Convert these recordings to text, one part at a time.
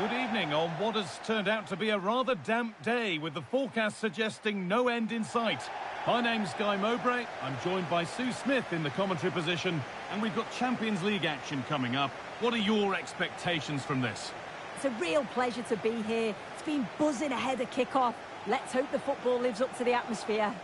Good evening on what has turned out to be a rather damp day with the forecast suggesting no end in sight. My name's Guy Mowbray, I'm joined by Sue Smith in the commentary position, and we've got Champions League action coming up. What are your expectations from this? It's a real pleasure to be here. It's been buzzing ahead of kick-off. Let's hope the football lives up to the atmosphere.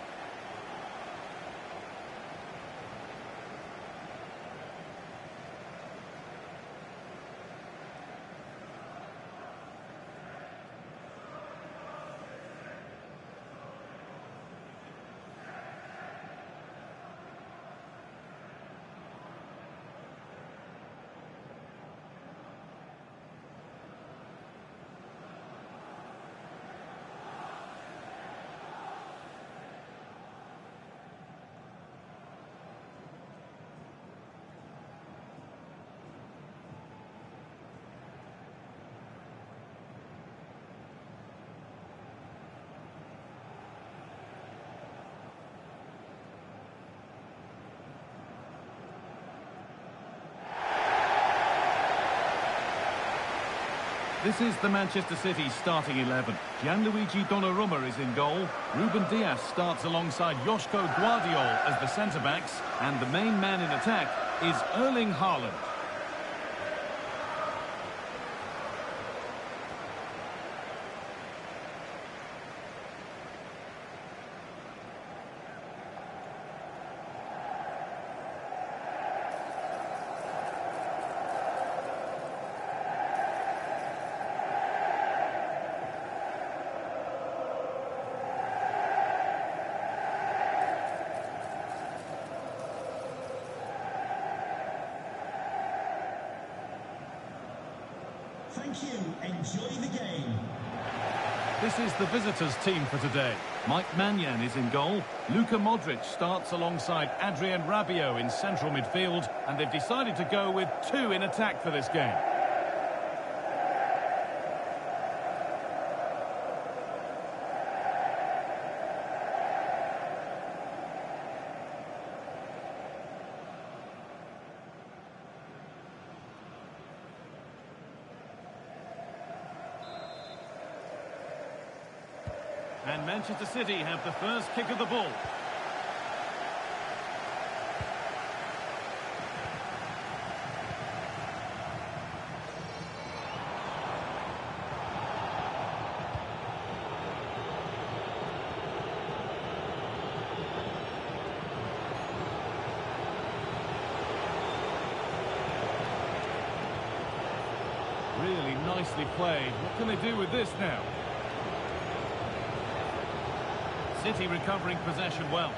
This is the Manchester City starting 11. Gianluigi Donnarumma is in goal. Ruben Dias starts alongside Joško Gvardiol as the centre-backs. And the main man in attack is Erling Haaland. Thank you. Enjoy the game. This is the visitors' team for today. Mike Maignan is in goal. Luka Modric starts alongside Adrien Rabiot in central midfield, and they've decided to go with two in attack for this game. And Manchester City have the first kick of the ball. Really nicely played. What can they do with this now? City recovering possession well.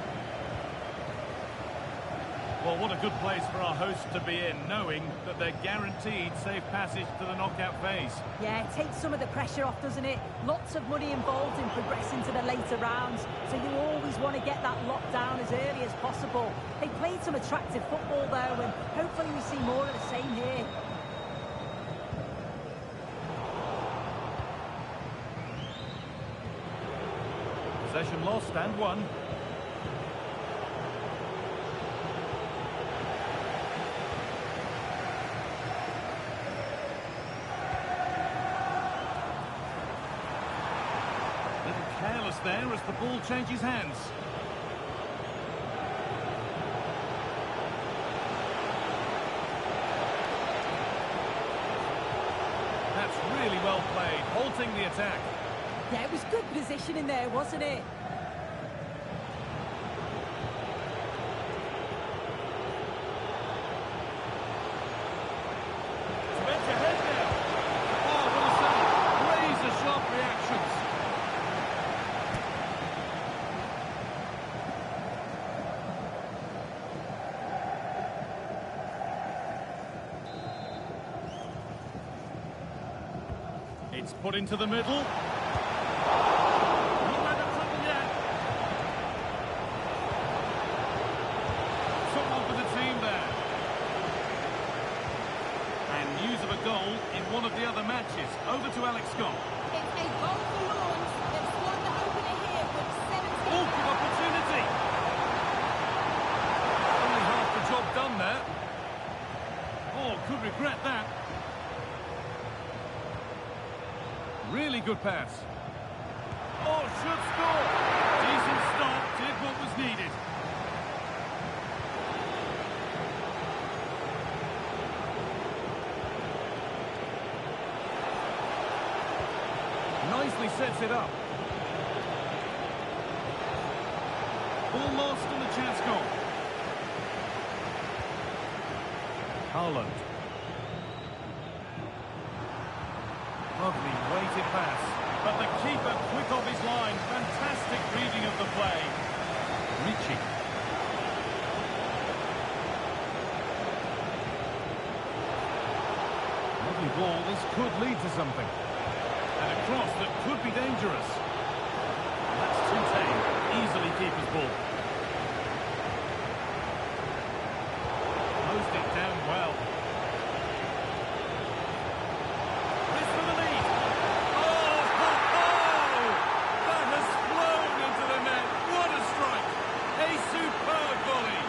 Well, what a good place for our hosts to be in, knowing that they're guaranteed safe passage to the knockout phase. Yeah, it takes some of the pressure off, doesn't it? Lots of money involved in progressing to the later rounds, so you always want to get that lockdown as early as possible. They played some attractive football, though, and hopefully we see more of the same here. Possession lost and won. Little careless there as the ball changes hands. That's really well played, halting the attack. Yeah, it was good positioning there, wasn't it? It's meant to head now. Oh, what a save. Razor-sharp reactions. It's put into the middle. Goal in one of the other matches. Over to Alex Scott. It's a goal for Lawrence. They've scored the opener here with 17. Oh, good opportunity. Only half the job done there. Oh, could regret that. good pass. Oh, should score. Decent stop, did what was needed. Nicely sets it up. Ball lost and the chance gone. Haaland. Lovely weighted pass. But the keeper quick off his line. Fantastic reading of the play. Ricci. Lovely ball. This could lead to something. And a cross that could be dangerous. That's too tame. Easily keeper's ball. Closed it down well. This for the lead. Oh, ho, ho! That has flown into the net. What a strike. A superb volley.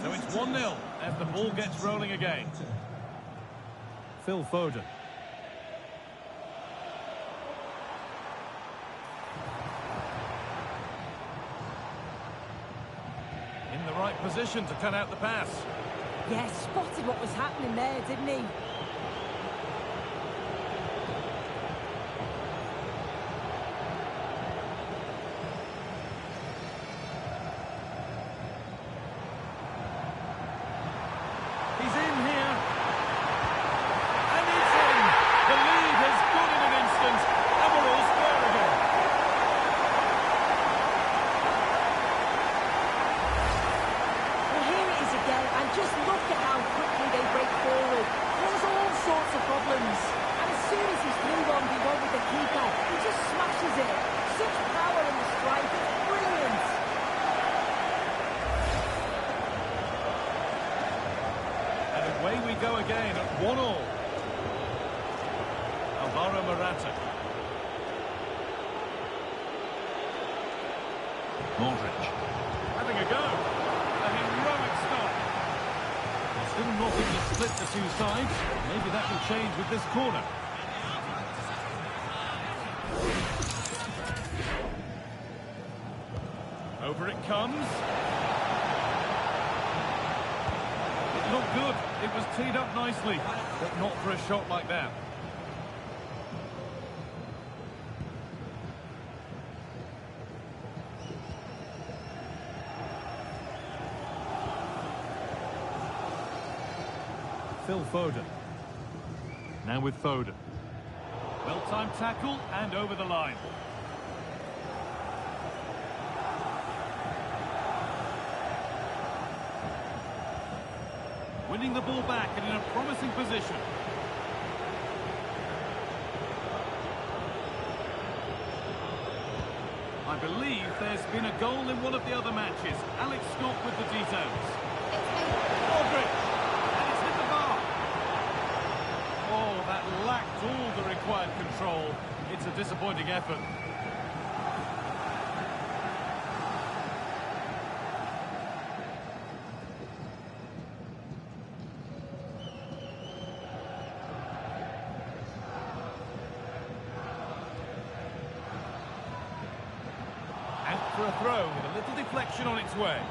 So it's 1-0 as the ball gets rolling again. Phil Foden. In the right position to cut out the pass. Yeah, spotted what was happening there, didn't he? He's in here. And he's in. The lead has gone in an instant. And we're all square again. Well, here it is again, and just look at how quickly they break forward. Cause all sorts of problems. And as soon as he's through 1v1 with the keeper, he just smashes it. Such power in the strike. It's brilliant. And away we go again at 1-1. Alvaro Morata. Modric. Having a go. A heroic stop. Still nothing to split the two sides. Maybe that will change with this corner. Over it comes. It looked good. It was teed up nicely, but not for a shot like that. Phil Foden. Now with Foden. Well-timed tackle and over the line. Winning the ball back and in a promising position. I believe there's been a goal in one of the other matches. Alex Scott with the details. Modric. And it's hit the bar. Oh, that lacked all the required control. It's a disappointing effort. For a throw with a little deflection on its way.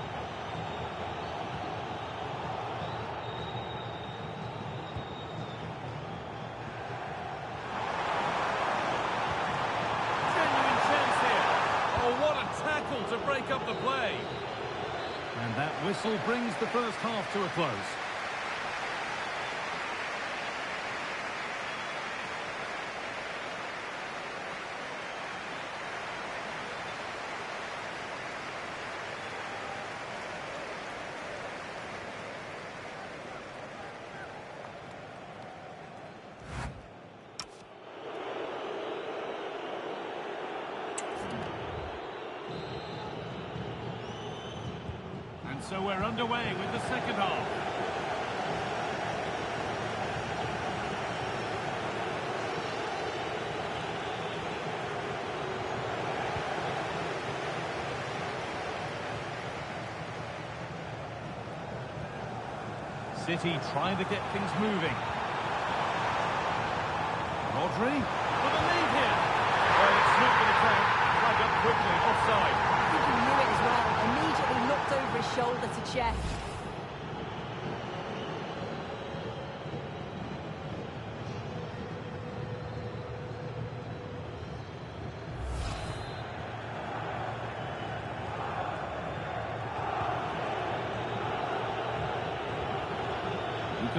Genuine chance here. Oh, what a tackle to break up the play. And that whistle brings the first half to a close. so we're underway with the second half. City trying to get things moving. Rodri with a lead here. Well, it's not going to count. Flag up quickly, offside. I think he knew it as well. Immediately looked over his shoulder to check.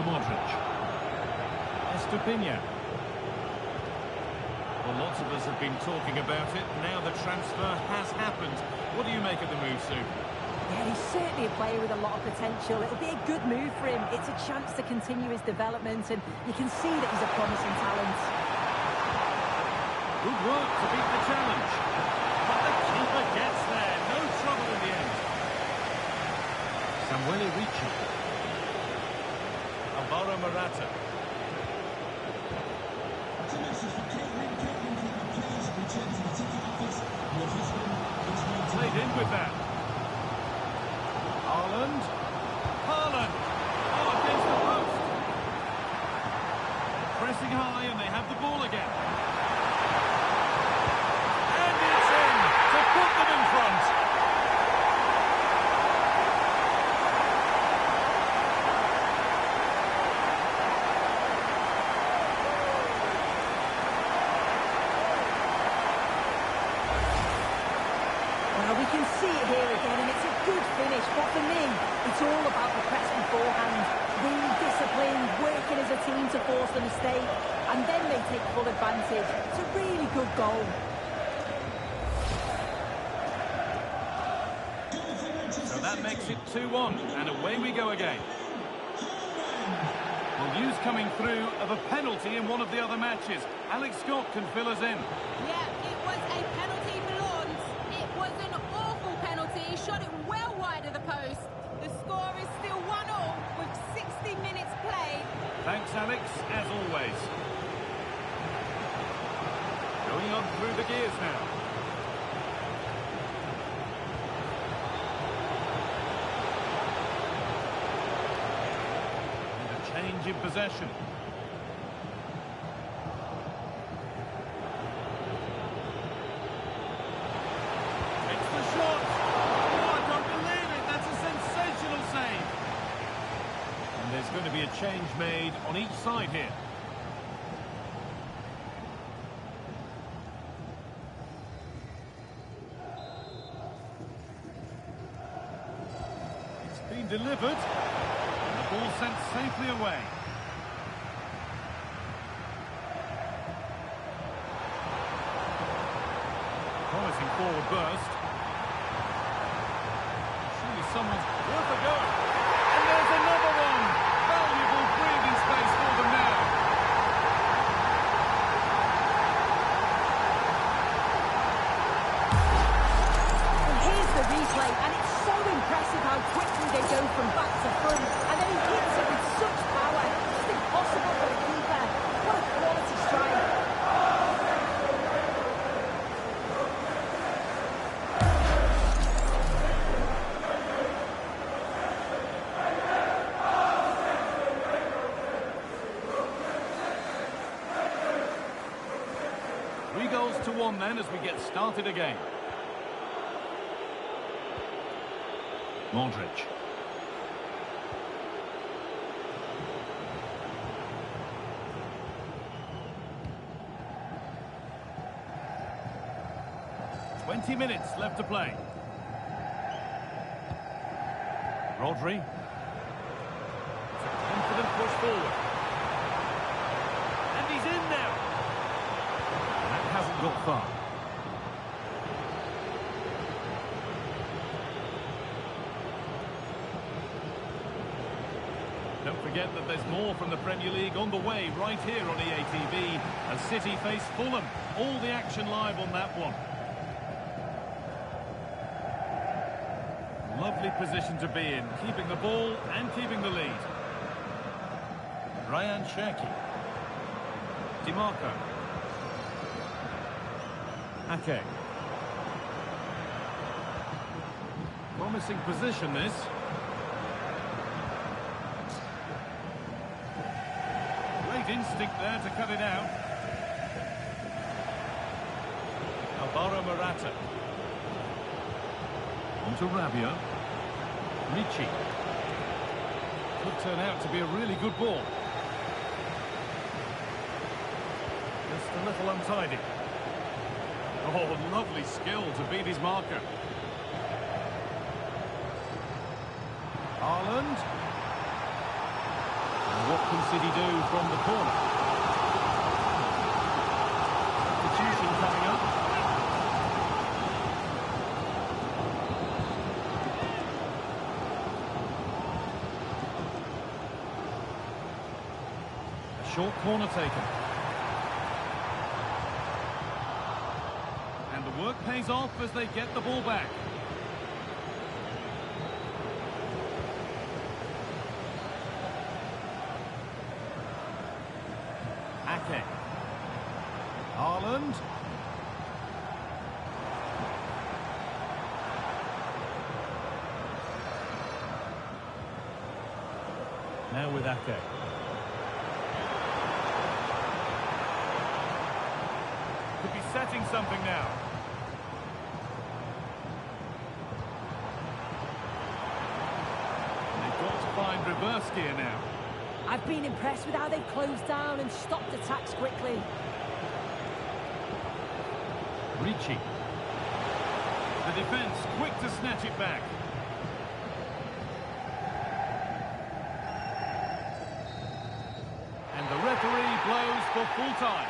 Modric. Estupinha. Well, lots of us have been talking about it. Now the transfer has happened. What do you make of the move, Sue? Yeah, he's certainly a player with a lot of potential. It'll be a good move for him. It's a chance to continue his development, and you can see that he's a promising talent. Good work to beat the challenge. But the keeper gets there. No trouble in the end. Samuele Ricci. Alvaro Morata. Played in with that. Haaland. Oh, against the post. Pressing high and they have the ball again. And it's in to put them in front. We can see it here again, and it's a good finish, but for me, it's all about the press beforehand. Really disciplined, working as a team to force the mistake, and then they take full advantage. It's a really good goal. So that makes it 2-1, and away we go again. Well, news coming through of a penalty in one of the other matches. Alex Scott can fill us in. Yeah, it was a penalty for Lawns. It was an awful penalty. He shot it well wide of the post. The score is still 1-1 with 60 minutes played. Thanks, Alex, as always. Going on through the gears now. And a change in possession. There's going to be a change made on each side here. It's been delivered, and the ball sent safely away. Promising forward burst. Surely someone's worth a go. And there's another one. Valuable breathing space for them now. And here's the replay, and it's so impressive how quickly they go from back to front, and then he hits it with such power. Just impossible for the keeper. What a quality strike. Goals to 1 then as we get started again. Modric. "20 minutes left to play. Rodri. It's a confident push forward. And he's in now. Hasn't got far. Don't forget that there's more from the Premier League on the way right here on EATV as City face Fulham. All the action live on that one. lovely position to be in, keeping the ball and keeping the lead. Ryan Cherki. DiMarco. Ake. Promising position, this. Great instinct there to cut it out. Alvaro Morata. On to Rabia. Ricci. Could turn out to be a really good ball. Just a little untidy. Oh, lovely skill to beat his marker. Haaland. And what can City do from the corner? Substitution coming up. A short corner taken. And the work pays off as they get the ball back. Ake. Haaland. Now with Ake. Could be setting something now. They've got to find reverse gear now. I've been impressed with how they've closed down and stopped attacks quickly. Ricci. The defence quick to snatch it back. And the referee blows for full time.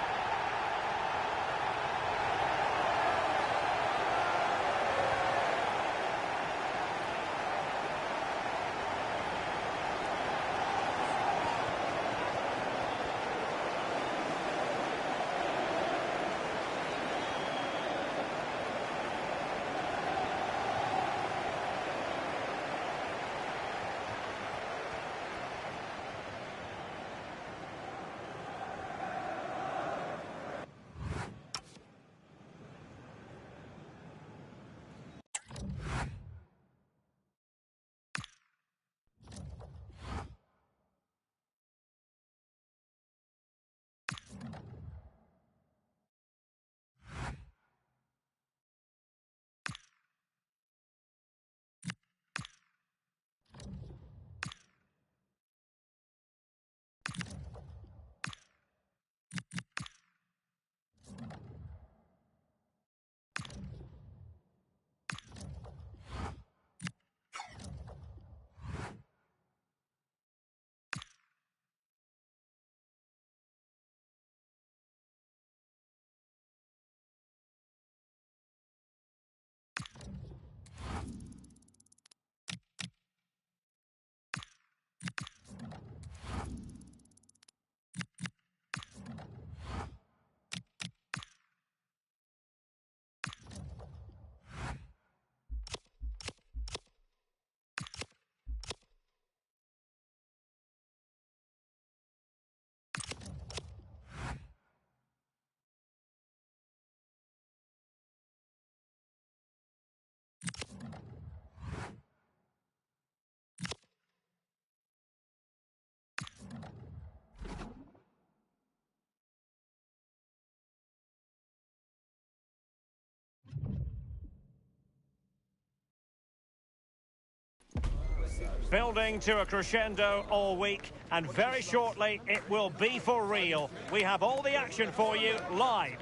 Building to a crescendo all week, and very shortly it will be for real. We have all the action for you live.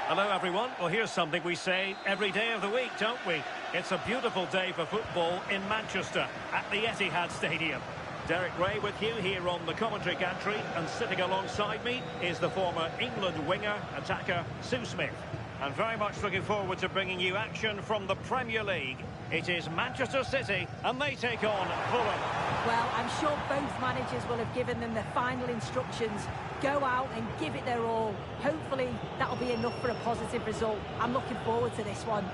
Hello everyone. Well, here's something we say every day of the week, don't we? It's a beautiful day for football in Manchester at the Etihad Stadium. Derek Ray with you here on the commentary gantry, and sitting alongside me is the former England winger, attacker, Sue Smith. And very much looking forward to bringing you action from the Premier League. It is Manchester City, and they take on Fulham. Well, I'm sure both managers will have given them their final instructions. Go out and give it their all. Hopefully, that'll be enough for a positive result. I'm looking forward to this one.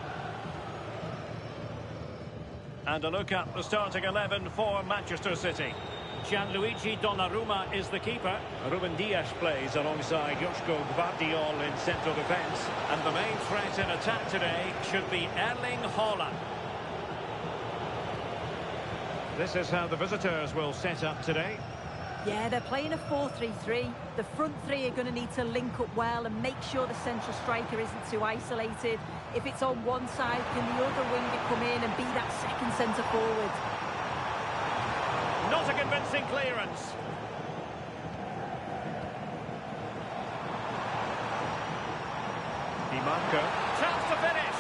And a look at the starting 11 for Manchester City. Gianluigi Donnarumma is the keeper. Ruben Dias plays alongside Joško Gvardiol in central defence. And the main threat in attack today should be Erling Haaland. This is how the visitors will set up today. Yeah, they're playing a 4-3-3. The front three are going to need to link up well and make sure the central striker isn't too isolated. If it's on one side, can the other winger come in and be that second centre forward? Not a convincing clearance. Di Marco. Chance to finish.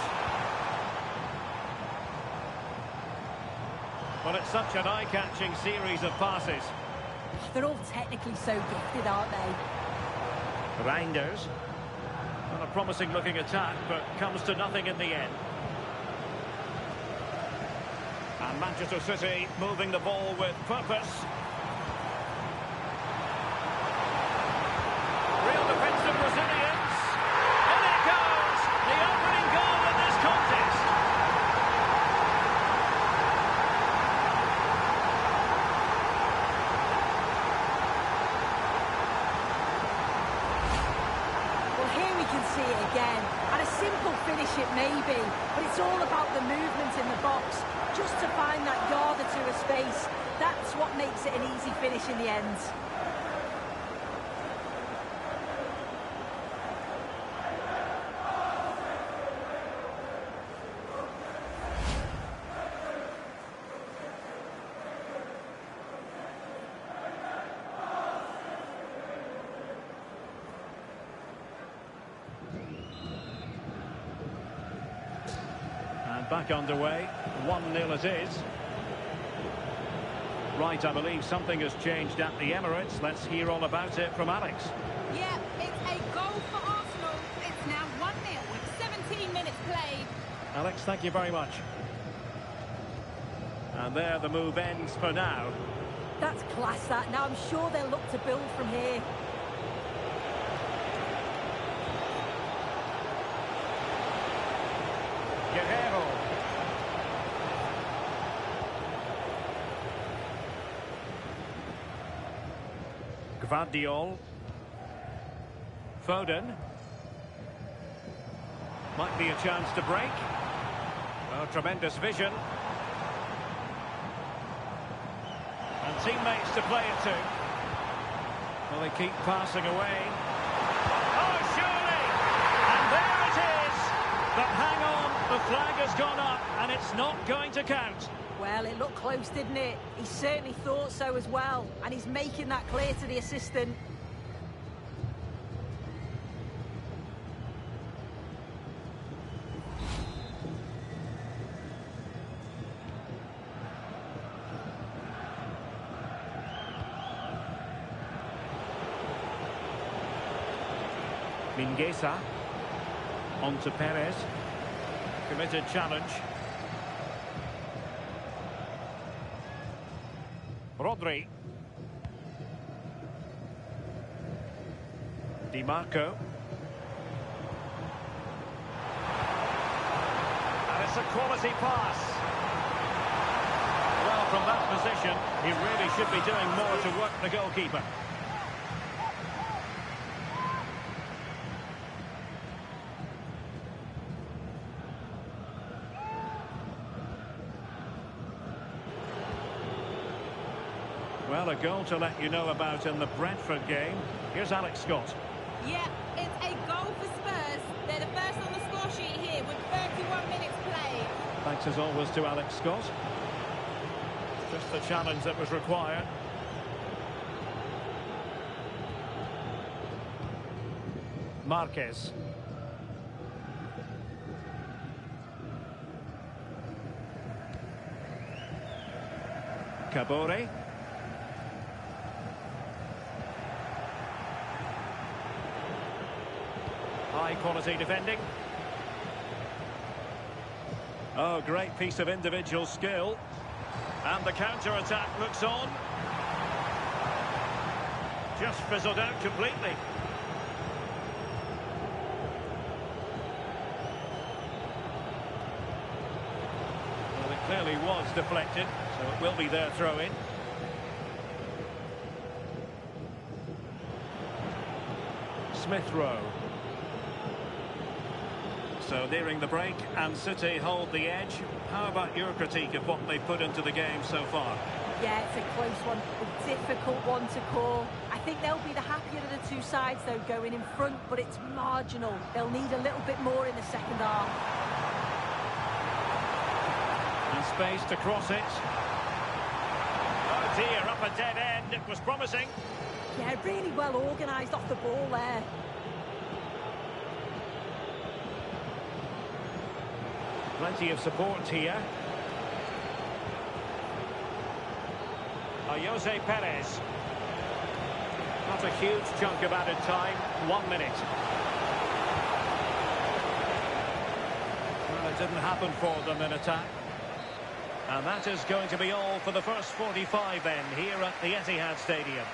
Well, it's such an eye-catching series of passes. They're all technically so gifted, aren't they? Reinders. Well, a promising-looking attack, but comes to nothing in the end. And Manchester City moving the ball with purpose. Real defensive resilience. And it goes! The opening goal in this contest. Well, here we can see it again. And a simple finish it may be, but it's all about the movement in the box. Just to find that yard or two of space, that's what makes it an easy finish in the end. Back underway, 1-0 it is. Right, I believe something has changed at the Emirates. Let's hear all about it from Alex. Yeah, it's a goal for Arsenal. It's now 1-0 with 17 minutes played. Alex, thank you very much. And there the move ends for now. That's class, that. Now I'm sure they'll look to build from here. Guerrero. Gvardiol. Foden. Might be a chance to break. Oh, tremendous vision. And teammates to play it to. Well, they keep passing away. Oh, surely! And there it is! But hang on, the flag has gone up, and it's not going to count. Well, it looked close, didn't it? He certainly thought so as well, and he's making that clear to the assistant. Mingueza. On to Perez. Committed challenge. Rodri. Di Marco. And it's a quality pass. Well, from that position, he really should be doing more to work the goalkeeper. Well, a goal to let you know about in the Brentford game. Here's Alex Scott. Yeah, it's a goal for Spurs. They're the first on the score sheet here with 31 minutes played. Thanks as always to Alex Scott. Just the challenge that was required. Marquez. Kabore. High quality defending. Oh, great piece of individual skill. And the counter-attack looks on. Just fizzled out completely. Well, it clearly was deflected, so it will be their throw-in. Smith Rowe. So nearing the break, and City hold the edge. How about your critique of what they've put into the game so far? Yeah, it's a close one, a difficult one to call. I think they'll be the happier of the two sides, though, going in front, but it's marginal. They'll need a little bit more in the second half. And space to cross it. Oh dear, up a dead end. It was promising. Yeah, really well organised off the ball there. Plenty of support here. Jose Perez. Not a huge chunk of added time. 1 minute. Well, it didn't happen for them in attack. And that is going to be all for the first 45 then, here at the Etihad Stadium.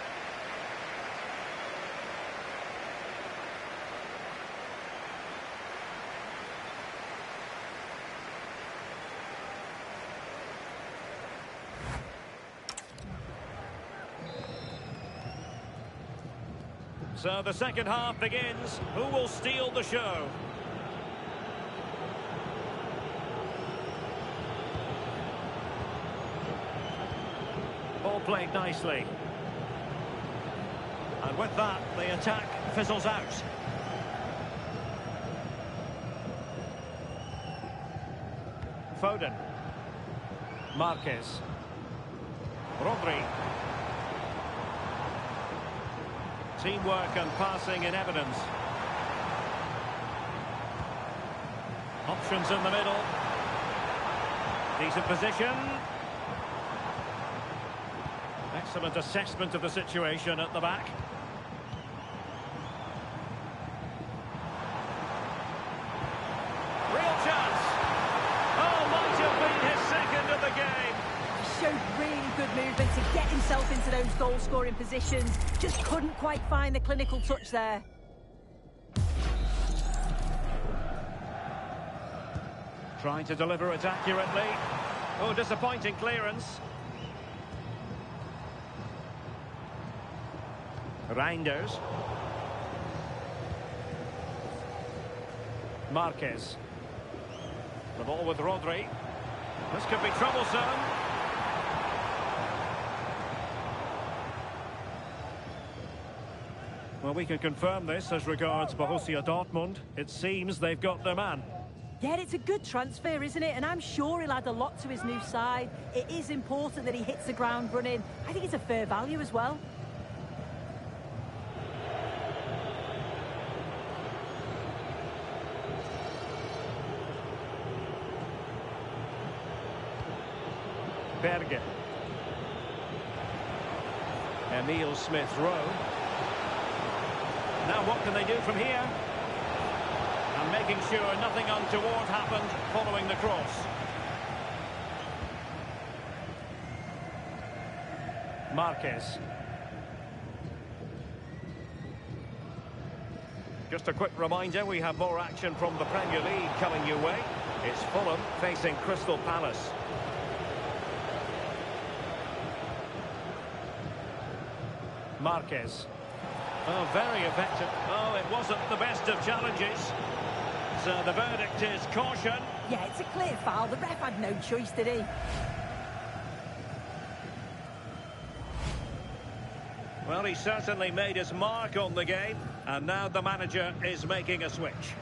So the second half begins. Who will steal the show? Ball played nicely. And with that, the attack fizzles out. Foden. Marquez. Rodri. Teamwork and passing in evidence. Options in the middle. Decent position. Excellent assessment of the situation at the back. Real chance. Oh, might have been his second of the game. He showed really good movement to get himself into those goal-scoring positions. Just couldn't quite find the clinical touch there. Trying to deliver it accurately. Oh, disappointing clearance. Reinders. Marquez. The ball with Rodri. This could be troublesome. Well, we can confirm this as regards Borussia Dortmund. It seems they've got their man. Yeah, it's a good transfer, isn't it? And I'm sure he'll add a lot to his new side. It is important that he hits the ground running. I think it's a fair value as well. Berge. Emile Smith Rowe. Now what can they do from here? And making sure nothing untoward happened following the cross. Marquez. Just a quick reminder, we have more action from the Premier League coming your way. It's Fulham facing Crystal Palace. Marquez. Oh, very effective. Oh, it wasn't the best of challenges. So the verdict is caution. Yeah, it's a clear foul. The ref had no choice, did he? Well, he certainly made his mark on the game. And now the manager is making a switch.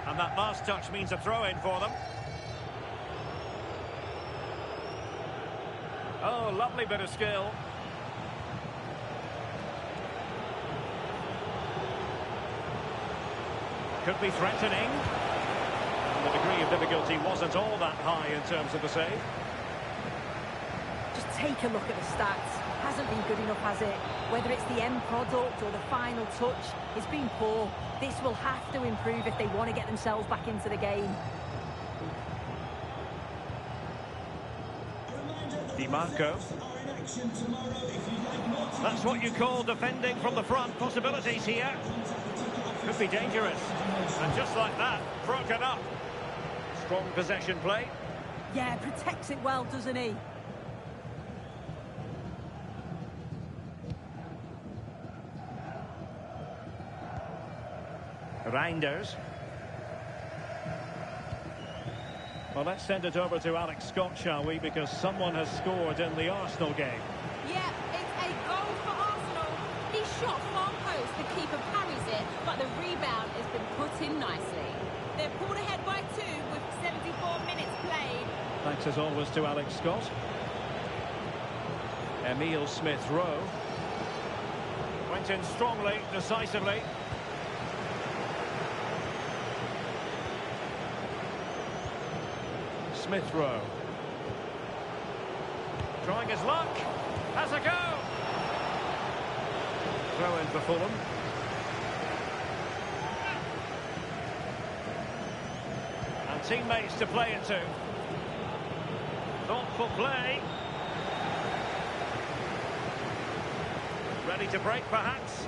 And that last touch means a throw-in for them. Oh, lovely bit of skill. Could be threatening. And the degree of difficulty wasn't all that high in terms of the save. Just take a look at the stats. Hasn't been good enough, has it? Whether it's the end product or the final touch, it's been poor. This will have to improve if they want to get themselves back into the game. DiMarco. That's what you call defending from the front. Possibilities here. Could be dangerous. And just like that, broken up. Strong possession play. Yeah, protects it well, doesn't he? Reinders. Well, let's send it over to Alex Scott, shall we? Because someone has scored in the Arsenal game. Yeah, it's a goal for Arsenal. He shot far post, the keeper parries it, but the rebound has been put in nicely. They're pulled ahead by 2 with 74 minutes played. Thanks as always to Alex Scott. Emile Smith-Rowe. Went in strongly, decisively. Smith-Rowe. Trying his luck. Has a go. Throw in for Fulham. And teammates to play it to. Thoughtful play. Ready to break, perhaps.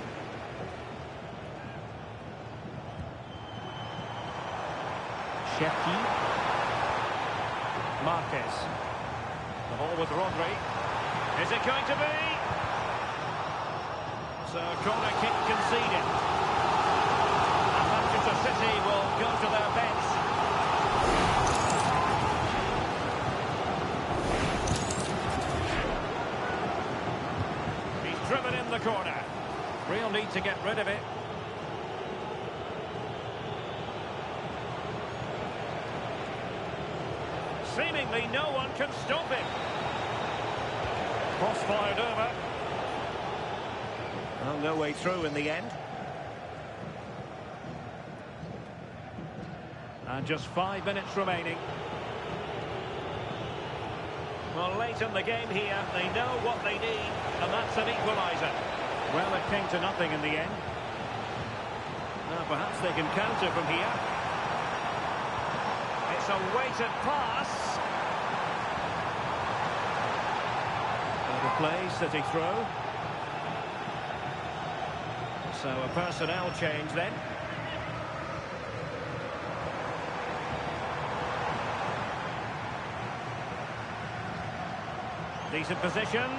Shefki. Marquez. The ball with Rodri. Is it going to be? So corner kick conceded. And Manchester City will go to their bench. He's driven in the corner. Real need to get rid of it. Seemingly no one can stop him. Cross fired over. Well, no way through in the end. And just 5 minutes remaining. Well, late in the game here, they know what they need, and that's an equaliser. Well, it came to nothing in the end. Now, perhaps they can counter from here. It's a weighted pass. Play, City throw. So a personnel change then. Decent position.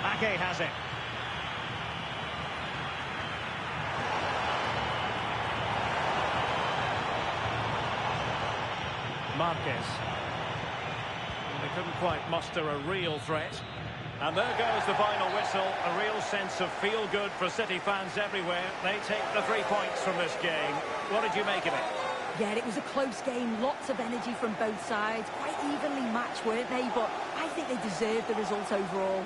Ake has it. Marquez. They couldn't quite muster a real threat. And there goes the final whistle. A real sense of feel-good for City fans everywhere. They take the 3 points from this game. What did you make of it? Yeah, it was a close game. Lots of energy from both sides. Quite evenly matched, weren't they? But I think they deserved the result overall.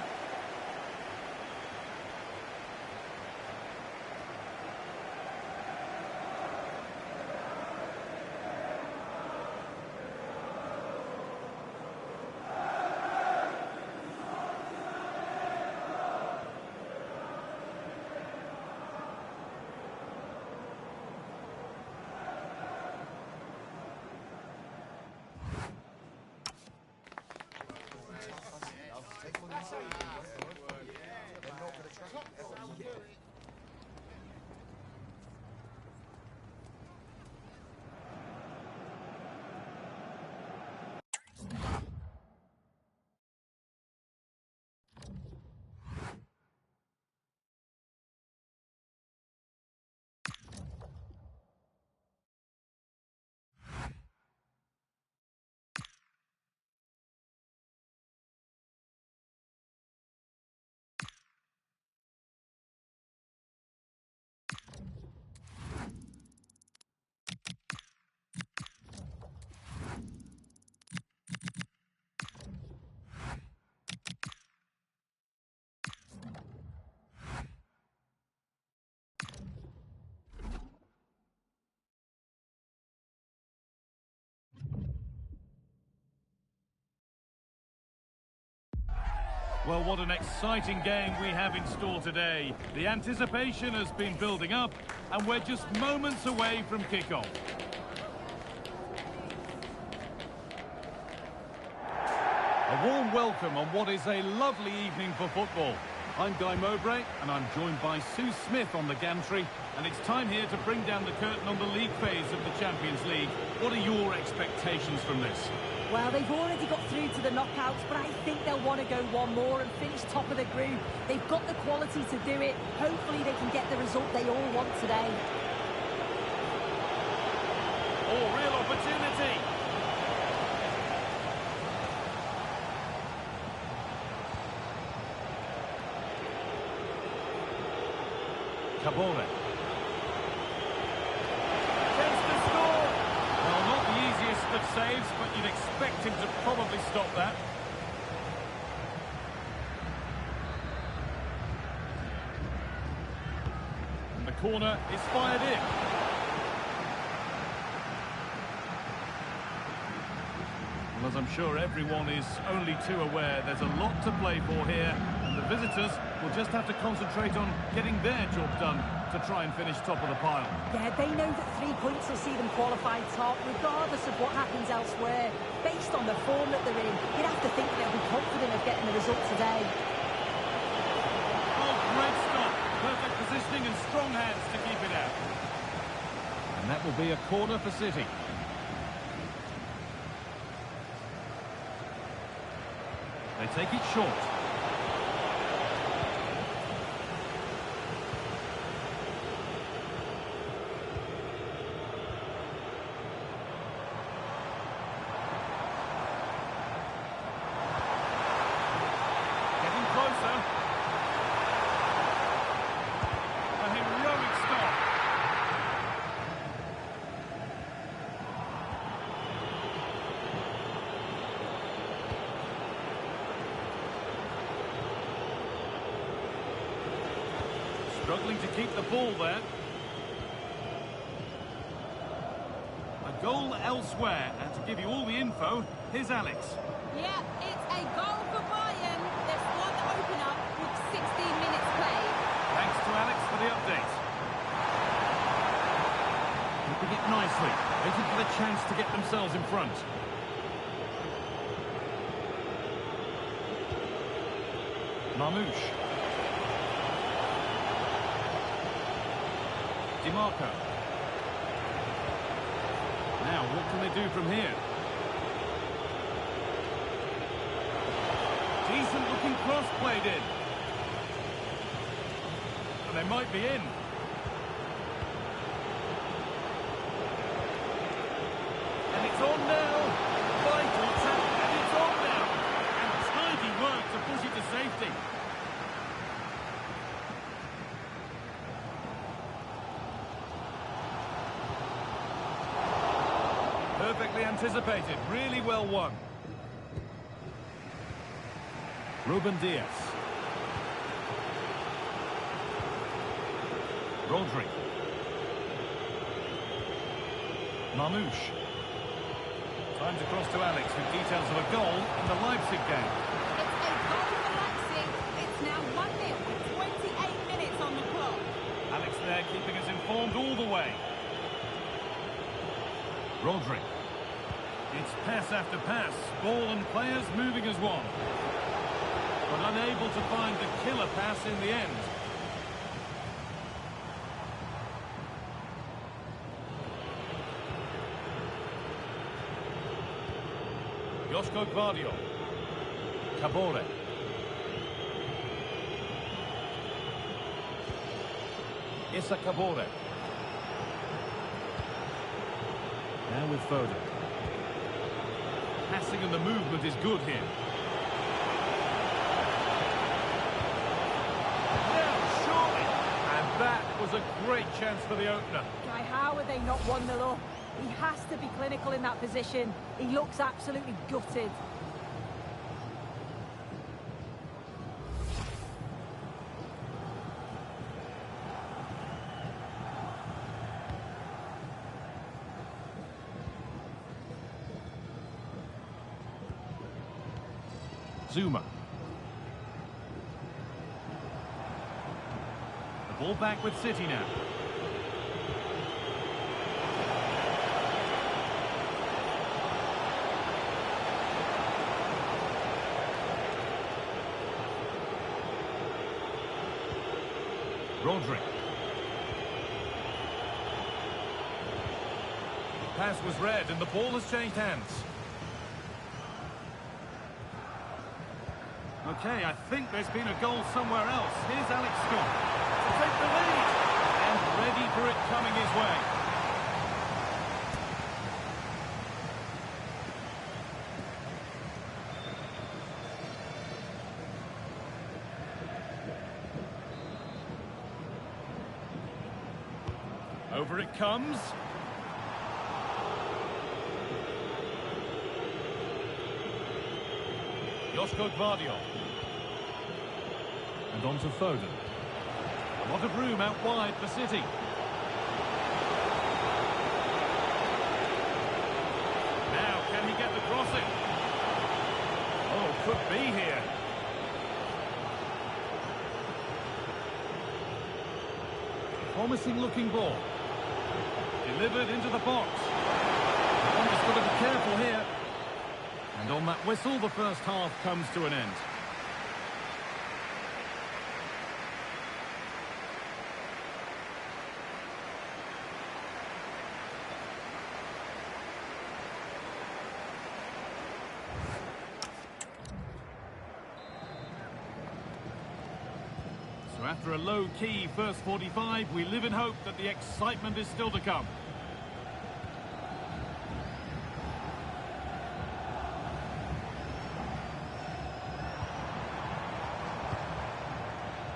Well, what an exciting game we have in store today. The anticipation has been building up, and we're just moments away from kick-off. A warm welcome on what is a lovely evening for football. I'm Guy Mowbray, and I'm joined by Sue Smith on the gantry, and it's time here to bring down the curtain on the league phase of the Champions League. What are your expectations from this? Well, they've already got through to the knockouts, but I think they'll want to go one more and finish top of the group. They've got the quality to do it. Hopefully they can get the result they all want today. Oh, real opportunity! Cabore. Chance to score! Well, not the easiest of saves, but you'd expect him to probably stop that. And the corner is fired in. Well, as I'm sure everyone is only too aware, there's a lot to play for here, and the visitors will just have to concentrate on getting their job done to try and finish top of the pile. Yeah, they know that 3 points will see them qualify top, regardless of what happens elsewhere. Based on the form that they're in, you'd have to think they'll be confident of getting the result today. Oh, great stop. Perfect positioning and strong hands to keep it out. And that will be a corner for City. They take it short. Getting closer. A heroic stop. Struggling to keep the ball there. A goal elsewhere, and to give you all the info, here's Alex. Yeah, it's a goal for Bayern. They've scored the opener with 16 minutes played. Thanks to Alex for the update. Keeping it nicely, waiting for the chance to get themselves in front. Marmouche. DiMarco. Now, what can they do from here? Decent looking cross played in. And they might be in. And it's on now. Vital tap, and it's on now. And tidy work to push it to safety. Perfectly anticipated, really well won. Ruben Diaz. Rodri. Marmouche. Time to cross to Alex with details of a goal in the Leipzig game. It's a goal for Leipzig. It's now 1-0 with 28 minutes on the clock. Alex there keeping us informed all the way. Rodri. It's pass after pass, ball and players moving as one. But unable to find the killer pass in the end. Josko Gvardiol. Cabore. Issa Cabore. Now with Foden. Passing and the movement is good here. Now, surely. And that was a great chance for the opener. Guy, how are they not 1-0 up? He has to be clinical in that position. He looks absolutely gutted. Zuma. Ball back with City now. Rodri. Pass was read and the ball has changed hands. Okay, I think there's been a goal somewhere else. Here's Alex Scott to take the lead and ready for it coming his way. Over it comes. Josko Gvardiol. And on to Foden. A lot of room out wide for City. Now, can he get the crossing? Oh, could be here. Promising looking ball. Delivered into the box. One has got to be careful here. And on that whistle, the first half comes to an end. So after a low-key first 45, we live in hope that the excitement is still to come.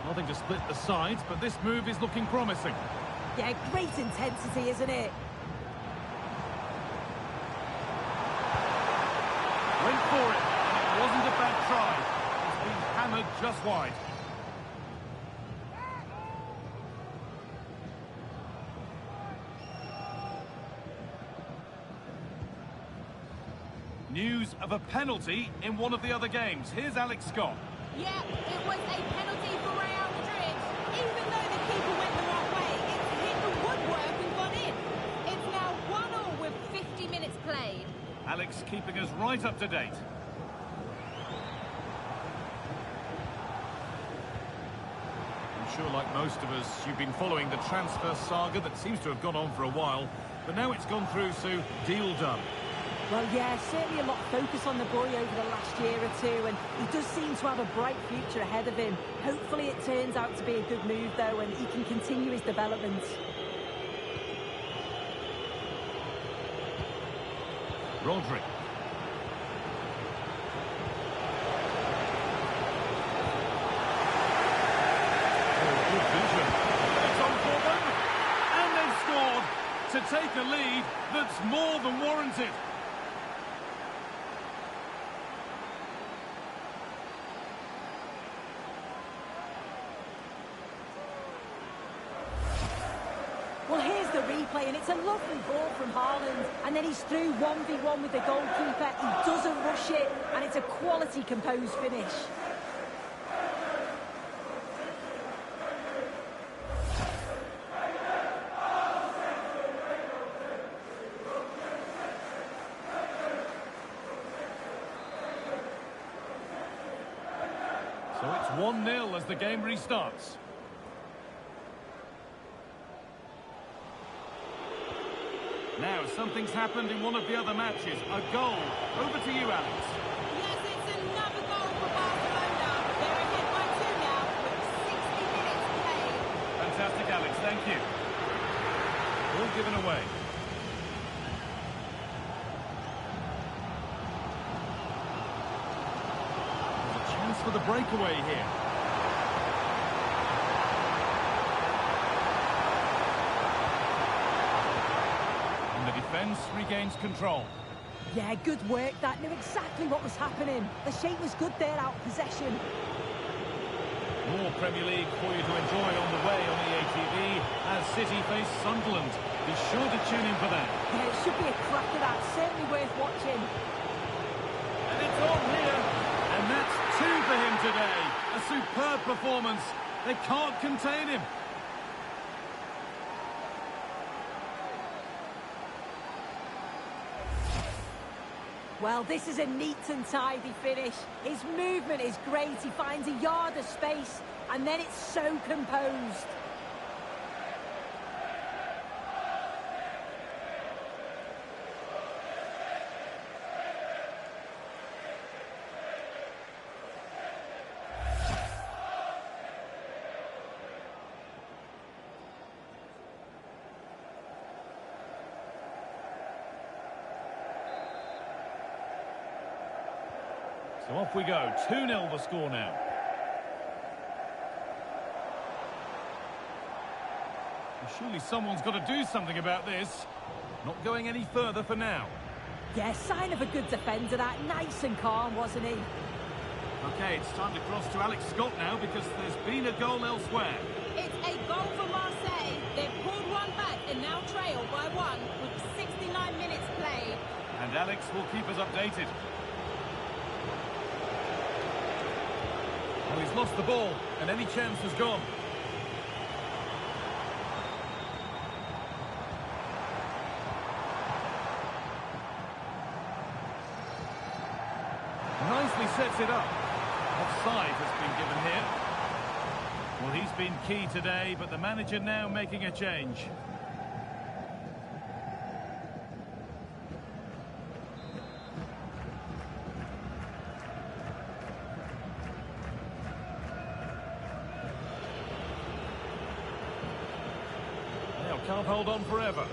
Nothing to split the sides, but this move is looking promising. Yeah, great intensity, isn't it? Went for it, and it wasn't a bad try. It's been hammered just wide. News of a penalty in one of the other games. Here's Alex Scott. Yeah, it was a penalty for Real Madrid. Even though the keeper went the wrong way, it's hit the woodwork and gone in. It's now 1-1 with 50 minutes played. Alex keeping us right up to date. I'm sure, like most of us, you've been following the transfer saga that seems to have gone on for a while. But now it's gone through, Sue. Deal done. Well, yeah, certainly a lot of focus on the boy over the last year or two, and he does seem to have a bright future ahead of him. Hopefully it turns out to be a good move, though, and he can continue his development. Rodri. Oh, good vision. It's on for them, and they've scored to take a lead that's more than warranted. Well, here's the replay, and it's a lovely ball from Haaland, and then he's through 1v1 with the goalkeeper. He doesn't rush it, and it's a quality composed finish. So it's 1-0 as the game restarts. Now, something's happened in one of the other matches. A goal. Over to you, Alex. Yes, it's another goal for Barcelona. They're ahead by 2 now with 60 minutes played. Fantastic, Alex. Thank you. All given away. There's a chance for the breakaway here. The defence regains control. Yeah, good work. That knew exactly what was happening. The shape was good there, out of possession. More Premier League for you to enjoy on the way on EATV as City face Sunderland. Be sure to tune in for that. Yeah, it should be a cracker, that. Certainly worth watching. And it's on here. And that's 2 for him today. A superb performance. They can't contain him. Well, this is a neat and tidy finish. His movement is great. He finds a yard of space, and then it's so composed. So off we go, 2-0 the score now. Surely someone's got to do something about this. Not going any further for now. Yeah, sign of a good defender, that. Nice and calm, wasn't he? Okay, it's time to cross to Alex Scott now because there's been a goal elsewhere. It's a goal for Marseille. They've pulled one back and now trail by one with 69 minutes played. And Alex will keep us updated. Well, he's lost the ball, and any chance has gone. Nicely sets it up. Offside has been given here. Well, he's been key today, but the manager now making a change. Can't hold on forever.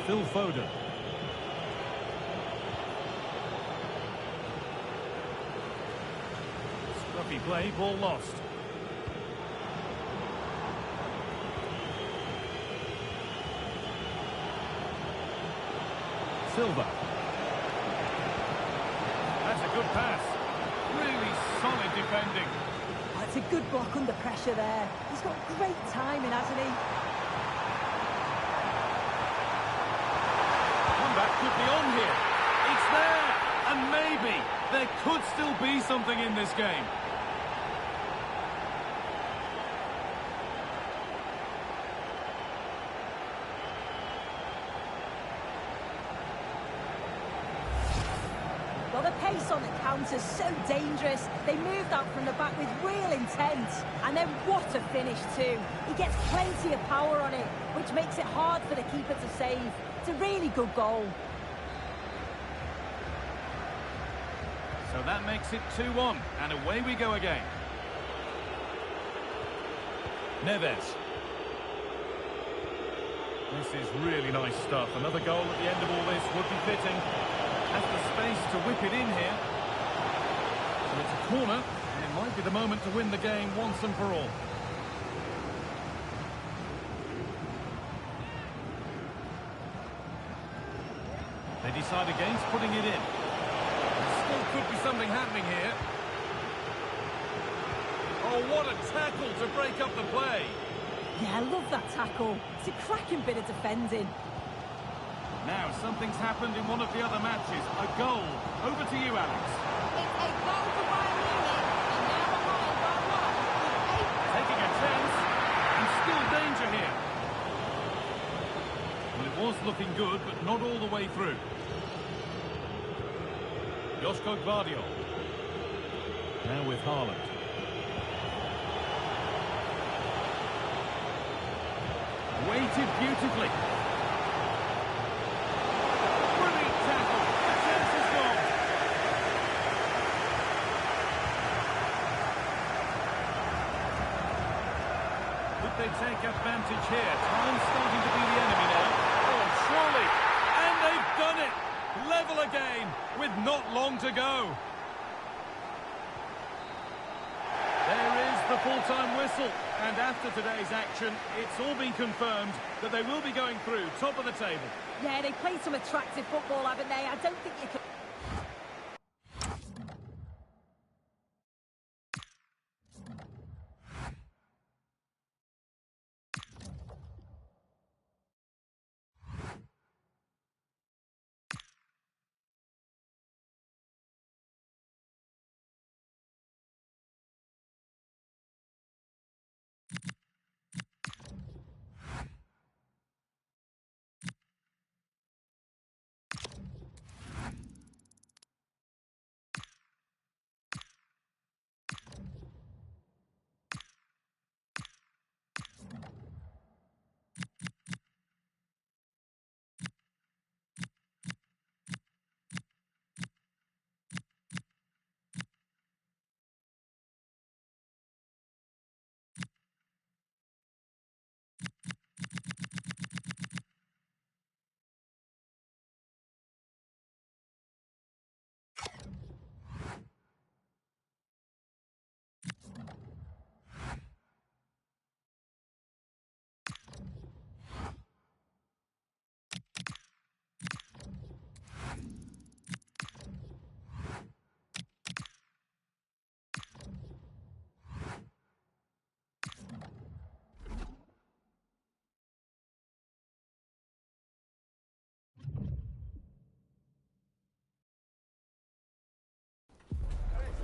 Phil Foden. Scruffy play, ball lost. Silva. That's a good pass. Really solid defending. It's a good block under pressure there. He's got great timing, hasn't he? Comeback could be on here. It's there. And maybe there could still be something in this game. Well, the pace on the counter's so dangerous. They moved out from the back with real intent. And then what a finish too. He gets plenty of power on it, which makes it hard for the keeper to save. It's a really good goal. So that makes it 2-1, and away we go again. Neves. This is really nice stuff. Another goal at the end of all this would be fitting. Has the space to whip it in here. So it's a corner, and it might be the moment to win the game once and for all. They decide against putting it in. There still could be something happening here. Oh, what a tackle to break up the play. Yeah, I love that tackle. It's a cracking bit of defending. Now, something's happened in one of the other matches. A goal. Over to you, Alex. It's a goal for Bayern Munich, and now behind by one with 8. Taking a chance, and still danger here. Well, it was looking good, but not all the way through. Josko Gvardiol. Now with Haaland. Weighted beautifully. Brilliant tackle. The chance is gone. Could they take advantage here? Time's starting to be the enemy now. Oh, surely. And they've done it. Level again with not long to go. There is the full-time whistle. And after today's action, it's all been confirmed that they will be going through, top of the table. Yeah, they played some attractive football, haven't they? I don't think you can...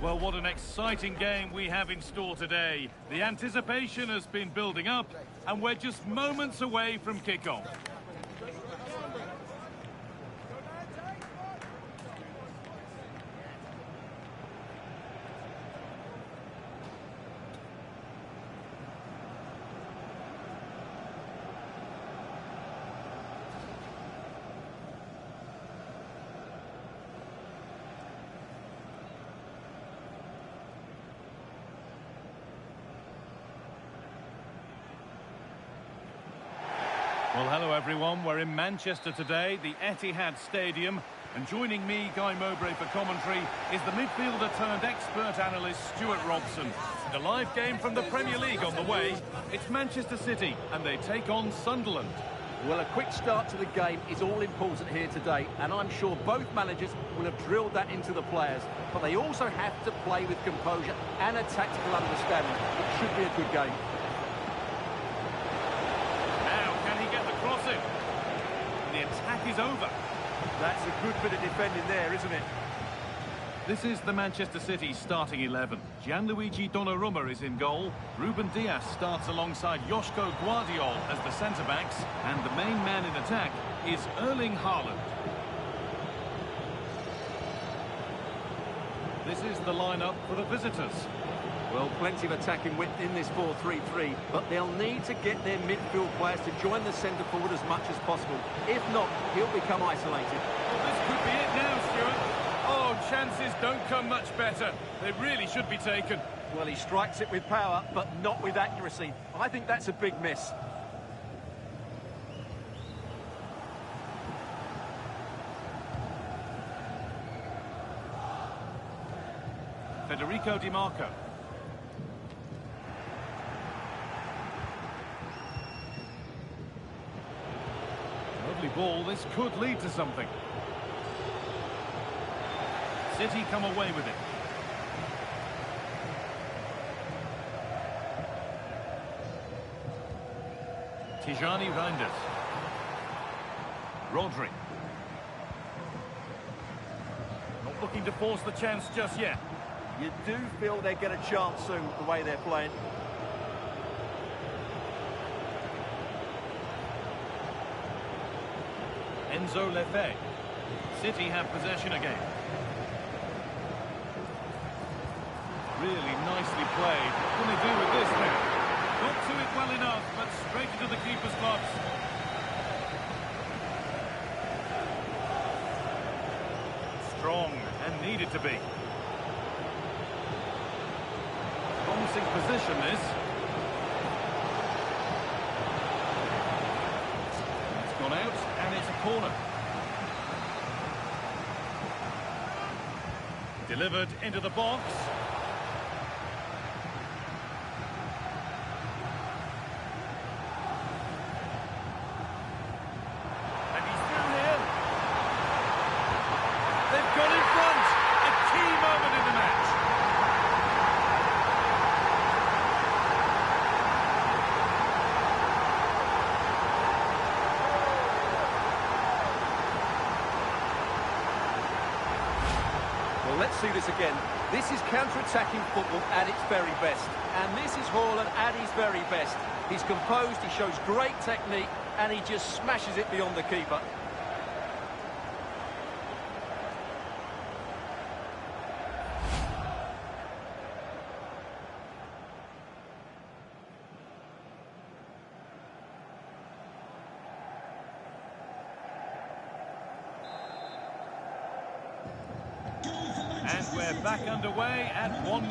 Well, what an exciting game we have in store today. The anticipation has been building up, and we're just moments away from kick-off. Well, hello everyone. We're in Manchester today, the Etihad Stadium, and joining me, Guy Mowbray, for commentary is the midfielder turned expert analyst Stuart Robson. The live game from the Premier League on the way. It's Manchester City, and they take on Sunderland. Well, a quick start to the game is all important here today, and I'm sure both managers will have drilled that into the players, but they also have to play with composure and a tactical understanding. It should be a good game. The attack is over. That's a good bit of defending there, isn't it? This is the Manchester City starting 11. Gianluigi Donnarumma is in goal. Ruben Dias starts alongside Joško Guardiol as the centre-backs. And the main man in attack is Erling Haaland. This is the lineup for the visitors. Well, plenty of attacking width in this 4-3-3, but they'll need to get their midfield players to join the centre forward as much as possible. If not, he'll become isolated. Well, this could be it now, Stuart. Oh, chances don't come much better. They really should be taken. Well, he strikes it with power, but not with accuracy. I think that's a big miss. Federico Di Marco. Lovely ball. This could lead to something. City come away with it. Tijani Reinders. Rodri. Not looking to force the chance just yet. You do feel they get a chance soon, the way they're playing. Enzo Lefebvre. City have possession again. Really nicely played. What can they do with this now? Got to it well enough, but straight into the keeper's gloves. Strong and needed to be. Promising position this. It's gone out and it's a corner. Delivered into the box. And he's through here. They've gone in front. A key moment in the match. Well, let's see this again. This is counter-attacking football at its very best. And this is Haaland at his very best. He's composed, he shows great technique, and he just smashes it beyond the keeper. And we're back underway at 1-0.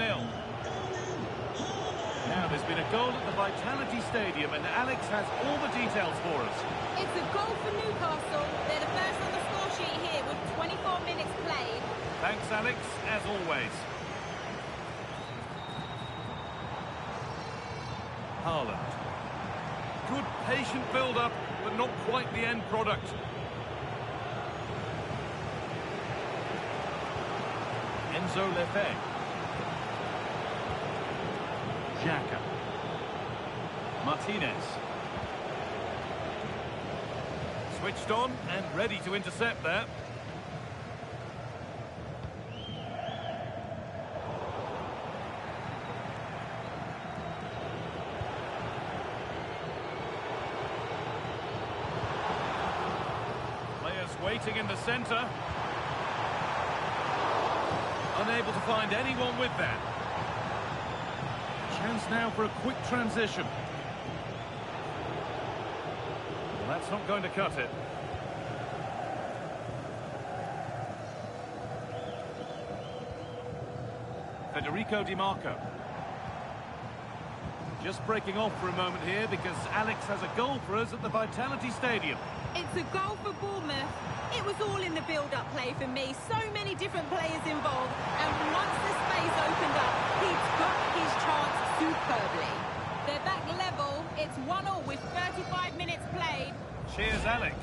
Now, there's been a goal at the Vitality Stadium, and Alex has all the details for us. It's a goal for Newcastle. They're the first on the score sheet here with 24 minutes played. Thanks, Alex, as always. Haaland. Good patient build-up, but not quite the end product. Enzo Lefebvre. Xhaka. Martinez. Switched on and ready to intercept there. Waiting in the centre. Unable to find anyone with that. Chance now for a quick transition. Well, that's not going to cut it. Federico Di Marco. Just breaking off for a moment here because Alex has a goal for us at the Vitality Stadium. It's a goal for Bournemouth. It was all in the build-up play for me. So many different players involved. And once the space opened up, he took his chance superbly. They're back level. It's 1-1 with 35 minutes played. Cheers, Alex.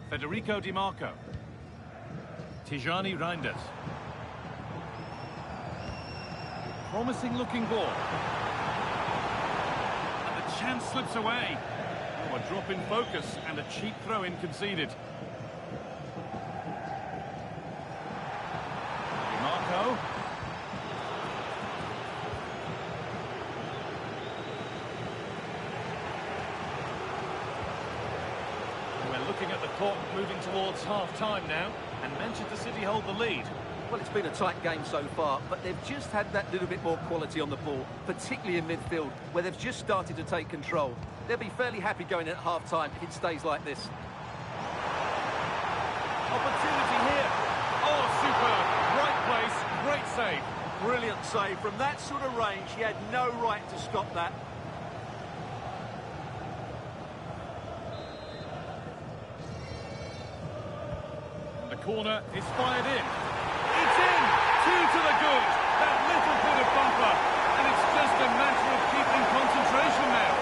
Federico Di Marco. Tijani Reinders. Promising looking ball. And the chance slips away. Oh, a drop in focus and a cheap throw-in conceded. Di Marco. We're looking at the clock moving towards half-time now, and Manchester City hold the lead. Well, it's been a tight game so far, but they've just had that little bit more quality on the ball, particularly in midfield, where they've just started to take control. They'll be fairly happy going in at half-time if it stays like this. Opportunity here. Oh, superb. Right place, great save. Brilliant save. From that sort of range, he had no right to stop that. The corner is fired in. It's in! 2 to the good. That little bit of bumper. And it's just a matter of keeping concentration now.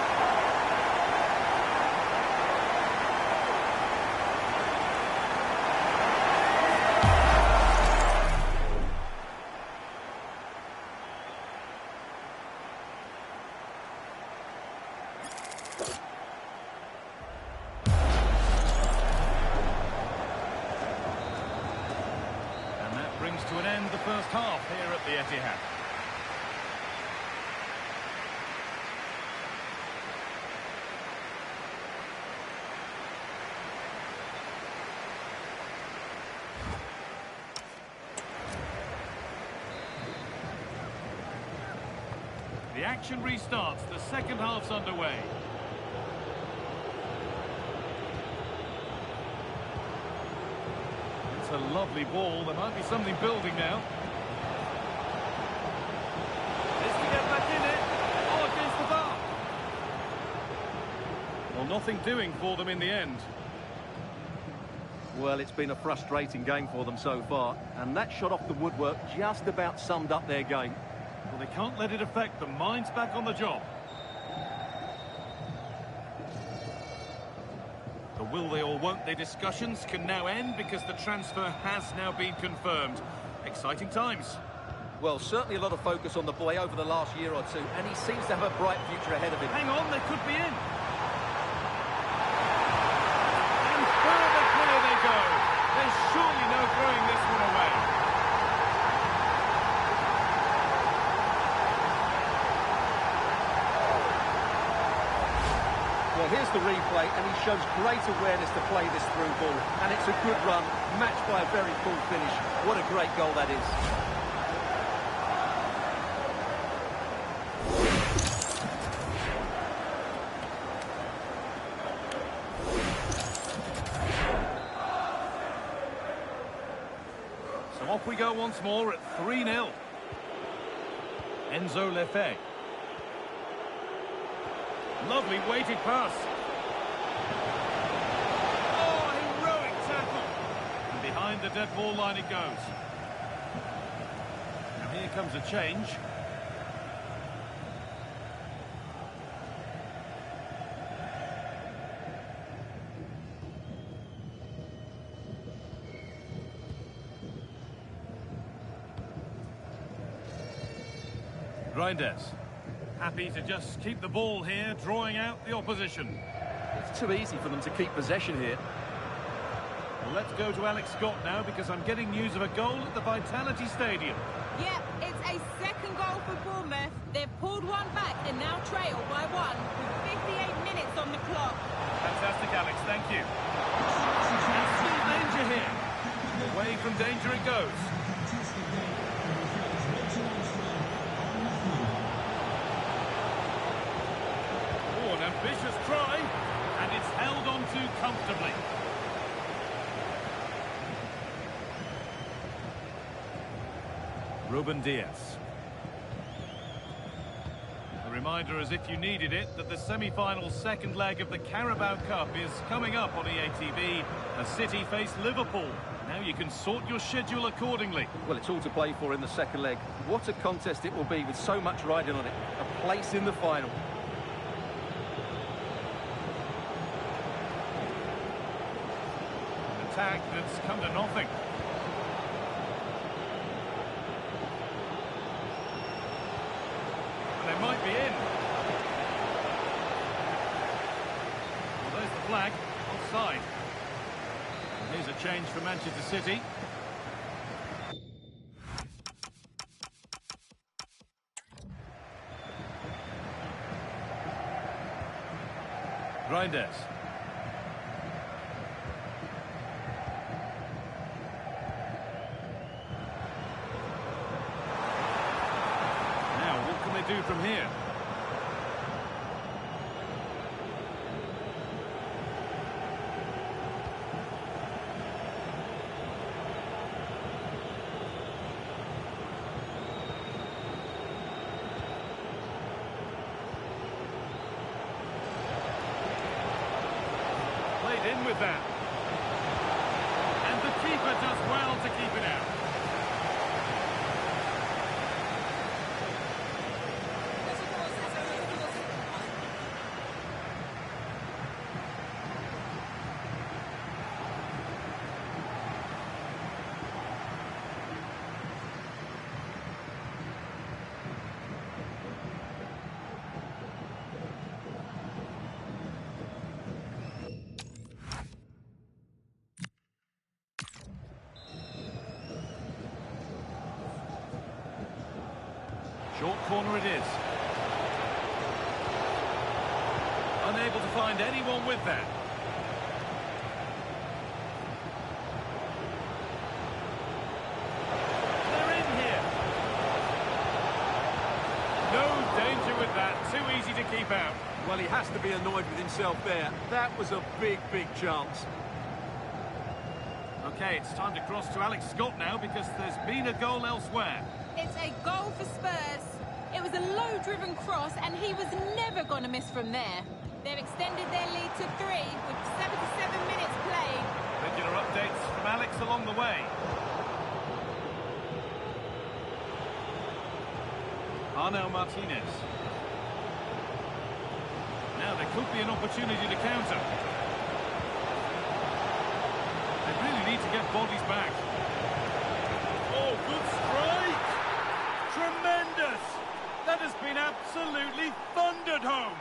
Brings to an end the first half here at the Etihad. The action restarts. The second half's underway. A lovely ball. There might be something building now. This to get back in it. Oh, against the bar. Well, nothing doing for them in the end. Well, it's been a frustrating game for them so far, and that shot off the woodwork just about summed up their game. Well, they can't let it affect them. Mind's back on the job. The will they or won't they discussions can now end because the transfer has now been confirmed. Exciting times. Well, certainly a lot of focus on the boy over the last year or two, and he seems to have a bright future ahead of him. Hang on, they could be in. And further clear they go. There's surely no throwing this one away. Well, here's the replay, and he shows great awareness to play this through ball. And it's a good run, matched by a very cool finish. What a great goal that is. So off we go once more at 3-0. Enzo Lefebvre. Lovely weighted pass. Oh, heroic tackle. And behind the dead ball line it goes. Now here comes a change. Reinders. Happy to just keep the ball here, drawing out the opposition. It's too easy for them to keep possession here. Well, let's go to Alex Scott now, because I'm getting news of a goal at the Vitality Stadium. Yep, it's a second goal for Bournemouth. They've pulled one back and now trail by one with 58 minutes on the clock. Fantastic, Alex, thank you. And still danger here. Away from danger it goes. Oh, an ambitious try, and it's held on to comfortably. Ruben Diaz. A reminder, as if you needed it, that the semi-final second leg of the Carabao Cup is coming up on EATV as City face Liverpool. Now you can sort your schedule accordingly. Well, it's all to play for in the second leg. What a contest it will be with so much riding on it. A place in the final. An attack that's come to nothing. They might be in. Well, there's the flag. Offside. And here's a change for Manchester City. Reinders. Do from here. Played in with that. And the keeper does well to keep it out. Short corner it is. Unable to find anyone with that. They're in here. No danger with that. Too easy to keep out. Well, he has to be annoyed with himself there. That was a big, big chance. Okay, it's time to cross to Alex Scott now, because there's been a goal elsewhere. It's a goal for Spurs. It was a low-driven cross, and he was never going to miss from there. They've extended their lead to 3 with 77 minutes played. Regular updates from Alex along the way. Arnel Martinez. Now there could be an opportunity to counter. They really need to get bodies back. Oh, good strike! Tremendous! That has been absolutely thundered home.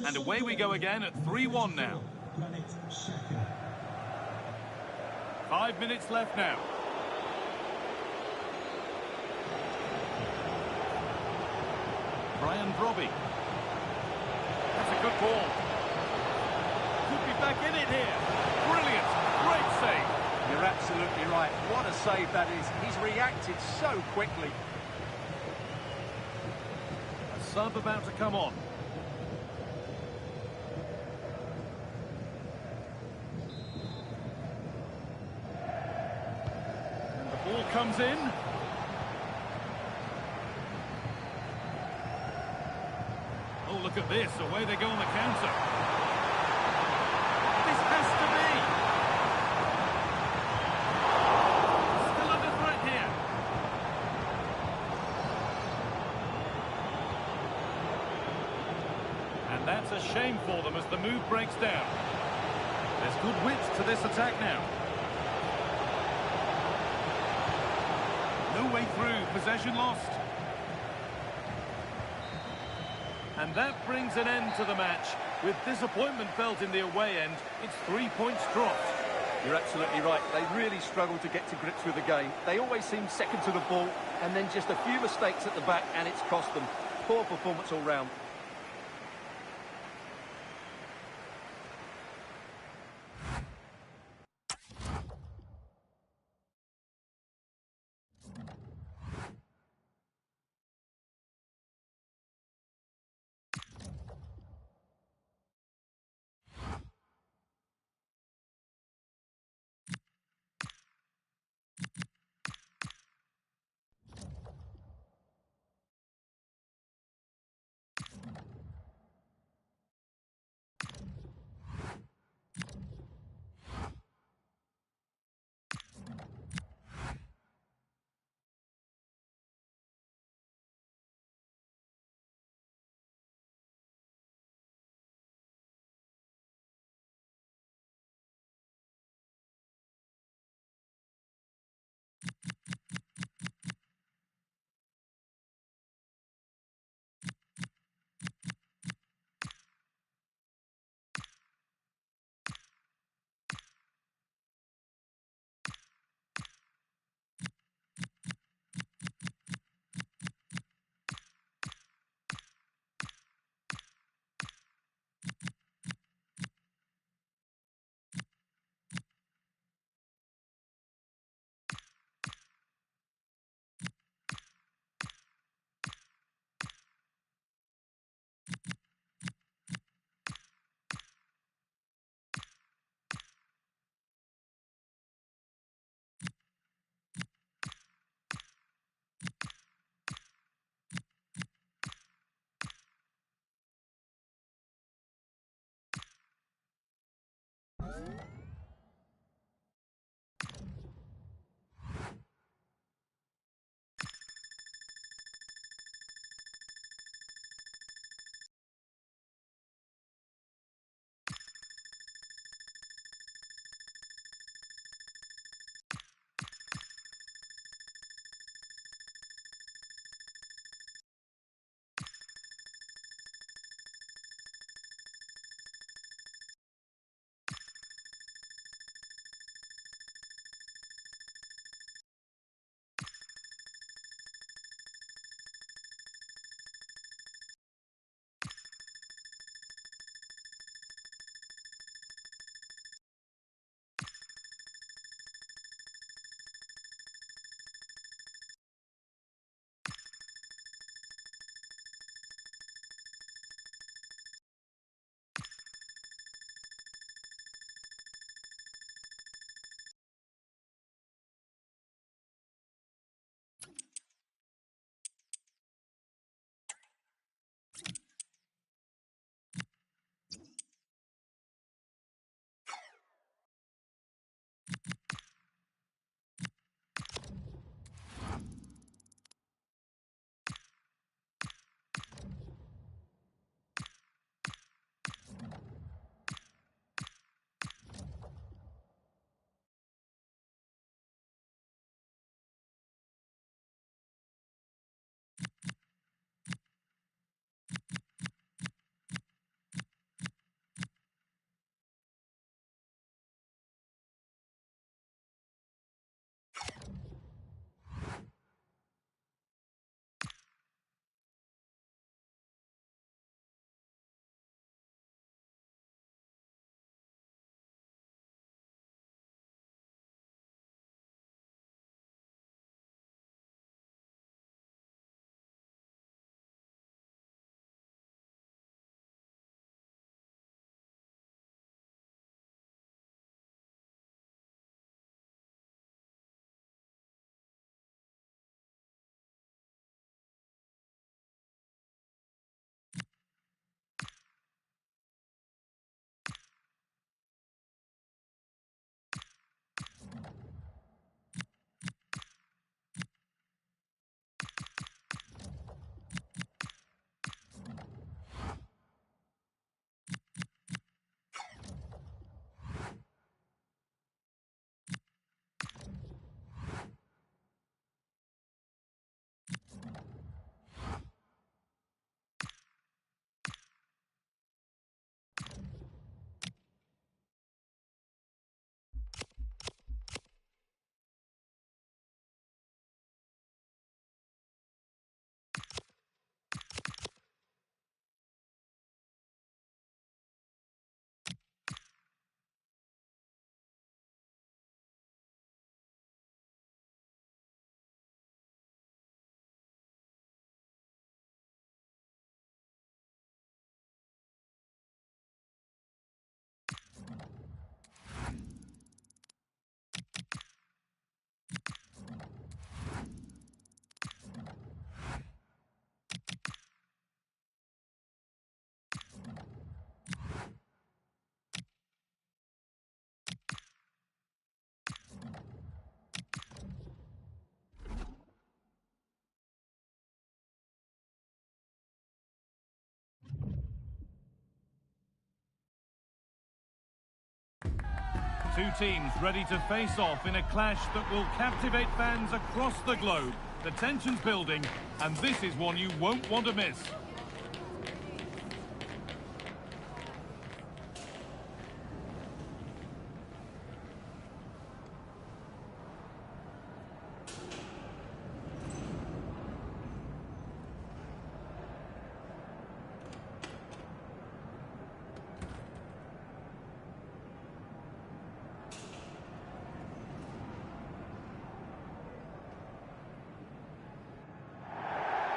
And away we go again at 3-1 now. 5 minutes left now. Brian Brobby. That's a good ball. Could be back in it here. Brilliant. Great save. You're absolutely right. What a save that is. He's reacted so quickly. A sub about to come on. And the ball comes in. look at this. Away they go on the counter. This has to be. Still under threat here. And that's a shame for them as the move breaks down. There's good width to this attack now. No way through, possession lost. And that brings an end to the match. With disappointment felt in the away end, it's 3 points dropped. You're absolutely right. They really struggled to get to grips with the game. They always seem second to the ball, and then just a few mistakes at the back, and it's cost them. Poor performance all round. Two teams ready to face off in a clash that will captivate fans across the globe. The tension's building, and this is one you won't want to miss.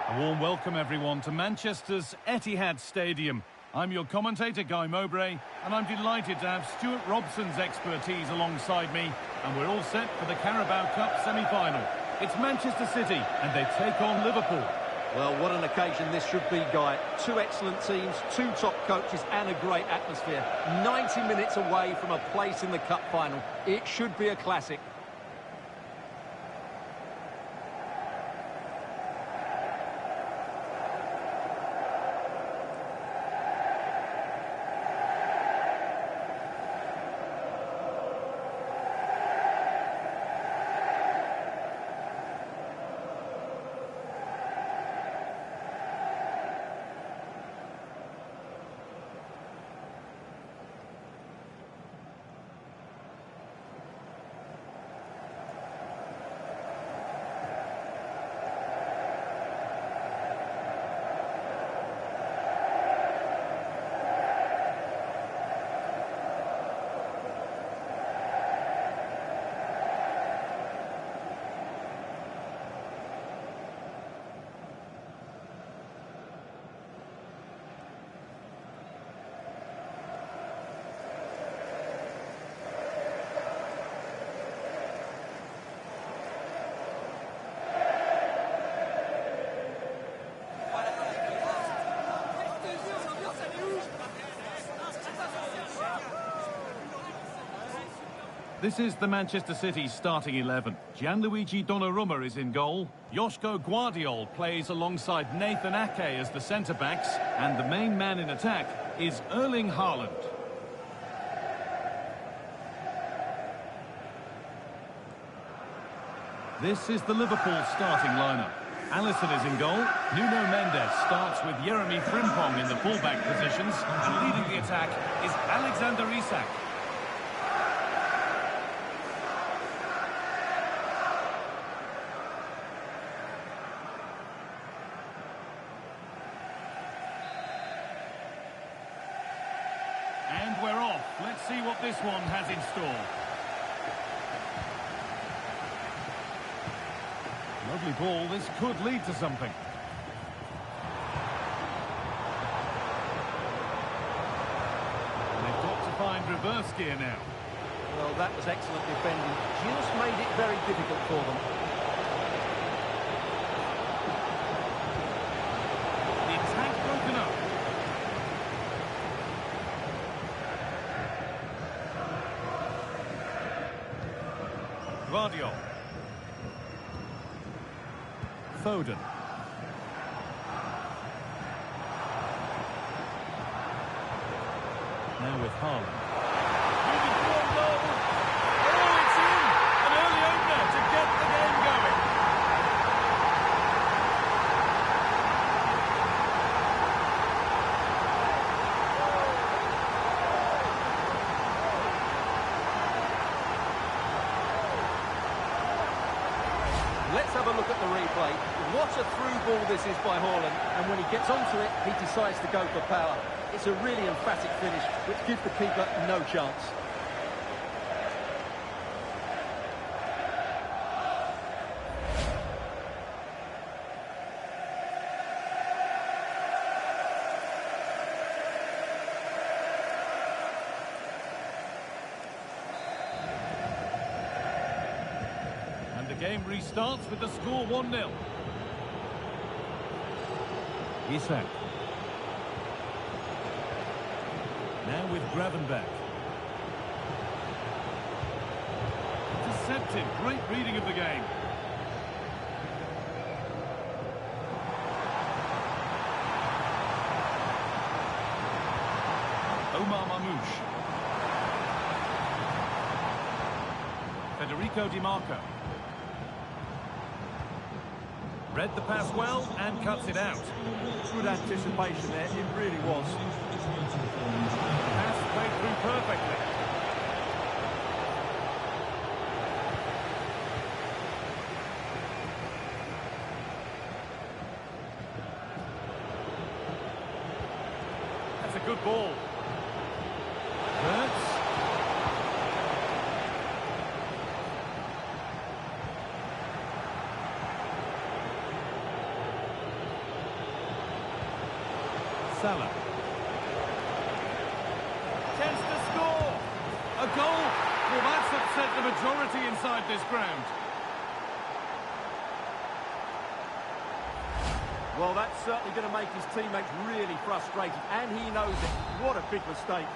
A warm welcome, everyone, to Manchester's Etihad Stadium. I'm your commentator, Guy Mowbray, and I'm delighted to have Stuart Robson's expertise alongside me, and we're all set for the Carabao Cup semi-final. It's Manchester City, and they take on Liverpool. Well, what an occasion this should be, Guy. Two excellent teams, two top coaches, and a great atmosphere. 90 minutes away from a place in the cup final. It should be a classic. This is the Manchester City starting 11. Gianluigi Donnarumma is in goal. Joško Guardiol plays alongside Nathan Ake as the centre-backs. And the main man in attack is Erling Haaland. This is the Liverpool starting lineup. Alisson is in goal. Nuno Mendes starts with Jeremy Frimpong in the fullback positions. And leading the attack is Alexander Isak. And we're off. Let's see what this one has in store. Lovely ball. This could lead to something. And they've got to find reverse gear now. Well, that was excellent defending. Just made it very difficult for them. The attack broken up. Guardiola. Foden. Now with Haaland. Moving forward goal. Oh, it's in! An early opener to get the game going. Let's have a look at the replay. What a through ball this is by Haaland, and when he gets onto it, he decides to go for power. It's a really emphatic finish, which gives the keeper no chance. And the game restarts with the score 1-0. Isak. Now with Gravenberch. Deceptive, great reading of the game. Omar Mamouche. Federico Di Marco. Read the pass well and cuts it out. Good anticipation there, it really was. Pass played through perfectly. That's a good ball. Hurts. Salah. Chance to score. A goal. Well, that's upset the majority inside this ground. Well, that's certainly going to make his teammates really frustrated, and he knows it. What a big mistake.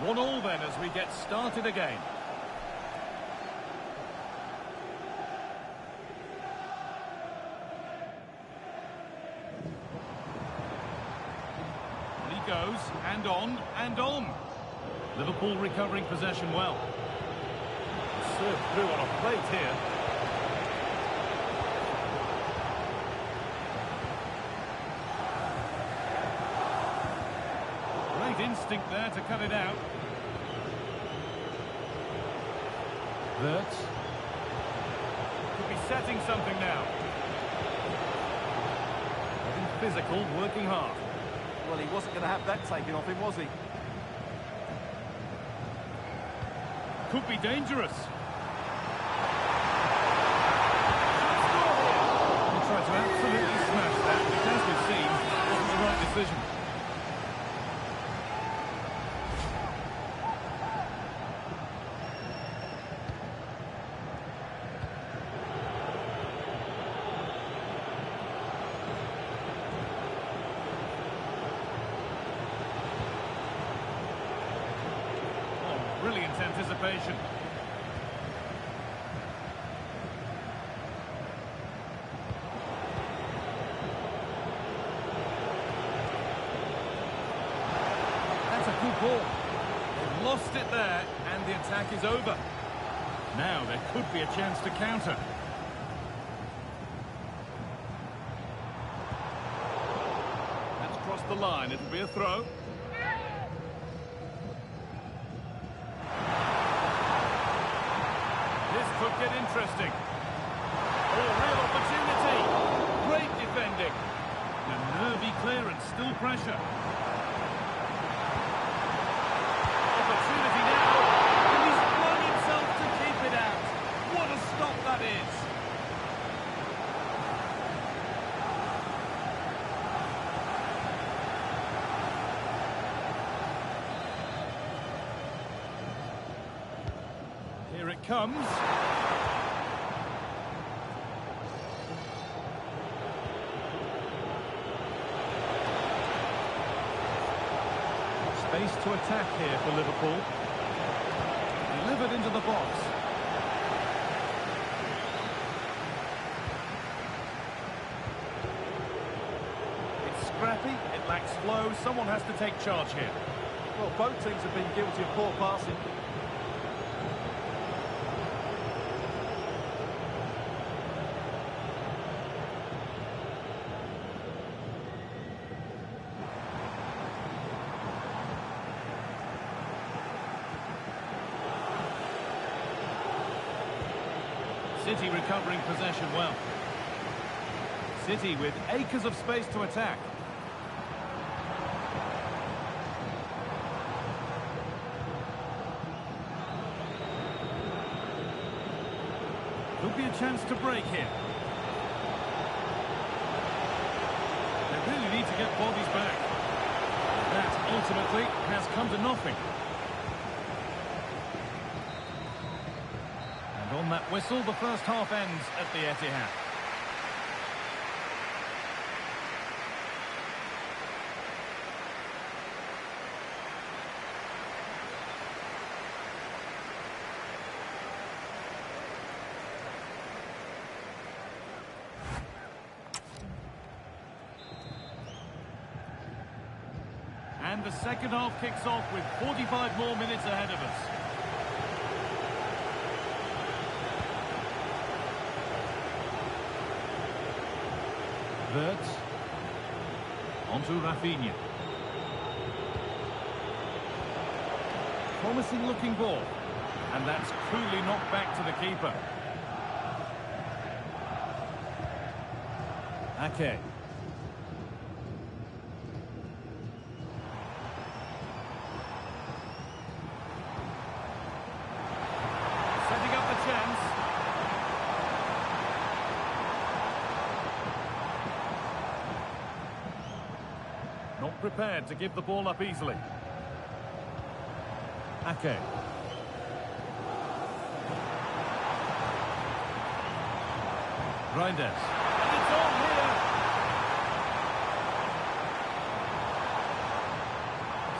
1-1 then as we get started again. Goes, and on, and on. Liverpool recovering possession well. Served through on a plate here. Great instinct there to cut it out. Wirtz. Could be setting something now. Getting physical, working hard. Well, he wasn't going to have that taken off him, was he? Could be dangerous. He tried to absolutely smash that, which, as we've seen, wasn't the right decision. Brilliant anticipation. That's a good ball. They've lost it there, and the attack is over. Now there could be a chance to counter. That's crossed the line. It'll be a throw. Could get interesting. Oh, real opportunity. Great defending. A nervy clearance, still pressure. Opportunity now. And he's flung himself to keep it out. What a stop that is. Here it comes. Space to attack here for Liverpool. Delivered into the box. It's scrappy, it lacks flow, someone has to take charge here. Well, both teams have been guilty of poor passing. City recovering possession well. City with acres of space to attack. Could be a chance to break here. They really need to get bodies back. That ultimately has come to nothing. On that whistle, the first half ends at the Etihad. And the second half kicks off with 45 more minutes ahead of us. Verts. Onto Rafinha. Promising looking ball. And that's coolly knocked back to the keeper. Ake. Setting up the chance. Not prepared to give the ball up easily. Ake. Reinders. And it's on here.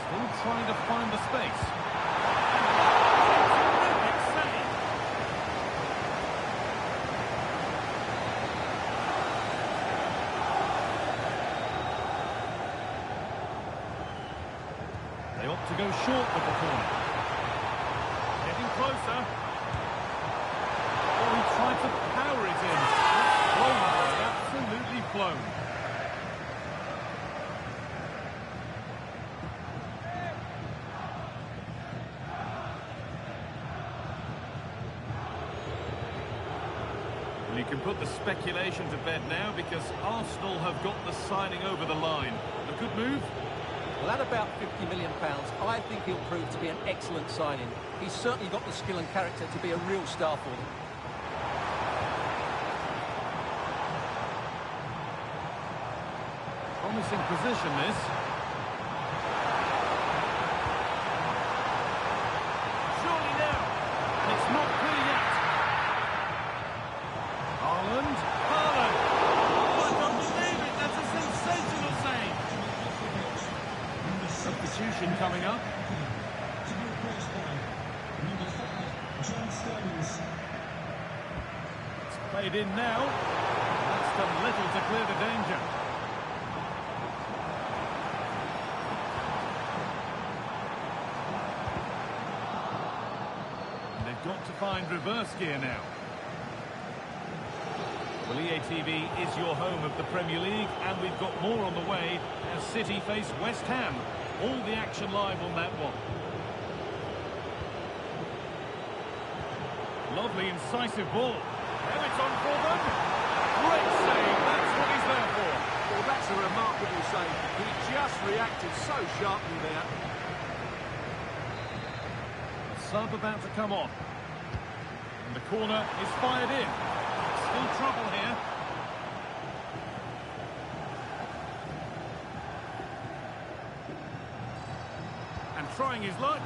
Still trying to find the space. Terrific save. They opt to go short with the corner. Getting closer. Oh, he tried to power it in. Absolutely flown. Well, you can put the speculation to bed now because Arsenal have got the signing over the line. A good move? Well, at about £50 million, I think he'll prove to be an excellent signing. He's certainly got the skill and character to be a real star for them. Promising position, this. Surely now. It's not clear yet. Haaland. Oh, I don't believe it. That's a sensational save. Substitution coming up. To be replaced by number 5, John Stones. It's played in now. That's done little to clear the danger. Got to find reverse gear now. Well, EATV is your home of the Premier League, and we've got more on the way as City face West Ham. All the action live on that one. Lovely, incisive ball. Now it's on for them. Great save, that's what he's there for. Well, that's a remarkable save. He just reacted so sharply there. A sub about to come on. And the corner is fired in. Still trouble here. And trying his luck.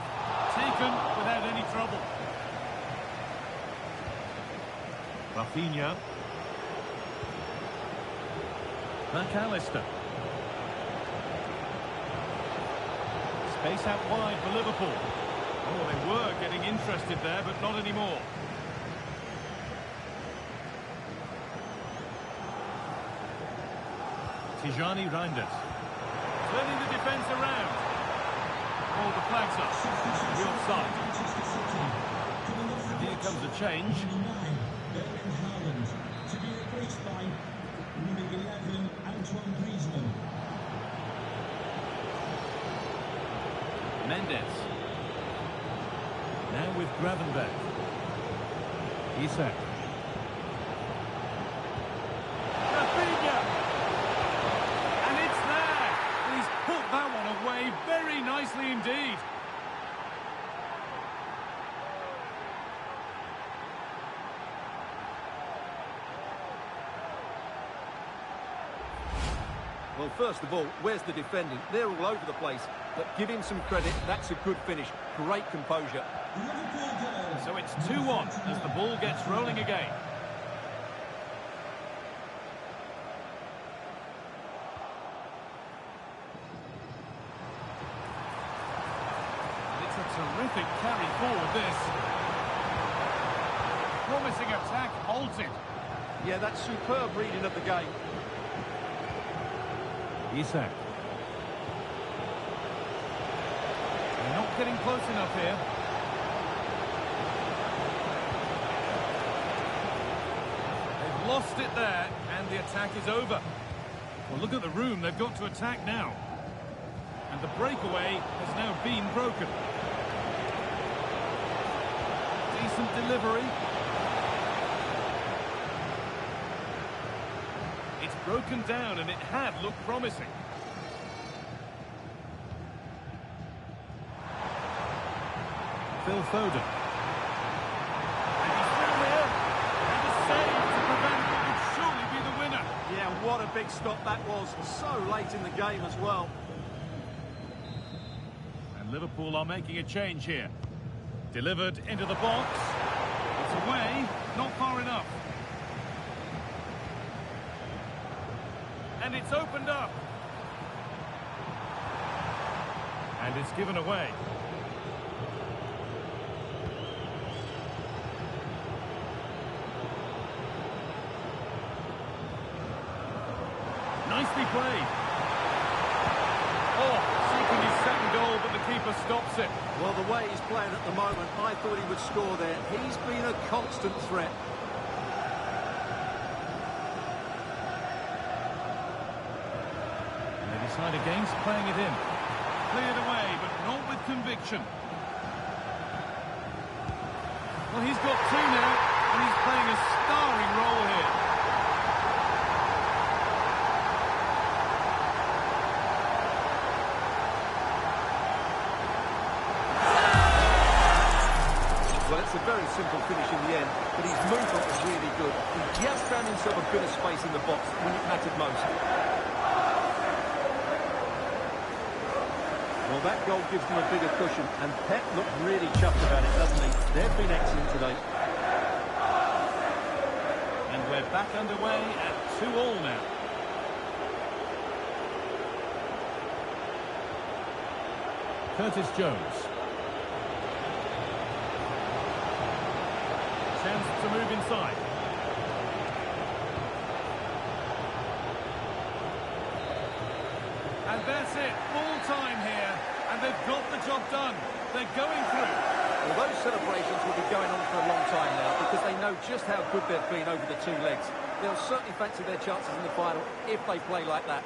Taken without any trouble. Rafinha. McAllister. Space out wide for Liverpool. Oh, they were getting interested there, but not anymore. Tijani Reinders. Turning the defence around. Oh, the flag's up. The offside. And here comes a change. To be replaced by number 11, Antoine Griezmann. Mendes. Now with Gravenberch. Isak. Rafinha! And it's there! He's put that one away very nicely indeed. Well, first of all, where's the defending? They're all over the place. But give him some credit, that's a good finish. Great composure. So it's 2-1 as the ball gets rolling again. It's a terrific carry forward, this. Promising attack halted. Yeah, that's superb reading of the game. Isak. They're not getting close enough here. They've lost it there, and the attack is over. Well, look at the room they've got to attack now. And the breakaway has now been broken. Decent delivery. It's broken down and it had looked promising. Phil Foden. And he's still there. And a save to prevent what would surely be the winner. Yeah, what a big stop that was. So late in the game as well. And Liverpool are making a change here. Delivered into the box. It's away, not far enough. And it's opened up. And it's given away. Nicely played. Oh, seeking his second goal, but the keeper stops it. Well, the way he's playing at the moment, I thought he would score there. He's been a constant threat. And they decide against playing it in. Cleared away, but not with conviction. Well, he's got two now, and he's playing a starring role here. Well, it's a very simple finish in the end, but his movement was really good. He just found himself a bit of space in the box when it mattered most. Well, that goal gives them a bigger cushion, and Pep looked really chuffed about it, doesn't he? They've been excellent today. And we're back underway at 2-2 now. Curtis Jones. Chance to move inside. And that's it, full time here, and they've got the job done. They're going through. Well, those celebrations will be going on for a long time now because they know just how good they've been over the two legs. They'll certainly fancy their chances in the final if they play like that.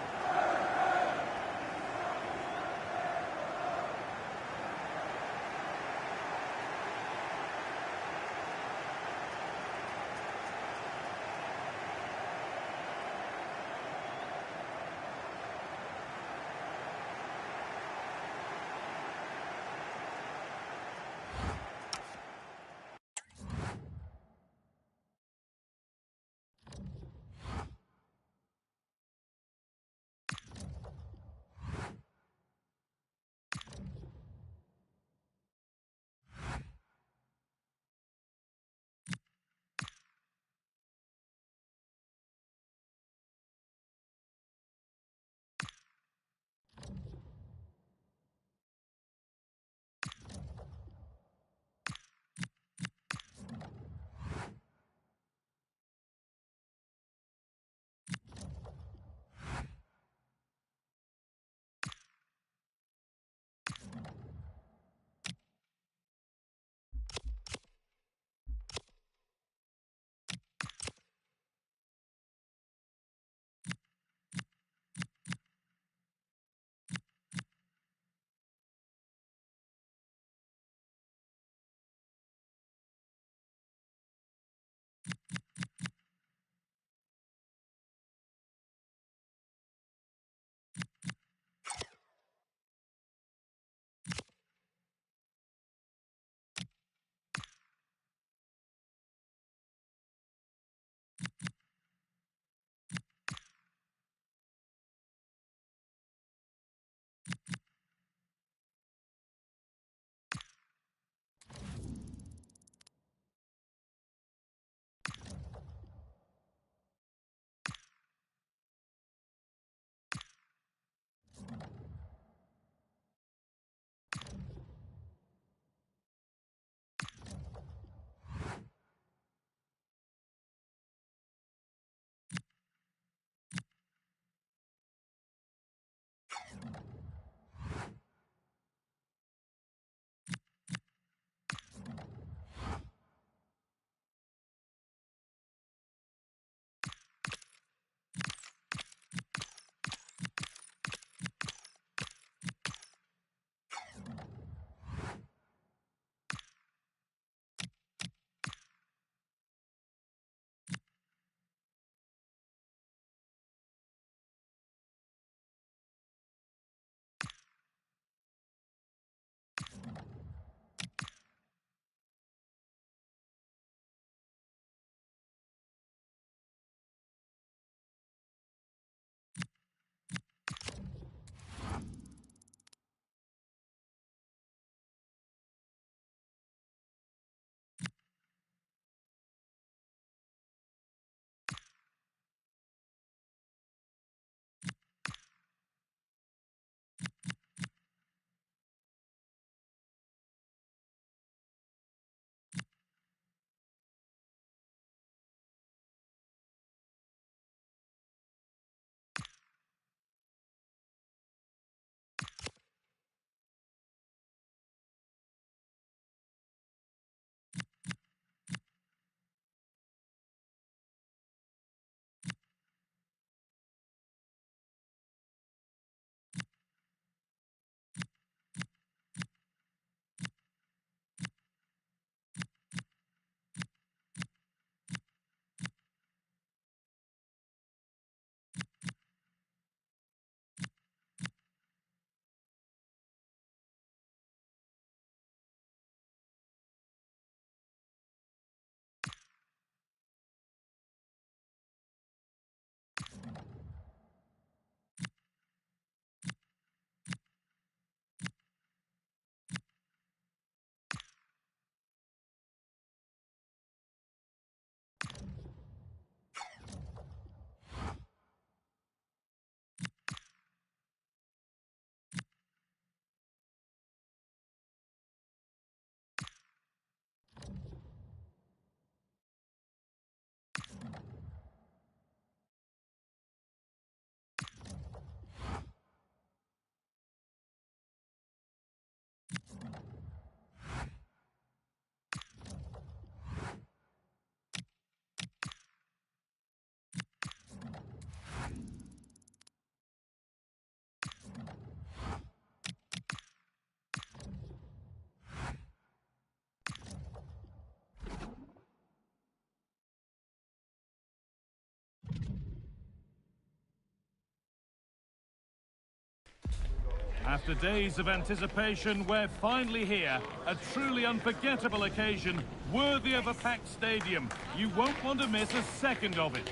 After days of anticipation, we're finally here. A truly unforgettable occasion, worthy of a packed stadium. You won't want to miss a second of it.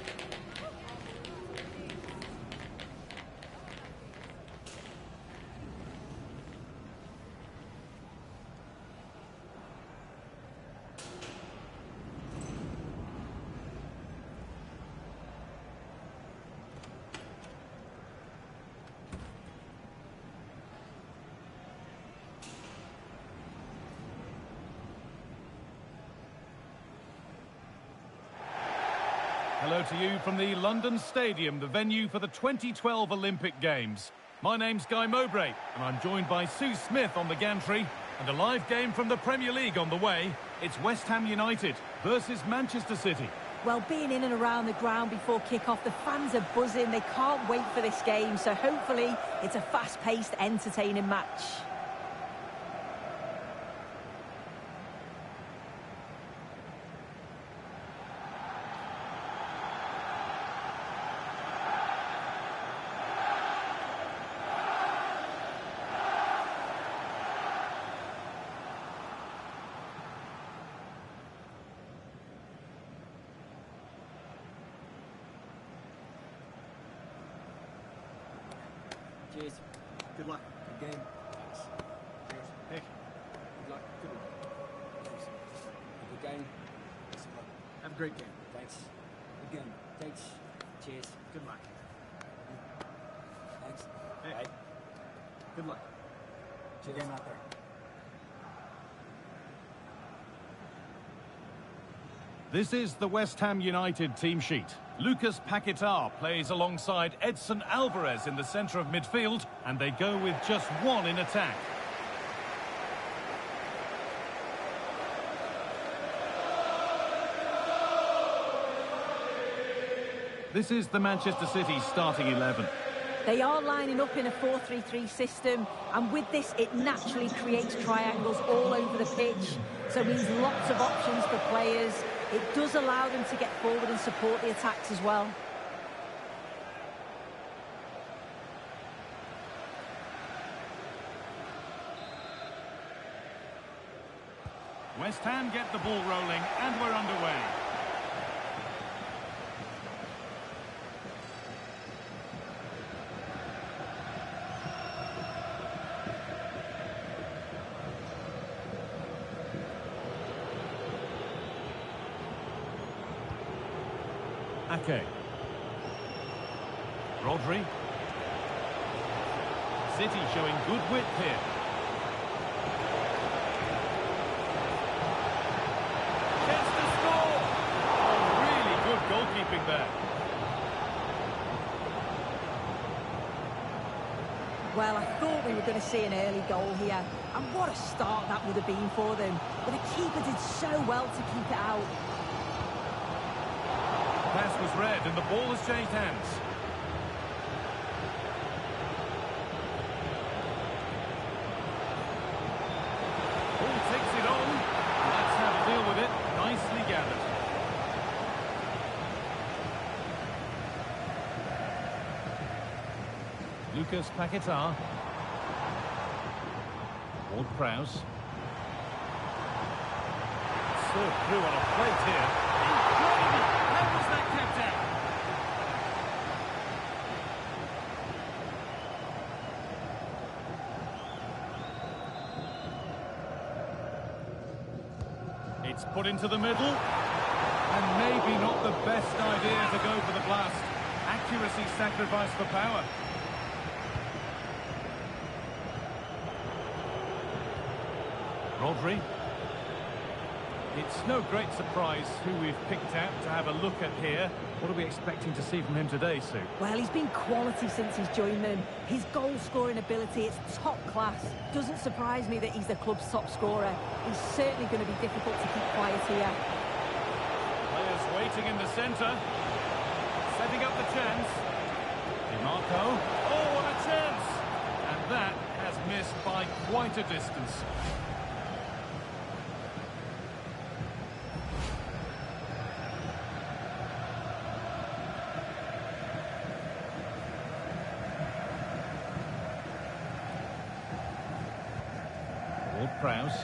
Hello to you from the London Stadium, the venue for the 2012 Olympic Games. My name's Guy Mowbray, and I'm joined by Sue Smith on the gantry, and a live game from the Premier League on the way. It's West Ham United versus Manchester City. Well, being in and around the ground before kick-off, the fans are buzzing. They can't wait for this game, so hopefully it's a fast-paced, entertaining match. Cheers. Good luck. Good game. Thanks. Cheers. Hey. Good luck. Good one. Thanks. Good game. Thanks. Have a great game. Thanks. Good game. Thanks. Cheers. Good luck. Thanks. Hey. Bye. Good luck. Cheers. Good game out there. This is the West Ham United team sheet. Lucas Paquetá plays alongside Edson Alvarez in the centre of midfield, and they go with just one in attack. This is the Manchester City starting 11. They are lining up in a 4-3-3 system, and with this, it naturally creates triangles all over the pitch. So it means lots of options for players. It does allow them to get forward and support the attacks as well. West Ham get the ball rolling, and we're underway. Ake. Rodri. City showing good width here. Chance to score! Oh, really good goalkeeping there. Well, I thought we were going to see an early goal here. And what a start that would have been for them. But the keeper did so well to keep it out. Pass was read and the ball has changed hands. Ball takes it on. And that's how to deal with it. Nicely gathered. Lucas Paquetá. Ward-Prowse. Served through on a plate here. Incredible! How was that kept out? It's put into the middle. And maybe not the best idea to go for the blast. Accuracy sacrificed for power. Rodri. It's no great surprise who we've picked out to have a look at here. What are we expecting to see from him today, Sue? Well, he's been quality since he's joined them. His goal-scoring ability is top class. Doesn't surprise me that he's the club's top scorer. He's certainly going to be difficult to keep quiet here. Players waiting in the centre. Setting up the chance. DiMarco. Oh, what a chance! And that has missed by quite a distance. Ward-Prowse.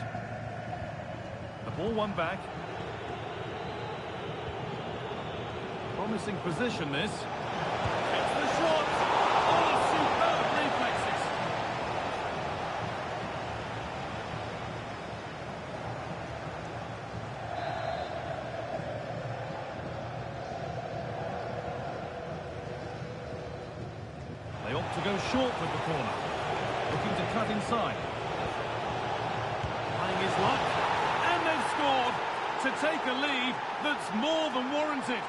The ball won back. Promising position, this. It's the shot! Oh, superb reflexes! They opt to go short with the corner. Looking to cut inside. Playing his luck. And they've scored to take a lead that's more than warranted.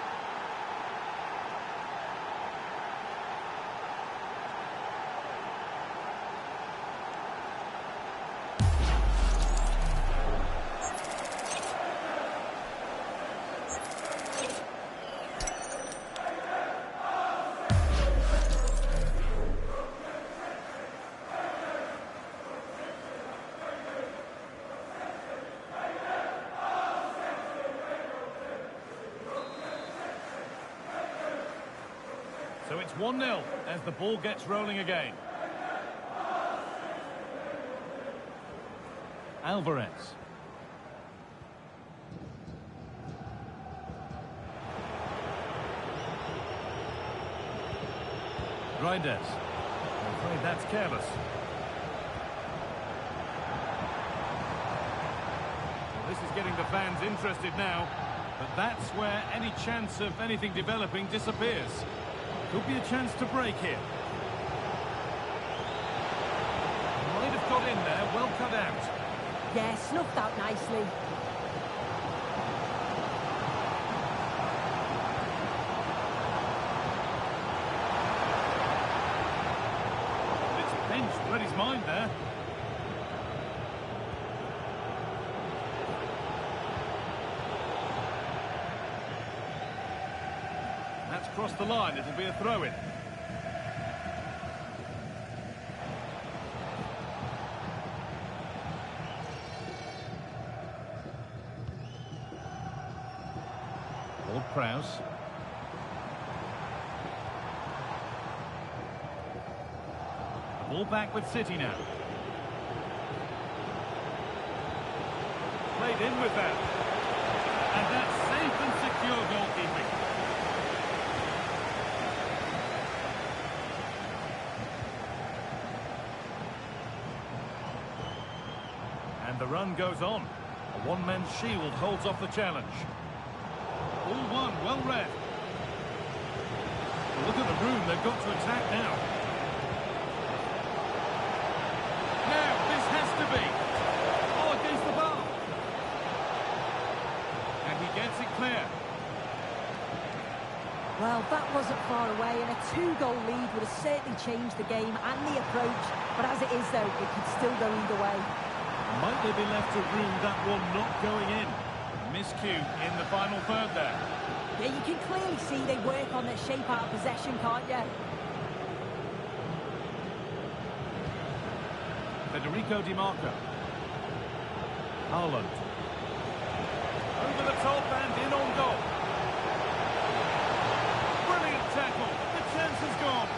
So it's 1-0 as the ball gets rolling again. Alvarez. Reyes. I'm afraid that's careless. Well, this is getting the fans interested now, but that's where any chance of anything developing disappears. Could be a chance to break here. Might have got in there, well cut out. Yeah, snuffed out nicely. It's pinched, read his mind there. That's crossed the line, it'll be a throw-in. Ward-Prowse. The ball back with City now. Played in with that. And that's safe and secure goalkeeping. And the run goes on. A one-man shield holds off the challenge. All one, well read. Look at the room they've got to attack now. Now, this has to be. Oh, against the bar. And he gets it clear. Well, that wasn't far away, and a 2-goal lead would have certainly changed the game and the approach. But as it is, though, it could still go either way. Might they be left to rue that one not going in? Miscue in the final third there. Yeah, you can clearly see they work on their shape out of possession, can't you? Federico Di Marco. Haaland. Over the top and in on goal. Brilliant tackle. The chance is gone.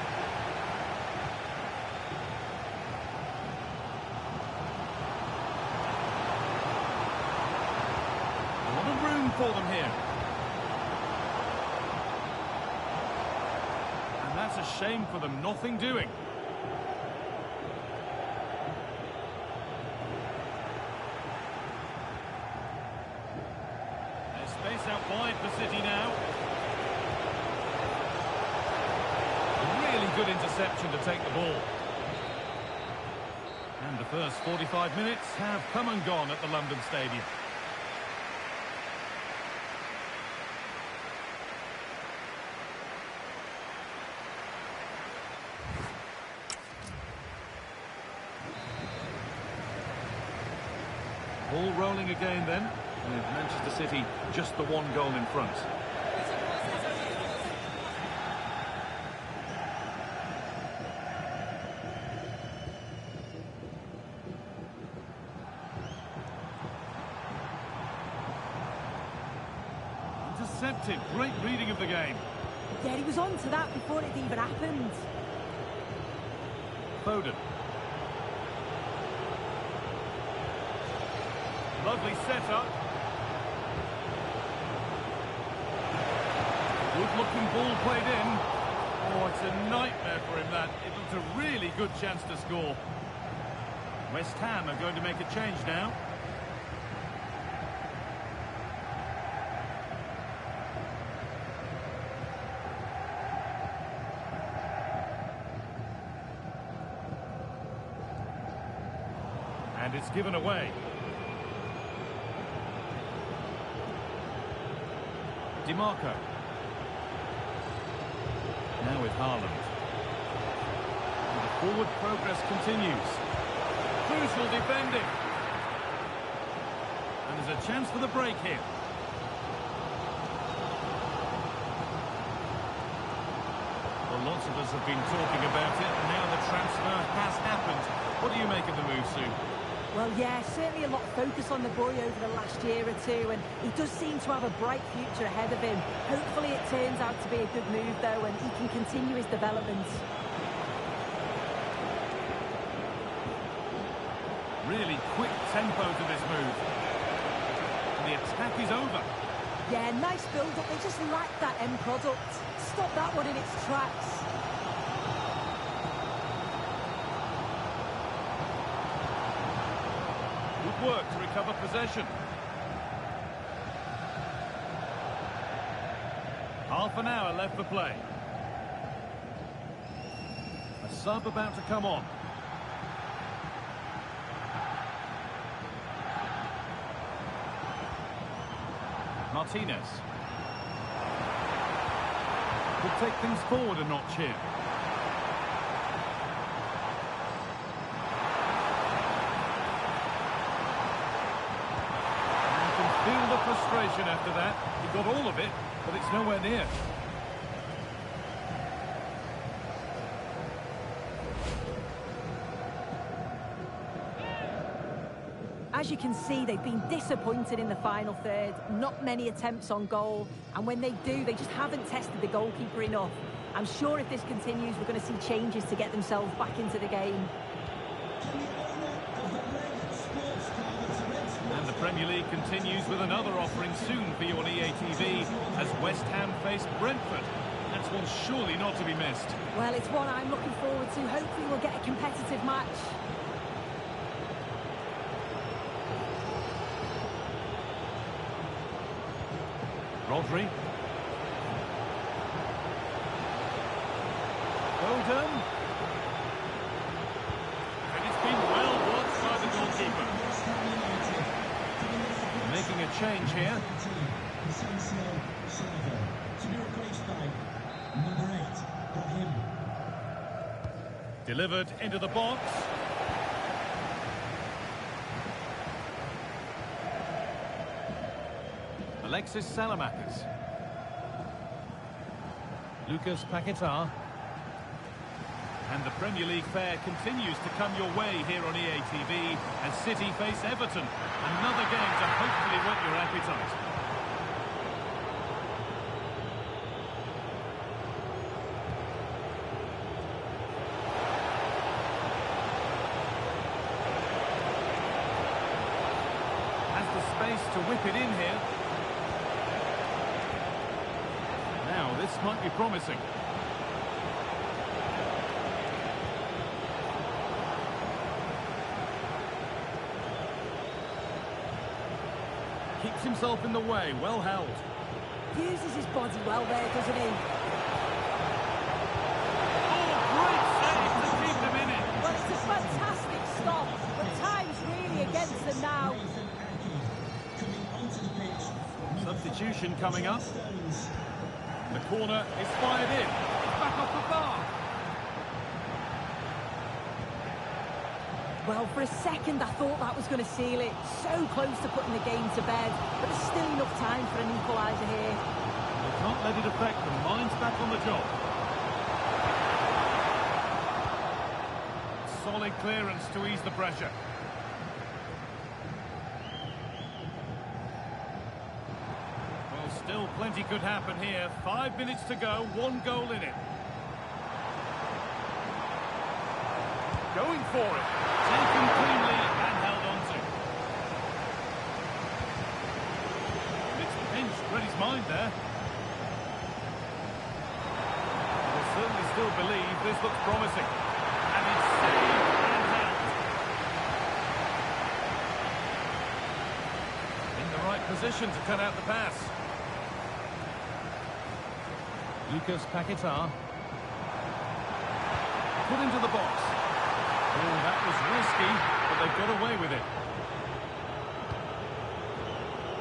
A lot of room for them here. And that's a shame for them. Nothing doing. Space out wide for City now. Really good interception to take the ball. And the first 45 minutes have come and gone at the London Stadium. Ball rolling again then. With Manchester City just the one goal in front. Intercepted. Great reading of the game. Yeah, he was on to that before it even happened. Foden. Lovely setup. Good-looking ball played in. Oh, it's a nightmare for him, that. It looked a really good chance to score. West Ham are going to make a change now. And it's given away. DiMarco. Now with Haaland. And the forward progress continues. Crucial defending. And there's a chance for the break here. Well, lots of us have been talking about it, and now the transfer has happened. What do you make of the move, Sue? Well, yeah, certainly a lot of focus on the boy over the last year or two, and he does seem to have a bright future ahead of him. Hopefully it turns out to be a good move, though, and he can continue his development. Really quick tempo to this move. And the attack is over. Yeah, nice build-up. They just lack that end product. Stop that one in its tracks. Good work to recover possession. Half an hour left for play. A sub about to come on. Martinez. Could take things forward a notch here. And you can feel the frustration after that. He got all of it, but it's nowhere near. As you can see, they've been disappointed in the final third. Not many attempts on goal, and when they do, they just haven't tested the goalkeeper enough. I'm sure if this continues, we're going to see changes to get themselves back into the game. And the Premier League continues with another offering soon for you on EATV as West Ham face Brentford. That's one surely not to be missed. Well, it's one I'm looking forward to. Hopefully we'll get a competitive match. Rodri. Foden. And it's been well blocked by the goalkeeper. Making a change here. To be replaced by number 8, Brahim. Delivered into the box. Alexis Salamakis. Lucas Paquetá. And the Premier League fare continues to come your way here on EATV as City face Everton. Another game to hopefully whet your appetite. Has the space to whip it in here. Now, this might be promising. Keeps himself in the way, well held. Uses his body well there, doesn't he? Oh, great save to keep him in it. Well, it's a fantastic stop, but time's really against them now. Substitution coming up. The corner is fired in. It's back off the bar. Well, for a second, I thought that was going to seal it. So close to putting the game to bed, but there's still enough time for an equaliser here. They can't let it affect them. Mind's back on the job. Solid clearance to ease the pressure. Well, still plenty could happen here. 5 minutes to go, 1 goal in it. Going for it. Taken cleanly and held on to. read his mind there. They certainly still believe this looks promising. And it's saved and held. In the right position to cut out the pass. Lucas Paquetá. Put into the box. Oh, that was risky, but they've got away with it.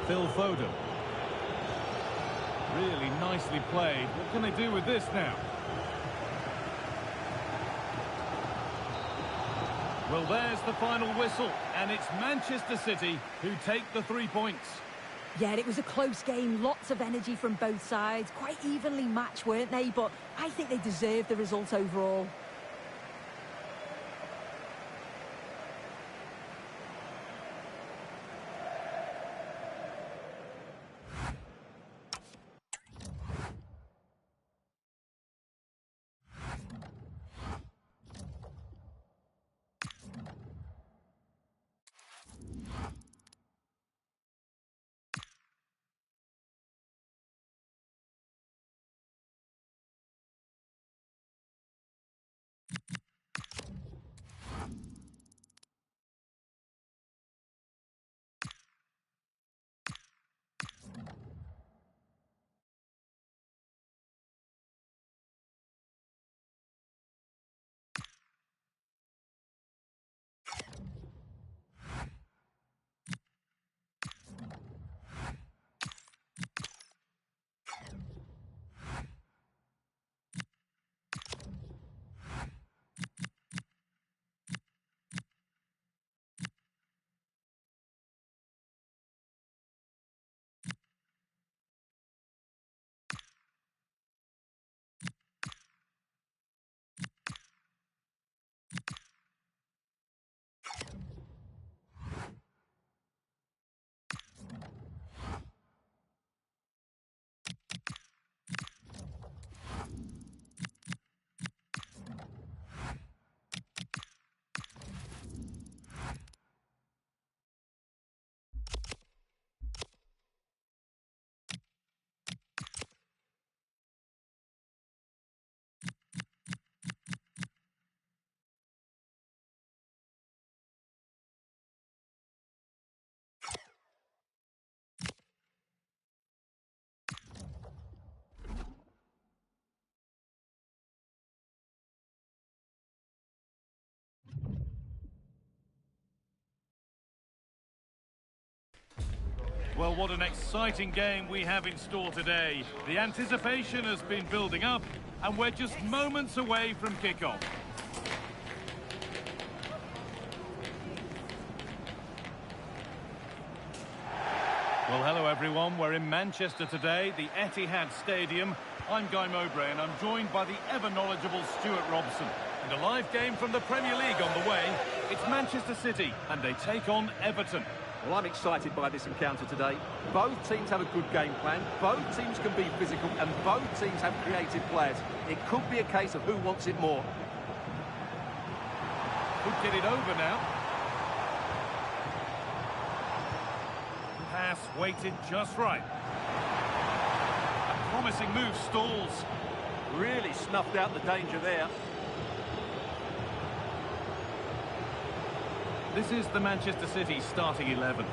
Phil Foden. Really nicely played. What can they do with this now? Well, there's the final whistle, and it's Manchester City who take the 3 points. Yeah, it was a close game, lots of energy from both sides, quite evenly matched, weren't they? But I think they deserved the result overall. Well, what an exciting game we have in store today. The anticipation has been building up, and we're just moments away from kickoff. Well, hello everyone. We're in Manchester today, the Etihad Stadium. I'm Guy Mowbray, and I'm joined by the ever-knowledgeable Stuart Robson. And a live game from the Premier League on the way. It's Manchester City, and they take on Everton. Well, I'm excited by this encounter today. Both teams have a good game plan, both teams can be physical, and both teams have creative players. It could be a case of who wants it more. Could get it over now. Pass weighted just right. A promising move stalls. Really snuffed out the danger there. This is the Manchester City starting 11.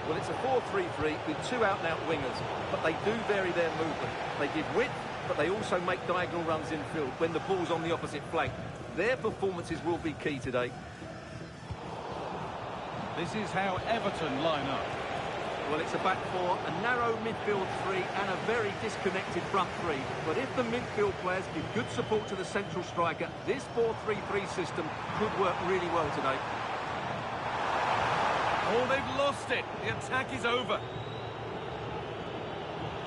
Well, it's a 4-3-3 with two out-and-out wingers, but they do vary their movement. They give width, but they also make diagonal runs infield when the ball's on the opposite flank. Their performances will be key today. This is how Everton line up. Well, it's a back four, a narrow midfield three, and a very disconnected front three. But if the midfield players give good support to the central striker, this 4-3-3 system could work really well today. Oh, they've lost it. The attack is over.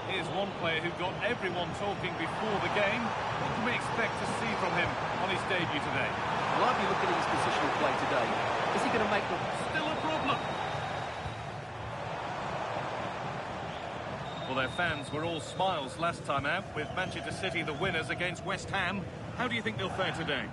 Here's one player who got everyone talking before the game. What can we expect to see from him on his debut today? Well, I'll be looking at his positional play today. Is he going to make them? Still a problem. Well, their fans were all smiles last time out, with Manchester City the winners against West Ham. How do you think they'll fare today?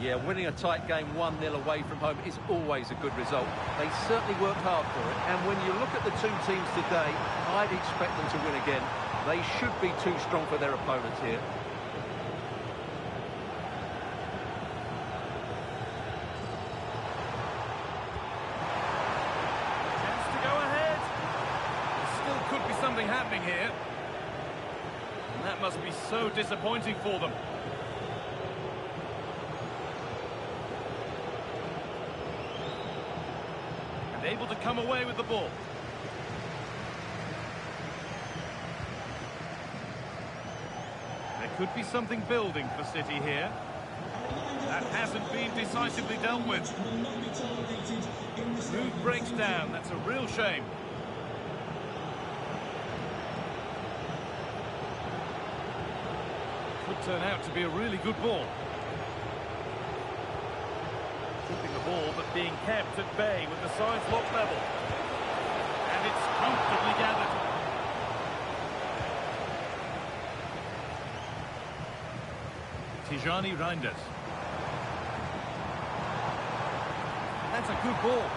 Yeah, winning a tight game 1-0 away from home is always a good result. They certainly worked hard for it. And when you look at the two teams today, I'd expect them to win again. They should be too strong for their opponents here. Chance to go ahead. There still could be something happening here. And that must be so disappointing for them. Able to come away with the ball. There could be something building for City here. That hasn't been decisively dealt with. Move breaks down. That's a real shame. Could turn out to be a really good ball. Keeping the ball, but being kept at bay with the sides locked level. And it's comfortably gathered. Tijani Reinders. That's a good ball.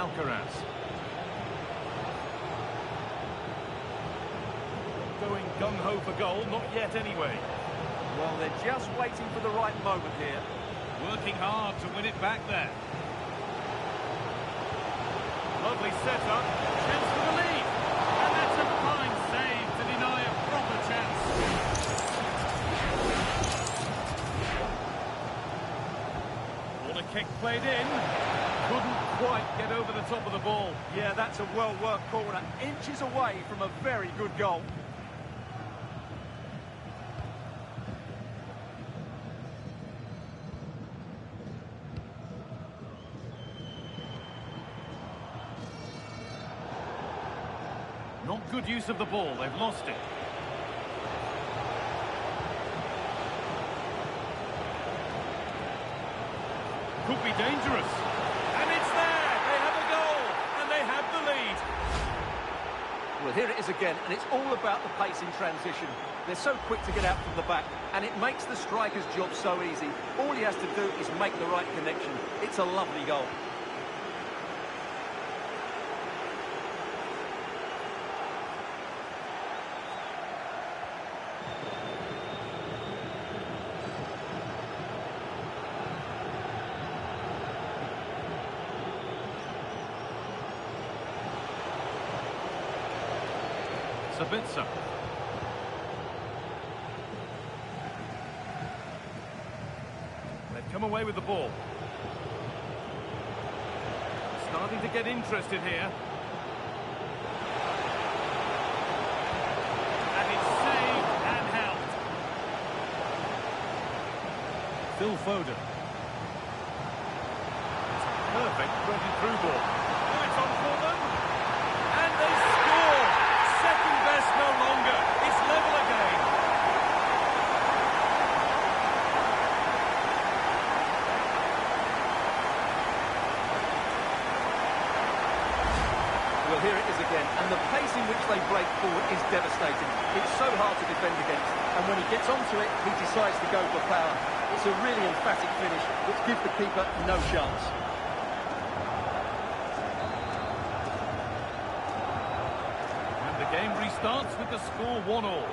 Alcaraz. Going gung-ho for goal, not yet anyway. Well, they're just waiting for the right moment here. Working hard to win it back there. Lovely setup, chance for the lead. And that's a fine save to deny a proper chance. Corner kick played in. Couldn't quite get over the top of the ball. Yeah, that's a well-worked corner. Inches away from a very good goal. Not good use of the ball. They've lost it. Could be dangerous. And it's there. They have a goal. And they have the lead. Well, here it is again, and it's all about the pace in transition. They're so quick to get out from the back, and it makes the striker's job so easy. All he has to do is make the right connection. It's a lovely goal. Sabitzer. They've come away with the ball. Starting to get interested here. And it's saved and held. Phil Foden. It's a perfect threaded through ball. Oh, it's on for them. And they score. Second best no longer. It's level again. Well, here it is again, and the pace in which they break forward is devastating. It's so hard to defend against, and when he gets onto it, he decides to go for power. It's a really emphatic finish, which gives the keeper no chance. And the game restarts with the score 1-1.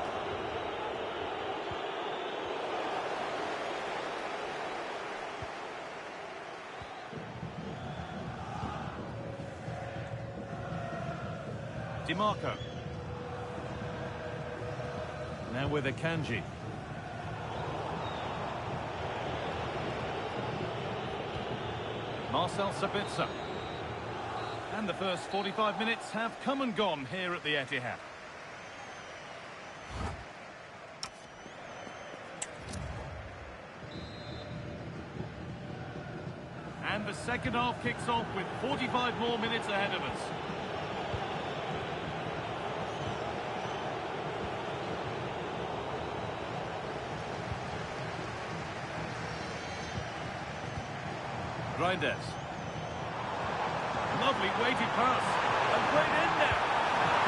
DiMarco. Now with Akanji. Marcel Sabitzer. And the first 45 minutes have come and gone here at the Etihad. And the second half kicks off with 45 more minutes ahead of us. Reinders. Lovely weighted pass. And played in now.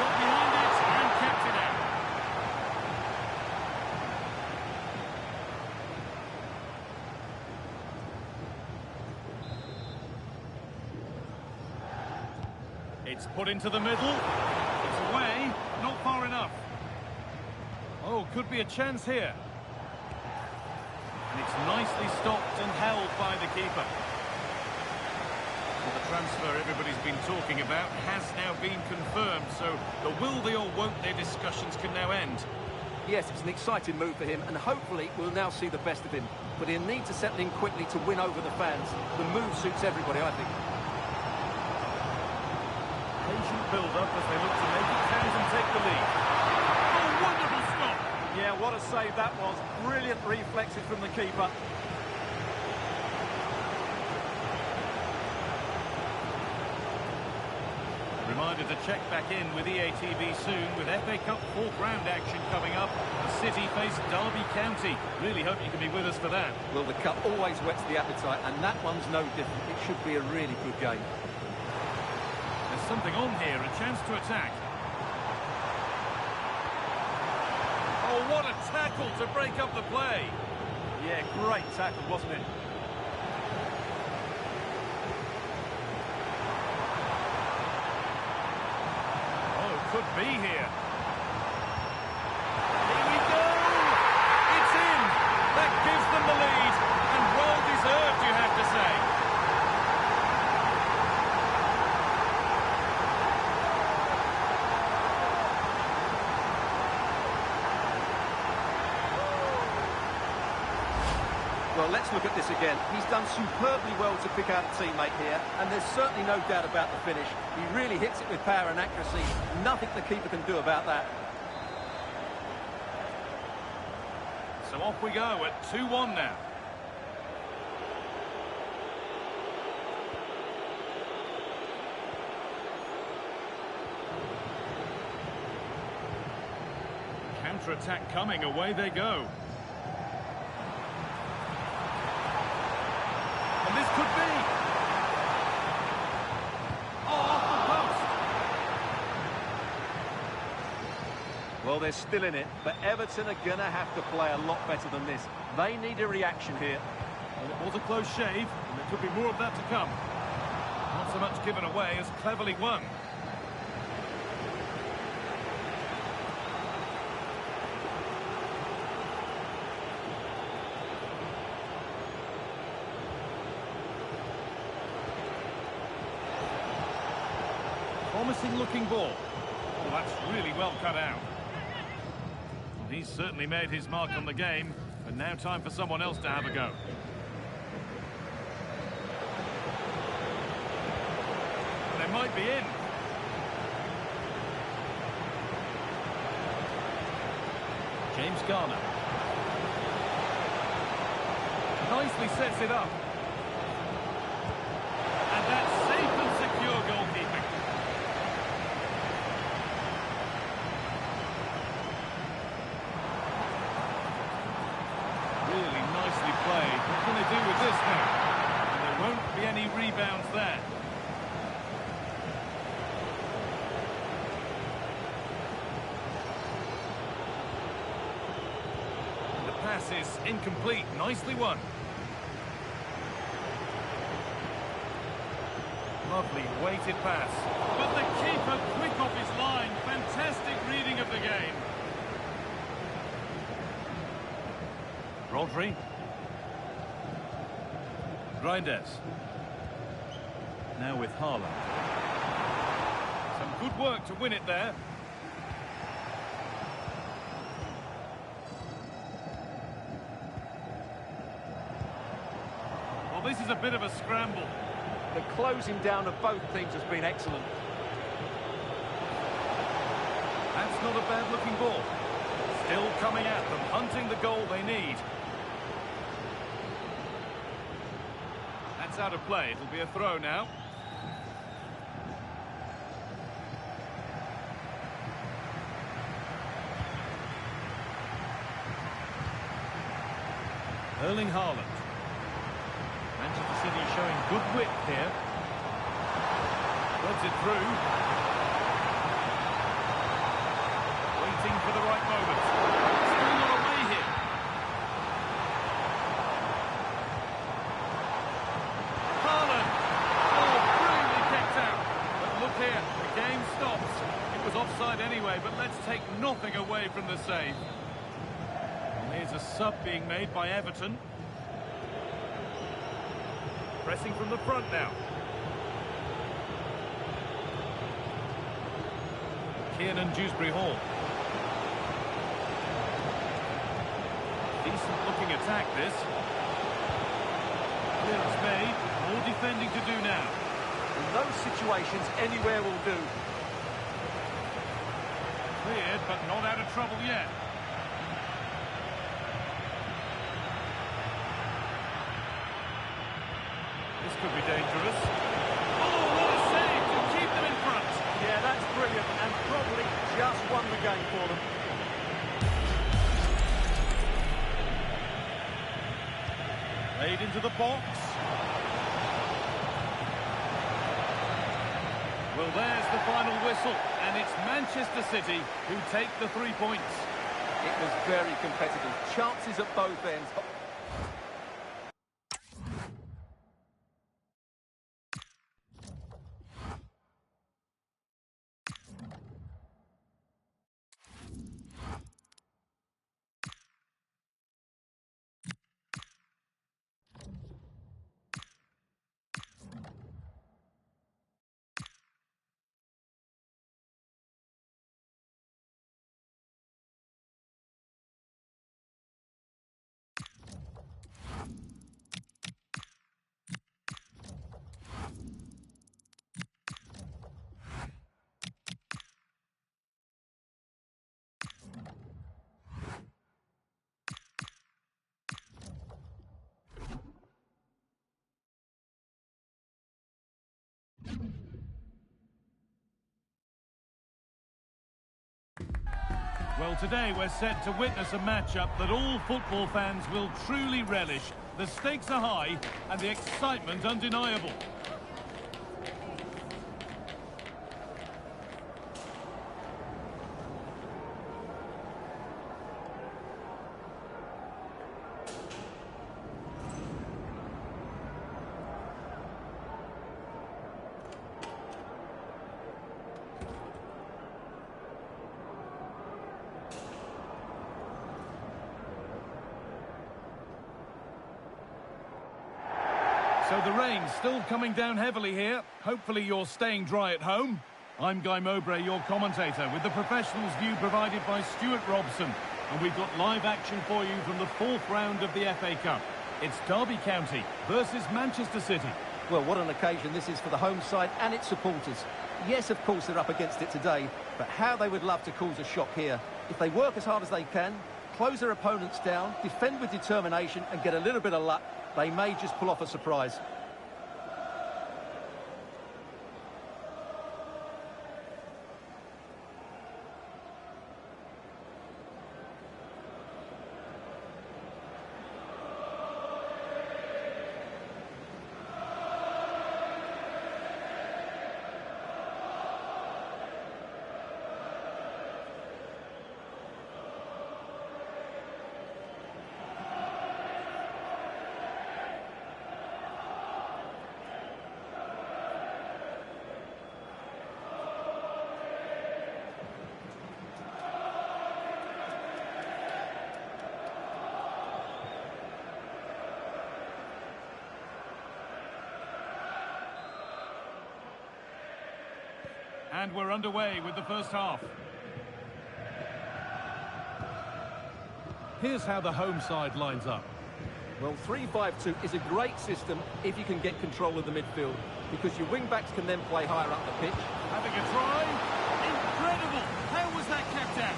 Got behind it and kept it out. It's put into the middle. It's away. Not far enough. Oh, could be a chance here. And it's nicely stopped and held by the keeper. Well, the transfer everybody's been talking about has now been confirmed, so the will they or won't they discussions can now end. Yes, it's an exciting move for him, and hopefully we'll now see the best of him. But he'll need to settle in quickly to win over the fans. The move suits everybody, I think. Patient build-up as they look to make it count and take the lead. Oh, wonderful stop! Yeah, what a save that was. Brilliant reflexes from the keeper. Reminder to check back in with EATV soon with FA Cup 4th round action coming up. The City face Derby County. Really hope you can be with us for that. Well, the cup always whets the appetite, and that one's no different. It should be a really good game. There's something on here, a chance to attack. Oh, what a tackle to break up the play. Yeah, great tackle, wasn't it? Could be here. Here we go! It's in! That gives them the lead, and well deserved, you have to say. Well, let's look at this again. He's done superbly well to pick out a teammate here, and there's certainly no doubt about the finish. He really hits it with power and accuracy. Nothing the keeper can do about that. So off we go at 2-1 now. Counter-attack coming, away they go. And this could be. Oh, off the post. Well, they're still in it, but Everton are going to have to play a lot better than this. They need a reaction here. Well, it was a close shave, and there could be more of that to come. Not so much given away as cleverly won. Promising looking ball. Well, that's really well cut out. Well, he's certainly made his mark on the game, and now time for someone else to have a go. They might be in. James Garner. Nicely sets it up. And that's safe and secure goalkeeping. Really nicely played. What can they do with this now? And there won't be any rebounds there. The pass is incomplete. Nicely won. Lovely weighted pass. But the keeper quick off his line. Fantastic reading of the game. Rodri. Reinders. Now with Haaland. Some good work to win it there. Well, this is a bit of a scramble. The closing down of both teams has been excellent. That's not a bad-looking ball. Still coming at them, hunting the goal they need. That's out of play. It'll be a throw now. Erling Haaland. Manchester City showing good width here. Threads it through. Waiting for the right moment. Still not away here. Haaland. Oh, brilliantly kept out. But look here, the game stops. It was offside anyway, but let's take nothing away from the save. And here's a sub being made by Everton. Pressing from the front now. Kiernan Dewsbury Hall. Decent looking attack this. Clearance made. More defending to do now. In those situations, anywhere will do. Cleared, but not out of trouble yet. This could be dangerous. Oh, what a save to keep them in front. Yeah, that's brilliant, and probably just won the game for them. Played into the box. Well, there's the final whistle, and it's Manchester City who take the 3 points. It was very competitive. Chances at both ends. Well, today we're set to witness a matchup that all football fans will truly relish. The stakes are high and the excitement undeniable. So the rain's still coming down heavily here. Hopefully you're staying dry at home. I'm Guy Mowbray, your commentator, with the professionals' view provided by Stuart Robson. And we've got live action for you from the 4th round of the FA Cup. It's Derby County versus Manchester City. Well, what an occasion this is for the home side and its supporters. Yes, of course, they're up against it today, but how they would love to cause a shock here. If they work as hard as they can, close their opponents down, defend with determination and get a little bit of luck, they may just pull off a surprise. And we're underway with the first half. Here's how the home side lines up. Well, 3-5-2 is a great system if you can get control of the midfield, because your wing-backs can then play higher up the pitch. Having a try. Incredible! How was that kept out?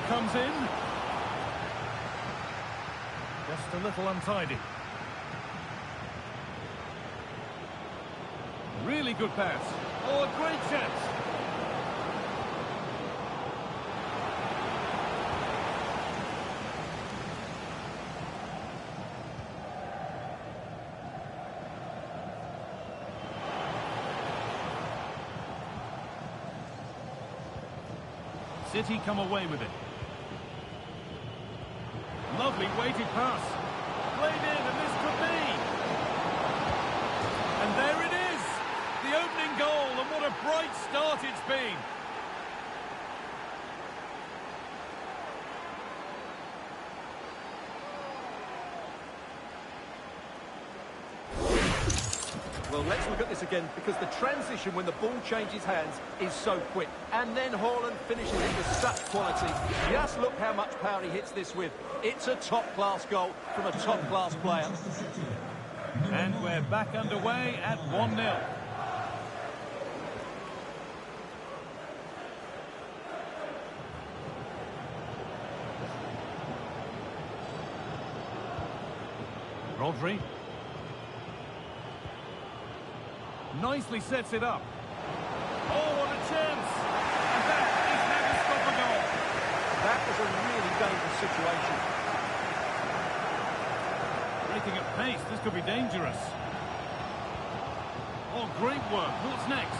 Comes in. Just a little untidy. Really good pass. Oh, a great chance. City come away with it. Lovely weighted pass. Played in, and this could be. And there it is. The opening goal, and what a bright start it's been. Well, let's look at this again, because the transition when the ball changes hands is so quick. And then Haaland finishes it with such quality. Just look how much power he hits this with. It's a top-class goal from a top-class player. And we're back underway at 1-0. Rodri. Nicely sets it up. Oh, what a chance! And that is how to stop a goal. That was a really dangerous situation. Breaking at pace, this could be dangerous. Oh, great work. What's next?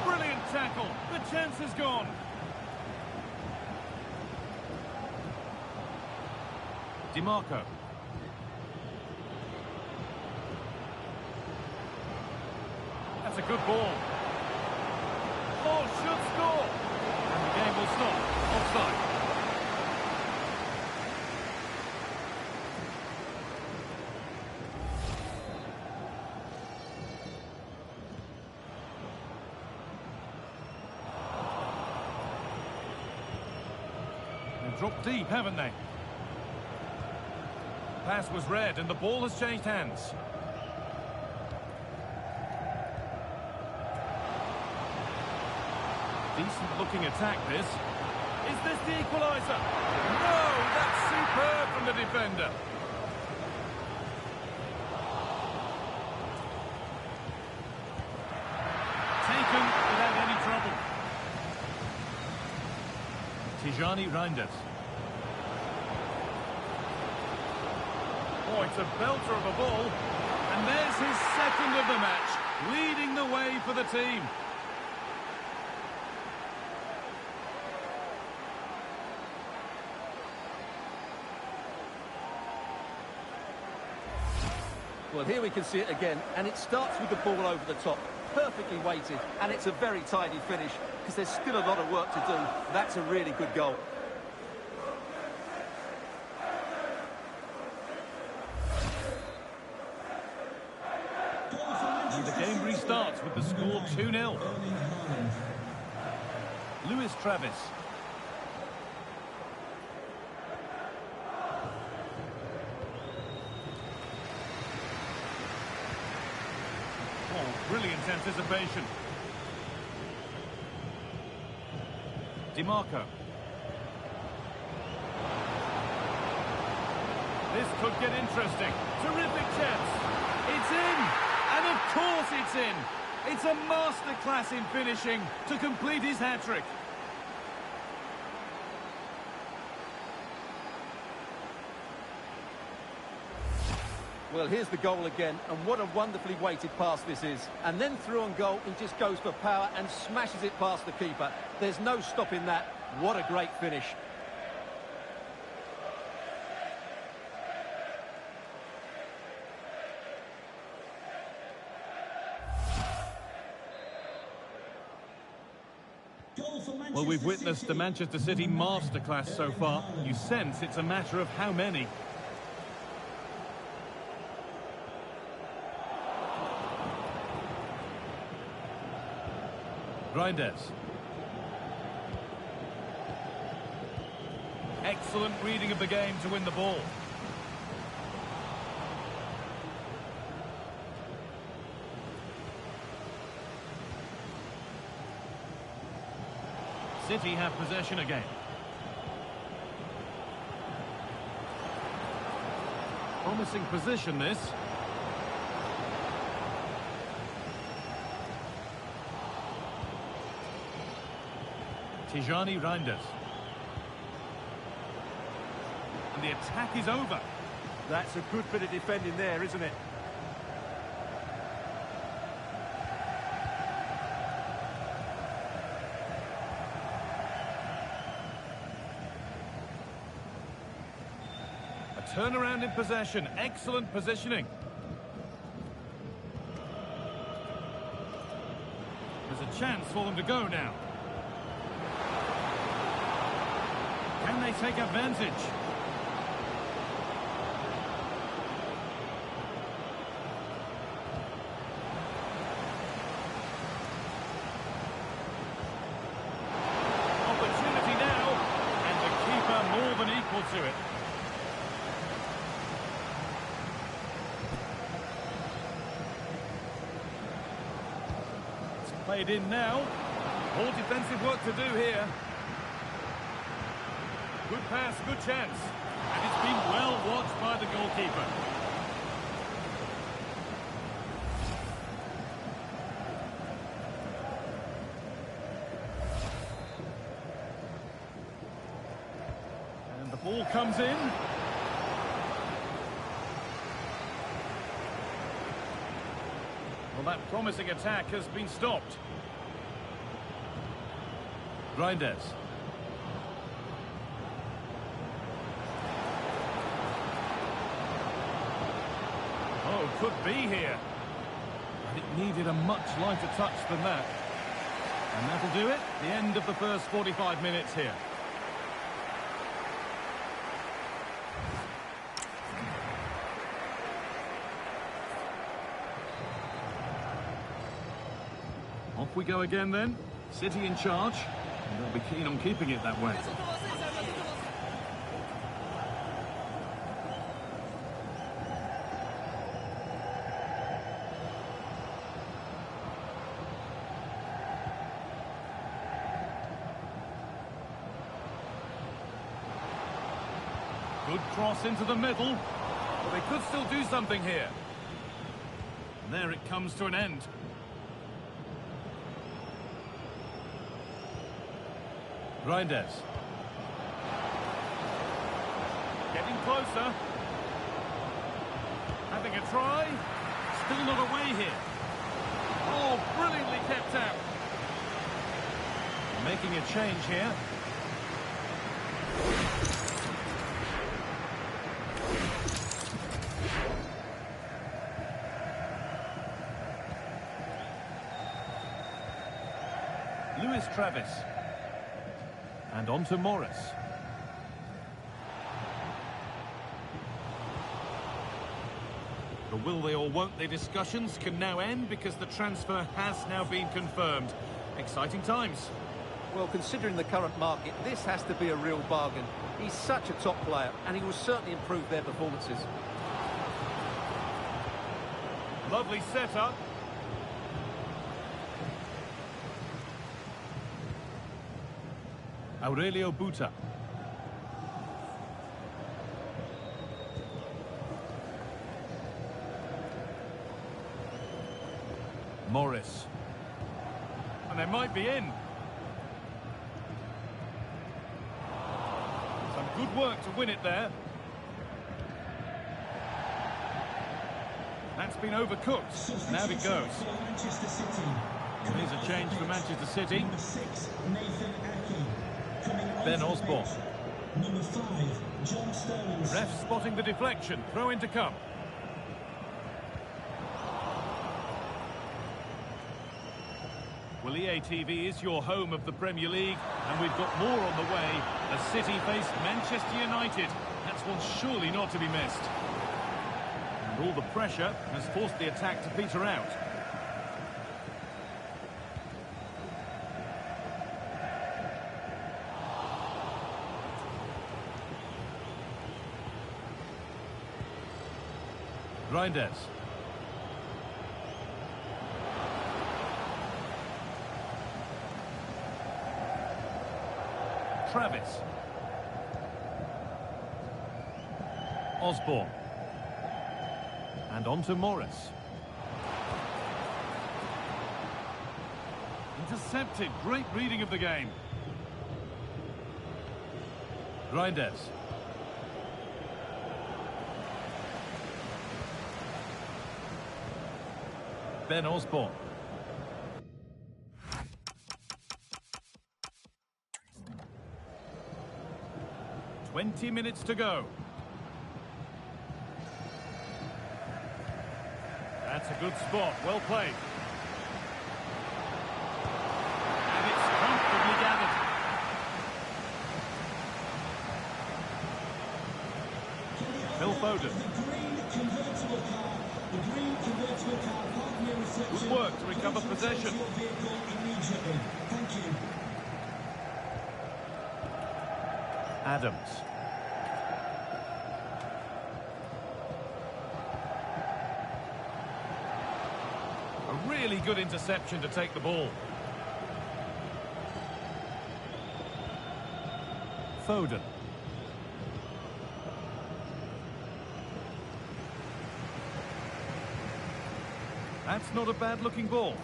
Brilliant tackle. The chance is gone. DiMarco. That's a good ball. Oh, should score. And the game will stop. Offside. They've dropped deep, haven't they? Pass was read and the ball has changed hands. Decent-looking attack, this. Is this the equaliser? No, that's superb from the defender. Taken without any trouble. Tijani Reinders. Oh, it's a belter of a ball. And there's his second of the match, leading the way for the team. Well, here we can see it again, and it starts with the ball over the top. Perfectly weighted, and it's a very tidy finish, because there's still a lot of work to do. That's a really good goal. And the game restarts with the score 2-0. Luis Travis. Brilliant anticipation. DiMarco. This could get interesting. Terrific chance. It's in. And of course it's in. It's a masterclass in finishing to complete his hat-trick. Well, here's the goal again, and what a wonderfully weighted pass this is. And then through on goal, he just goes for power and smashes it past the keeper. There's no stopping that. What a great finish. Well, we've witnessed the Manchester City masterclass so far. You sense it's a matter of how many. Reinders. Excellent reading of the game to win the ball. City have possession again. Promising position, this. Tijani Reinders. And the attack is over. That's a good bit of defending there, isn't it? A turnaround in possession. Excellent positioning. There's a chance for them to go now. Can they take advantage? Opportunity now, and the keeper more than equal to it. It's played in now. All defensive work to do here. Good pass, good chance. And it's been well watched by the goalkeeper. And the ball comes in. Well, that promising attack has been stopped. Reinders. Oh, could be here. But it needed a much lighter touch than that. And that'll do it. The end of the first 45 minutes here. Off we go again then. City in charge. And they'll be keen on keeping it that way. Good cross into the middle. But they could still do something here. And there it comes to an end. Reinders. Getting closer. Having a try. Still not away here. Oh, brilliantly kept out. Making a change here. Travis. And on to Morris. The will they or won't they discussions can now end because the transfer has now been confirmed. Exciting times. Well, considering the current market, this has to be a real bargain. He's such a top player, and he will certainly improve their performances. Lovely setup. Aurelio Buta. Morris. And they might be in. Some good work to win it there. That's been overcooked. Now it goes. So here's a change for Manchester City. Number 6, Nathan Aki. Ben Osborne. Number 5, John Stones. Ref spotting the deflection. Throw in to come. Well, EATV is your home of the Premier League, and we've got more on the way as City face Manchester United. That's one surely not to be missed. And all the pressure has forced the attack to peter out. Reinders. Travis. Osborne. And on to Morris. Intercepted. Great reading of the game. Reinders. Ben Osborne. "20 minutes to go. That's a good spot. Well played. And it's comfortably gathered. Phil Foden. Good work to recover possession. Adams. A really good interception to take the ball. Foden. That's not a bad-looking ball.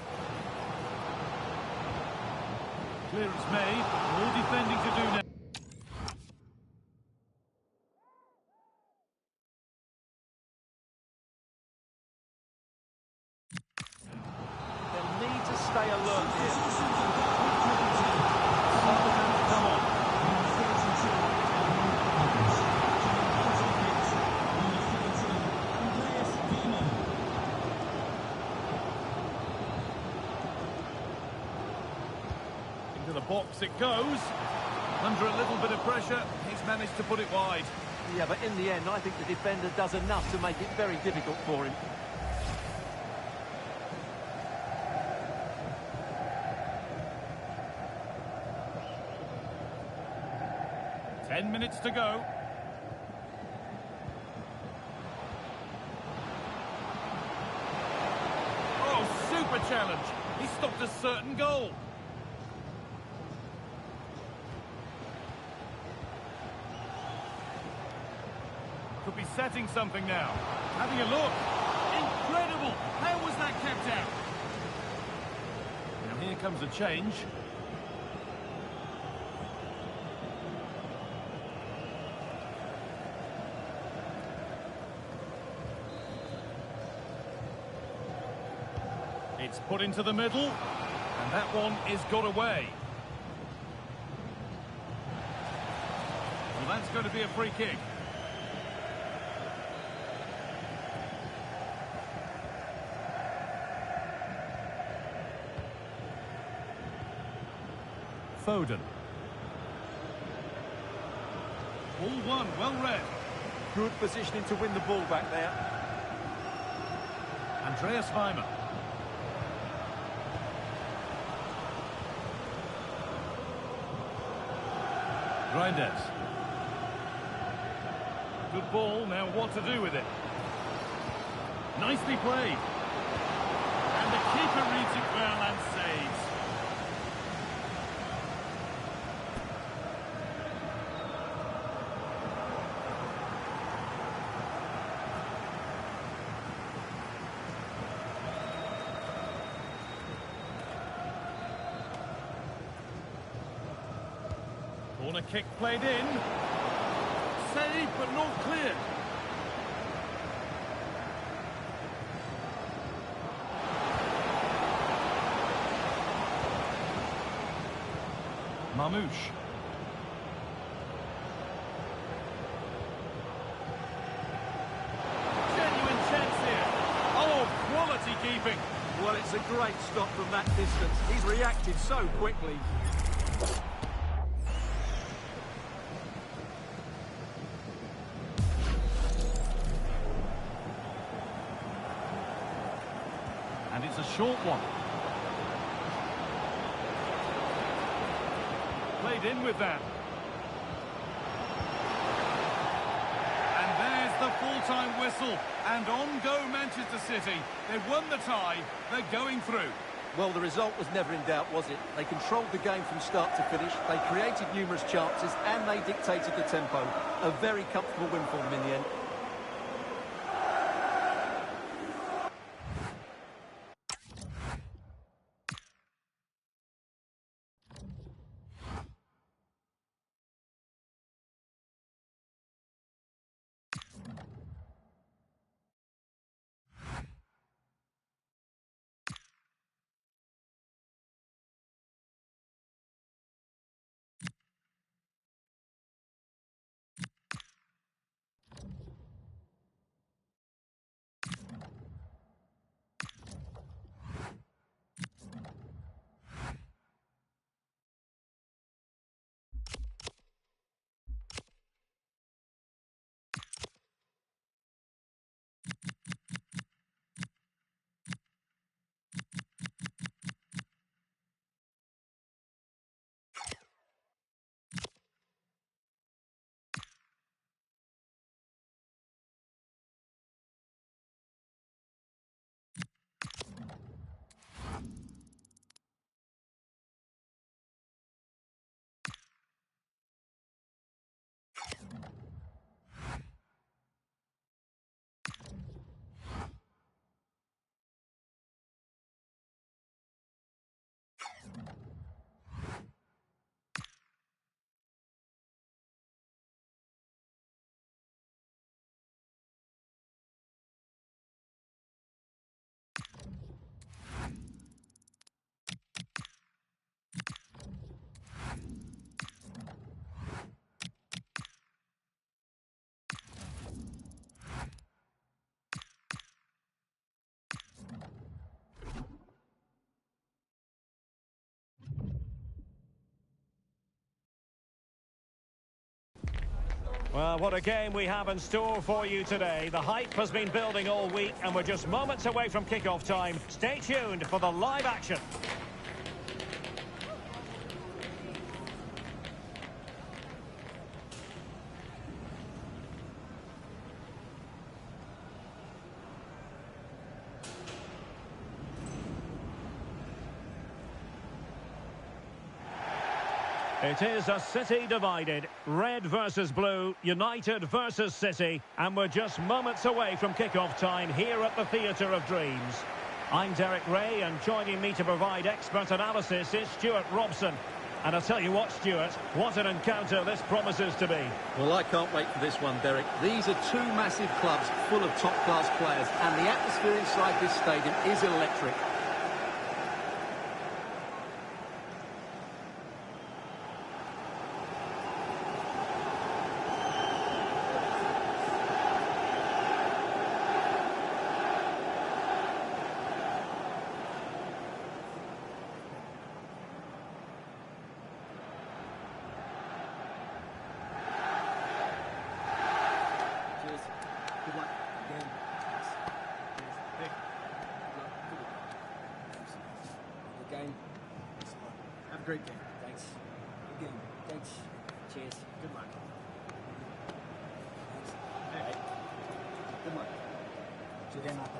Clearance made. More defending to do now. They'll need to stay alert here. Come on. Into the box it goes. Under a little bit of pressure, he's managed to put it wide. Yeah, but in the end, I think the defender does enough to make it very difficult for him. Ten minutes to go. Oh, super challenge. He stopped a certain goal. Could be setting something now. Having a look. Incredible. How was that kept out? Now here comes a change. It's put into the middle, and that one is got away. Well, that's going to be a free kick. Foden. Ball one, well read. Good positioning to win the ball back there. Andreas Weimer. Reinders. Good ball, now what to do with it? Nicely played. And the keeper reads it well and saves. Corner kick played in. Saved but not clear. Mamouche. Genuine chance here. Oh, quality keeping. Well, it's a great stop from that distance. He's reacted so quickly. And it's a short one. Played in with that. And there's the full-time whistle. And on go Manchester City. They've won the tie. They're going through. Well, the result was never in doubt, was it? They controlled the game from start to finish. They created numerous chances and they dictated the tempo. A very comfortable win for them in the end. Well, what a game we have in store for you today. The hype has been building all week, and we're just moments away from kick-off time. Stay tuned for the live action. It is a City divided. Red versus blue, United versus City. And we're just moments away from kick-off time here at the Theatre of Dreams. I'm Derek Ray, and joining me to provide expert analysis is Stuart Robson. And I'll tell you what, Stuart, what an encounter this promises to be. Well, I can't wait for this one, Derek. These are two massive clubs full of top-class players, and the atmosphere inside this stadium is electric. Good luck. Again. Good game. Have a great game. Thanks. Again. Thanks. Cheers. Good luck. Thanks. Hey. Good luck. Today, not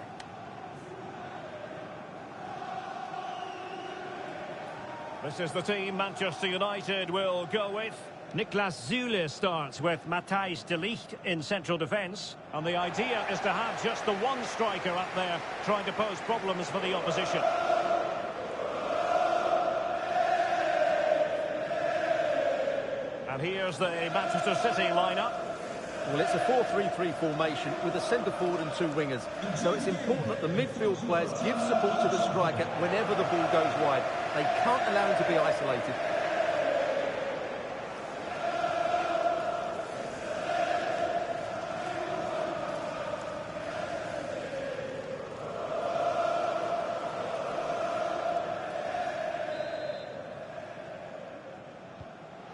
that. This is the team Manchester United will go with. Niklas Süle starts with Matthijs de Ligt in central defence. And the idea is to have just the one striker up there trying to pose problems for the opposition. And here's the Manchester City lineup. Well, it's a 4-3-3 formation with a centre forward and two wingers. So it's important that the midfield players give support to the striker whenever the ball goes wide. They can't allow him to be isolated.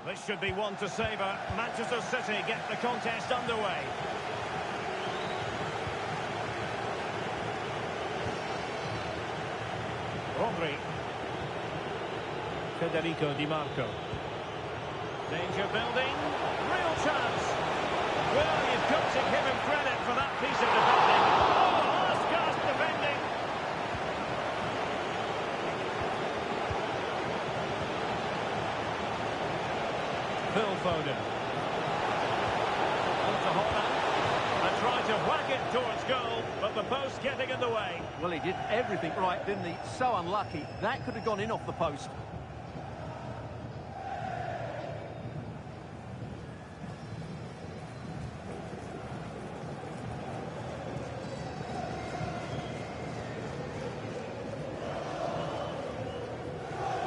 This should be one to savour. Manchester City get the contest underway. Rodri. Federico Di Marco. Danger building. Real chance. Well, you've got to give him credit for that piece of defending. Oh, last gasp defending. Phil Foden. On to Holland. And tried to whack it towards goal, but the post getting in the way. Well, he did everything right, didn't he? So unlucky. That could have gone in off the post.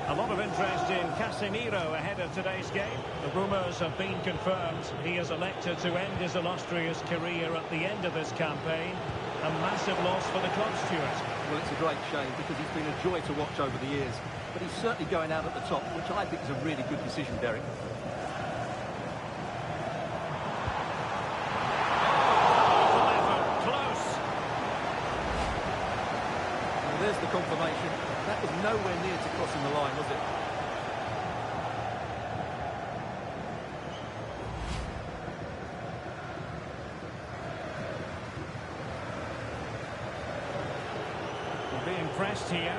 A lot of interest in Casemiro ahead of today's game. The rumours have been confirmed. He has elected to end his illustrious career at the end of this campaign. A massive loss for the club, Stuart. Well, it's a great shame because he's been a joy to watch over the years. But he's certainly going out at the top, which I think is a really good decision, Derek. Close. Well, there's the confirmation. That was nowhere near to crossing the line, was it? Being pressed here.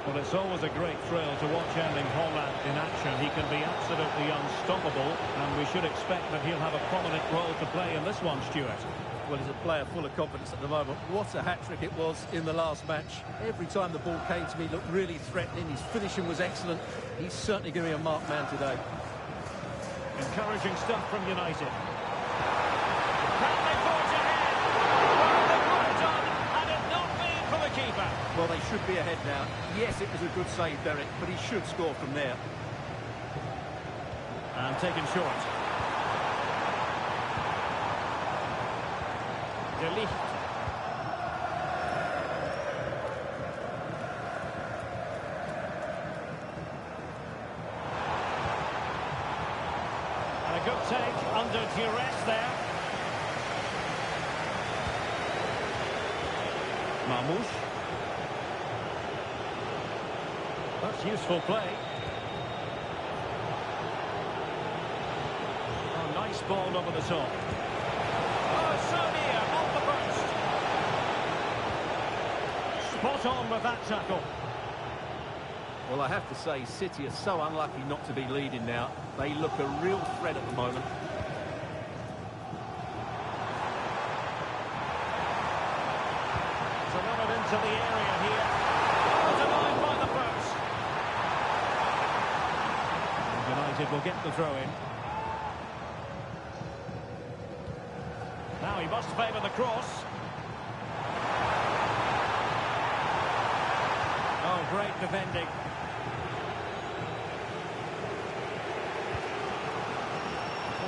Well, it's always a great thrill to watch Erling Haaland in action. He can be absolutely unstoppable, and we should expect that he'll have a prominent role to play in this one, Stuart. Well, he's a player full of confidence at the moment. What a hat-trick it was in the last match. Every time the ball came to me, he looked really threatening. His finishing was excellent. He's certainly going to be a marked man today. Encouraging stuff from United. Can they forge ahead? Well, they've worked on, and it not been for the keeper. Well, they should be ahead now. Yes, it was a good save, Derek, but he should score from there. And taken short. De Ligt. good take under duress there. Marmouche. That's useful play. Oh, nice ball over the top. Oh, so near, off the post. Spot on with that tackle. Well, I have to say, City are so unlucky not to be leading now. They look a real threat at the moment. To run it into the area here. Denied by the post. United will get the throw in. Now he must favour the cross. Oh, great defending.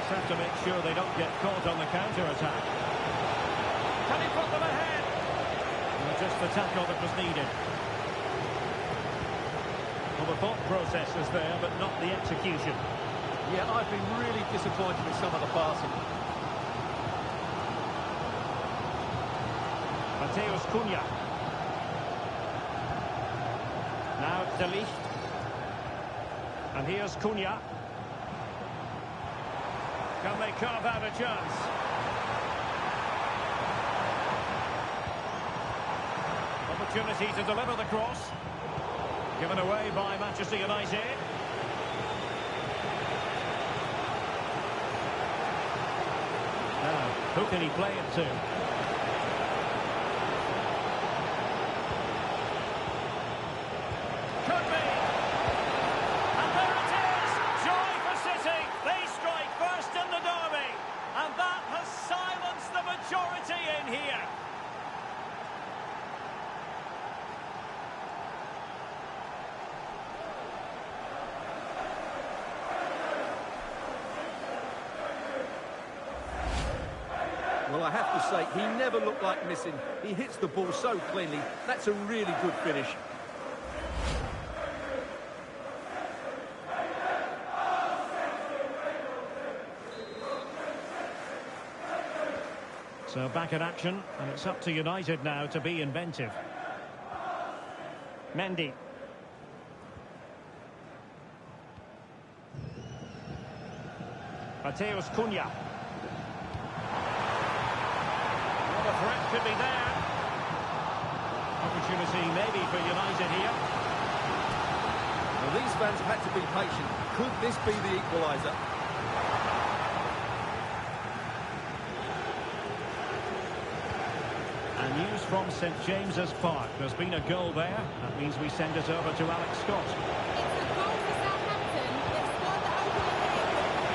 Just have to make sure they don't get caught on the counter-attack. Can he put them ahead? Well, just the tackle that was needed. Well, the thought process is there, but not the execution. Yeah, I've been really disappointed with some of the passing. Mateus Cunha. Now De Ligt. And here's Cunha. Can they carve out a chance? Opportunity to deliver the cross. Given away by Manchester United. Now, who can he play it to? Could be. And there it is. Joy for City. They strike first in the derby. And that has silenced the majority in here. Well, I have to say, he never looked like missing. He hits the ball so cleanly. That's a really good finish. So back in action, and it's up to United now to be inventive. Mendy. Mateus Cunha. The threat could be there. Opportunity maybe for United here. Well, these fans have had to be patient. Could this be the equaliser? And news from St James's Park. There's been a goal there. That means we send it over to Alex Scott. It's a goal for Southampton. They've scored the opening goal.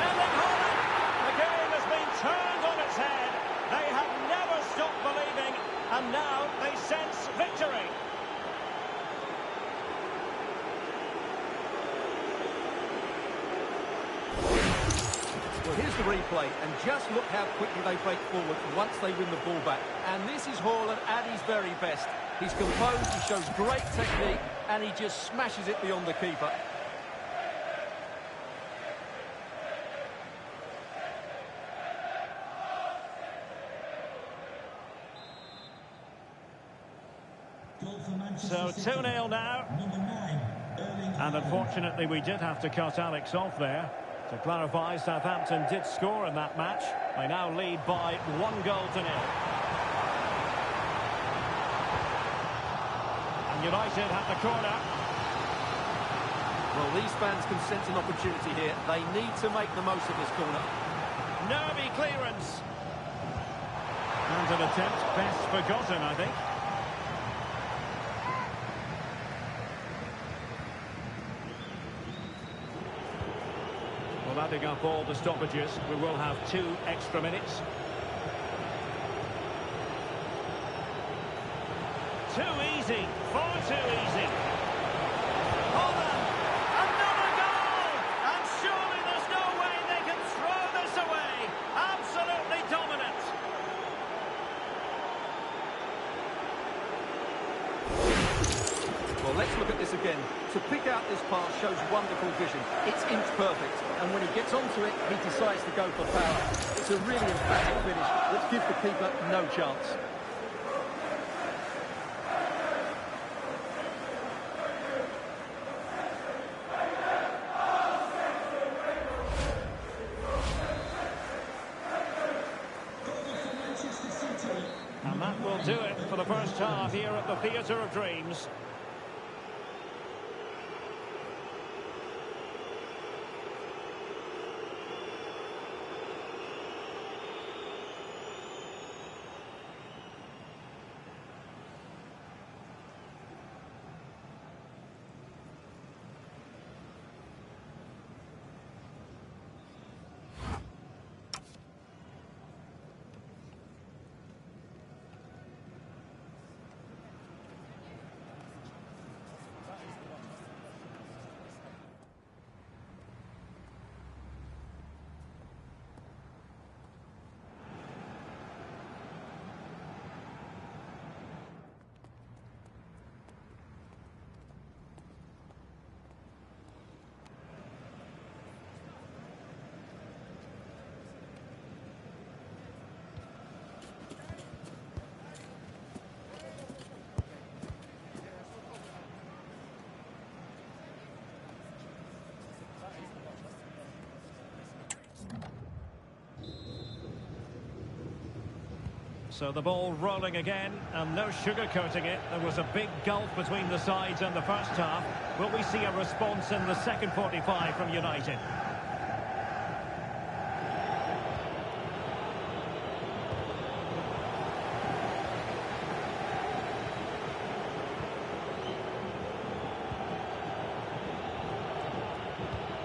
Erling Haaland! The game has been turned on its head. They have never stopped believing, and now they sense victory. Well, here's the replay, and just look how quickly they break forward once they win the ball back. And this is Haaland at his very best. He's composed, he shows great technique, and he just smashes it beyond the keeper. So 2-0 now. And unfortunately we did have to cut Alex off there. To clarify, Southampton did score in that match. They now lead by 1-0. And United have the corner. Well, these fans can sense an opportunity here. They need to make the most of this corner. Nervy clearance. And an attempt best forgotten, I think. Well, adding up all the stoppages, we will have 2 extra minutes. Too easy, far too easy. Haaland, another goal! And surely there's no way they can throw this away. Absolutely dominant. Well, let's look at this again. To pick out this pass shows wonderful vision. It's inch perfect, and when he gets onto it, he decides to go for power. It's a really emphatic finish, which gives the keeper no chance. And that will do it for the first half here at the Theatre of Dreams. So the ball rolling again, and no sugarcoating it. There was a big gulf between the sides in the first half. Will we see a response in the second 45 from United?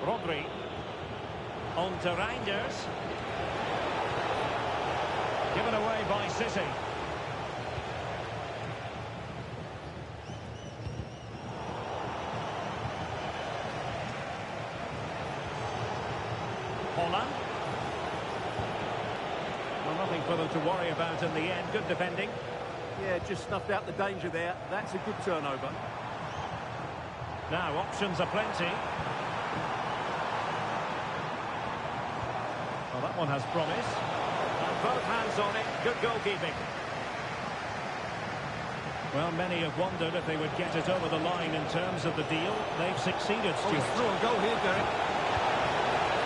Rodri. On to Reinders. Given away by City. Holland. Well, nothing for them to worry about in the end. Good defending. Yeah, just snuffed out the danger there. That's a good turnover. Now, options are plenty. Well, that one has promise. Both hands on it, good goalkeeping. Well, many have wondered if they would get it over the line in terms of the deal. They've succeeded, Oh, Stuart. he's through a goal here, Derek.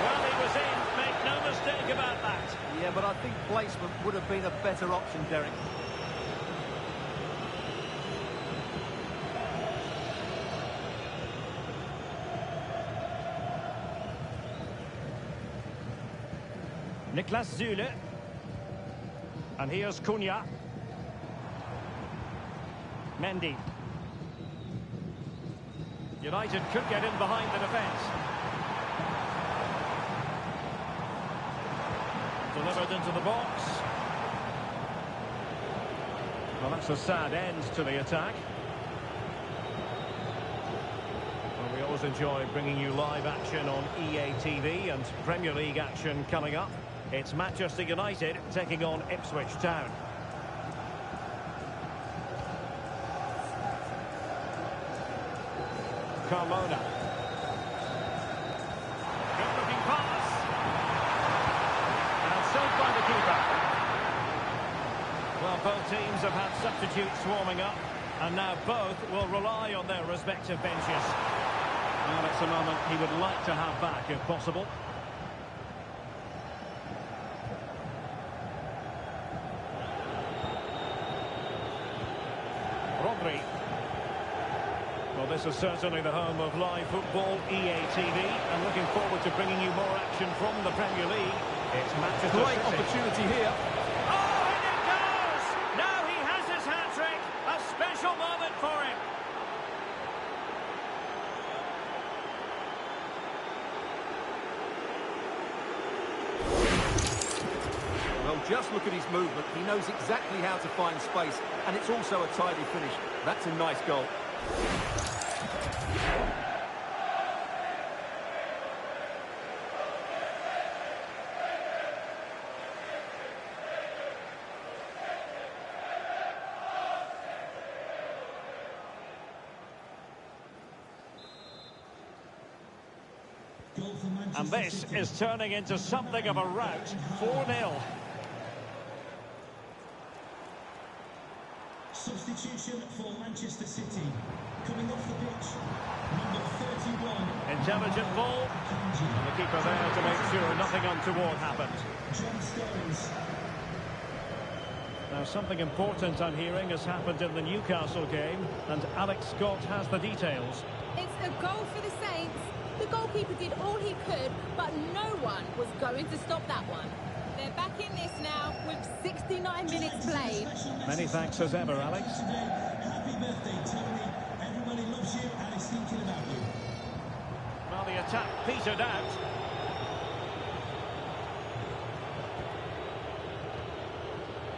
Well, he was in, make no mistake about that. Yeah, but I think placement would have been a better option, Derek. Niklas Süle. And here's Cunha. Mendy. United could get in behind the defence. Delivered into the box. Well, that's a sad end to the attack. Well, we always enjoy bringing you live action on EATV and Premier League action coming up. It's Manchester United taking on Ipswich Town. Carmona. Good-looking pass. And saved by the keeper. Well, both teams have had substitutes warming up, and now both will rely on their respective benches. Well, it's a moment he would like to have back if possible. Rodri. Well, this is certainly the home of live football, EATV, and looking forward to bringing you more action from the Premier League. It's Manchester Great City. opportunity here. Oh, and it goes! Now he has his hat-trick. A special moment for him. Well, just look at his movement. He knows exactly how to find space, and it's also a tidy finish. That's a nice goal. Goal for Manchester And this City. is turning into something of a rout. 4-0. Substitution for Manchester City. Coming off the pitch, number 31. Intelligent ball. And the keeper there to make sure nothing untoward happened. John Stones. Now, something important I'm hearing has happened in the Newcastle game, and Alex Scott has the details. It's a goal for the Saints. The goalkeeper did all he could, but no one was going to stop that one. They're back in this now with 69 minutes played. Many thanks as ever, Alex. Happy birthday, Tony. Everybody loves you and is thinking about you. Well, the attack petered out.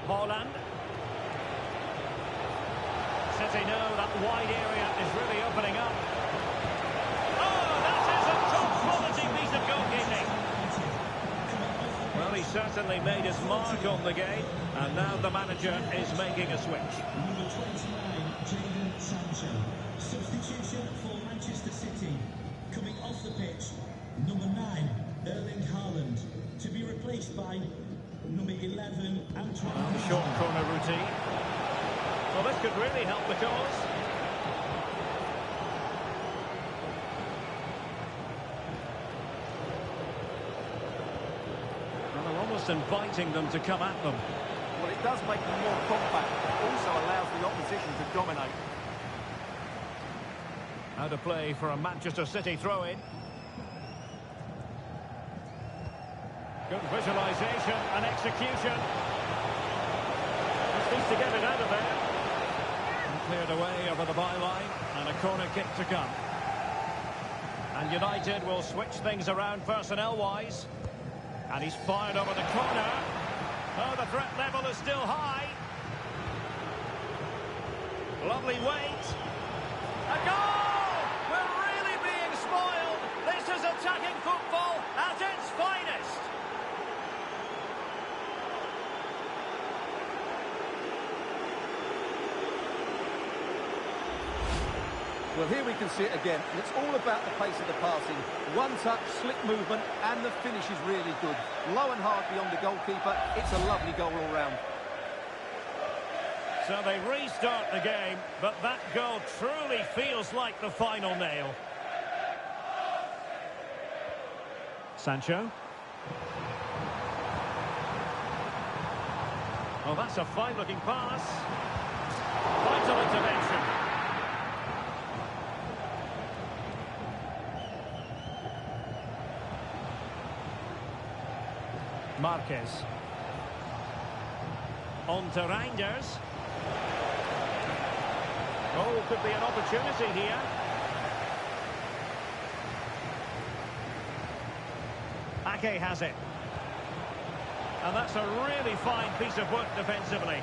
Haaland. City know that wide area is really opening up. Oh, that is a top-quality piece of goalkeeping. Well, he certainly made his mark on the game, and now the manager is making a switch. Number 29, Jadon Sancho. Substitution for Manchester City. Coming off the pitch, number 9, Erling Haaland. To be replaced by number 11, Antoine. The short corner routine. Well, this could really help the cause. Well, they're almost inviting them to come at them. Well, it does make them more compact. It also allows the opposition to dominate. How to play for a Manchester City throw-in. Good visualisation and execution. Just needs to get it out of there. And cleared away over the byline, and a corner kick to come. And United will switch things around personnel-wise. And he's fired over the corner. Oh, the threat level is still high. Lovely weight. A goal! We're really being spoiled. This is attacking football at its finest. Well, here we can see it again, and it's all about the pace of the passing. One touch, slick movement, and the finish is really good. Low and hard beyond the goalkeeper. It's a lovely goal all round. So they restart the game, but that goal truly feels like the final nail. Sancho. Oh, that's a fine-looking pass. Vital intervention. Marquez. On to Reinders. Oh, could be an opportunity here. Ake has it. And that's a really fine piece of work defensively.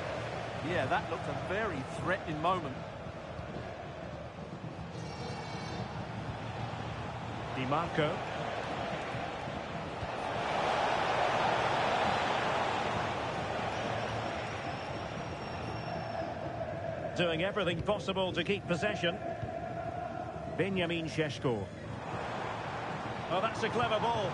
Yeah, that looked a very threatening moment. Di Marco. Doing everything possible to keep possession. Benjamin Šeško. Oh, that's a clever ball.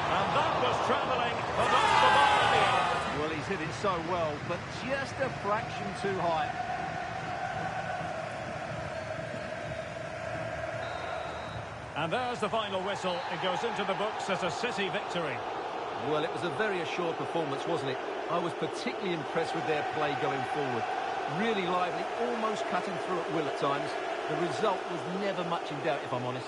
And that was travelling, but that's the ball in the air. Well, he's hit it so well, but just a fraction too high. And there's the final whistle. It goes into the books as a City victory. Well, it was a very assured performance, wasn't it? I was particularly impressed with their play going forward. Really lively, almost cutting through at will at times. The result was never much in doubt, if I'm honest.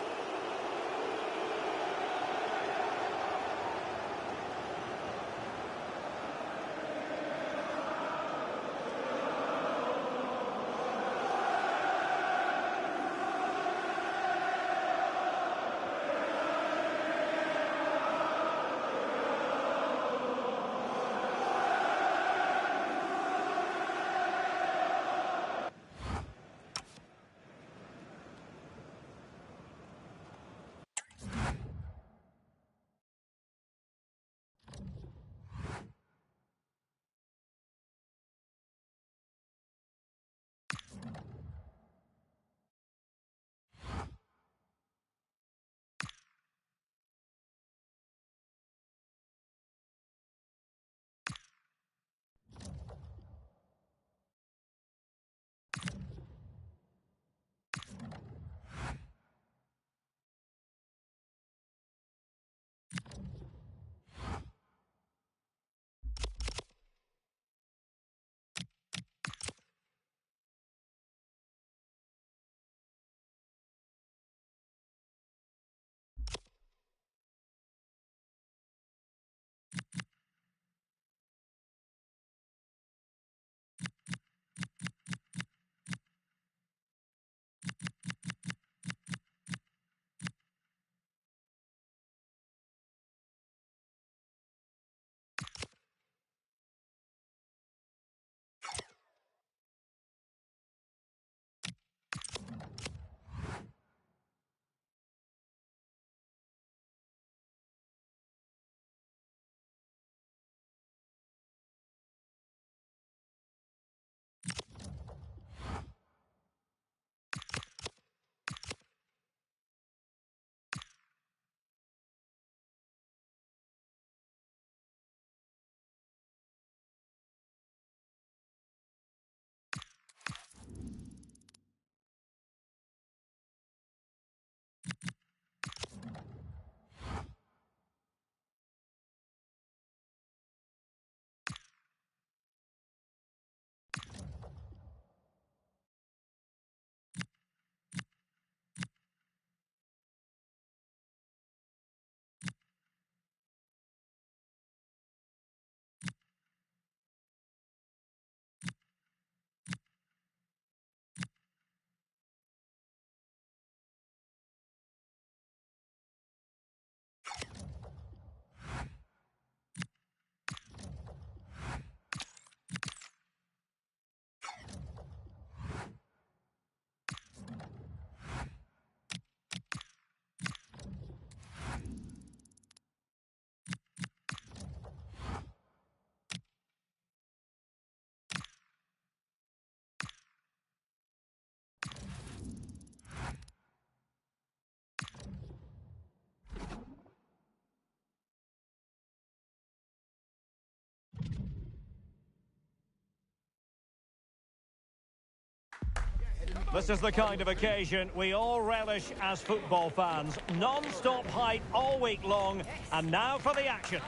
This is the kind of occasion we all relish as football fans. Non-stop hype all week long, and now for the action.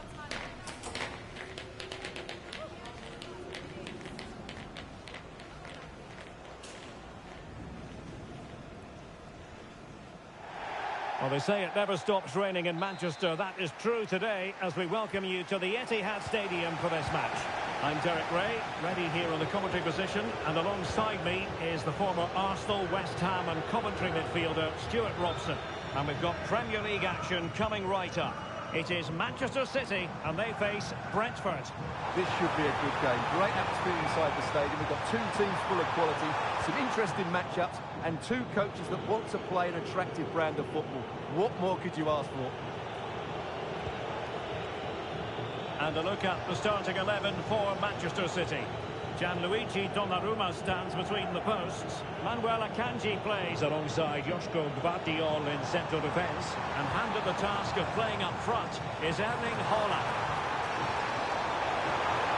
Well, they say it never stops raining in Manchester. That is true today as we welcome you to the Etihad Stadium for this match. I'm Derek Ray, ready here on the commentary position, and alongside me is the former Arsenal, West Ham and Coventry midfielder Stuart Robson. And we've got Premier League action coming right up. It is Manchester City and they face Brentford. This should be a good game. Great atmosphere inside the stadium. We've got two teams full of quality, some interesting matchups, and two coaches that want to play an attractive brand of football. What more could you ask for? And a look at the starting 11 for Manchester City. Gianluigi Donnarumma stands between the posts. Manuel Akanji plays alongside Joško Gvardiol in central defence. And handed the task of playing up front is Erling Haaland.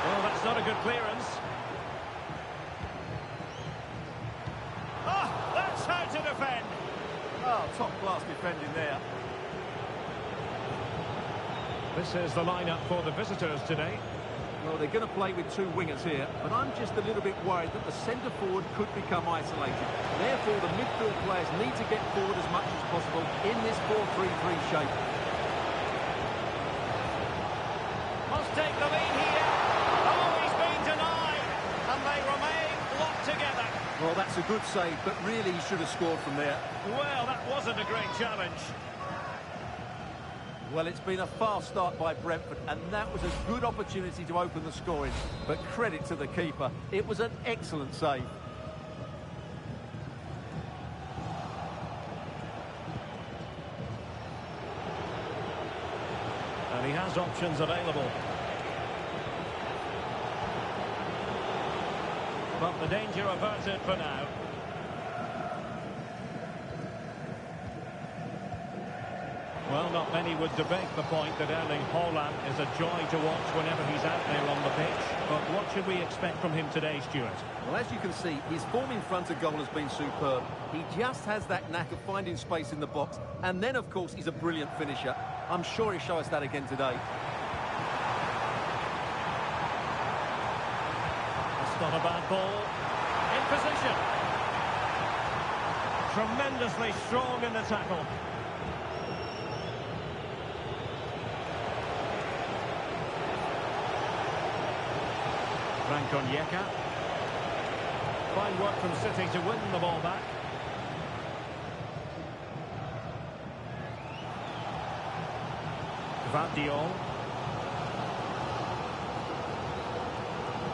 Oh, that's not a good clearance. Oh, that's how to defend. Oh, top-class defending there. This is the lineup for the visitors today. Well, they're going to play with two wingers here, but I'm just a little bit worried that the centre-forward could become isolated. Therefore, the midfield players need to get forward as much as possible in this 4-3-3 shape. Must take the lead here. Oh, he's been denied, and they remain locked together. Well, that's a good save, but really he should have scored from there. Well, that wasn't a great challenge. Well, it's been a fast start by Brentford, and that was a good opportunity to open the scoring. But credit to the keeper, it was an excellent save. And he has options available. But the danger averted for now. Well, not many would debate the point that Erling Haaland is a joy to watch whenever he's out there on the pitch. But what should we expect from him today, Stuart? Well, as you can see, his form in front of goal has been superb. He just has that knack of finding space in the box. And then, of course, he's a brilliant finisher. I'm sure he'll show us that again today. That's not a bad ball. In position. Tremendously strong in the tackle. Eikonicgames. Fine work from City to win the ball back. Gvardiol.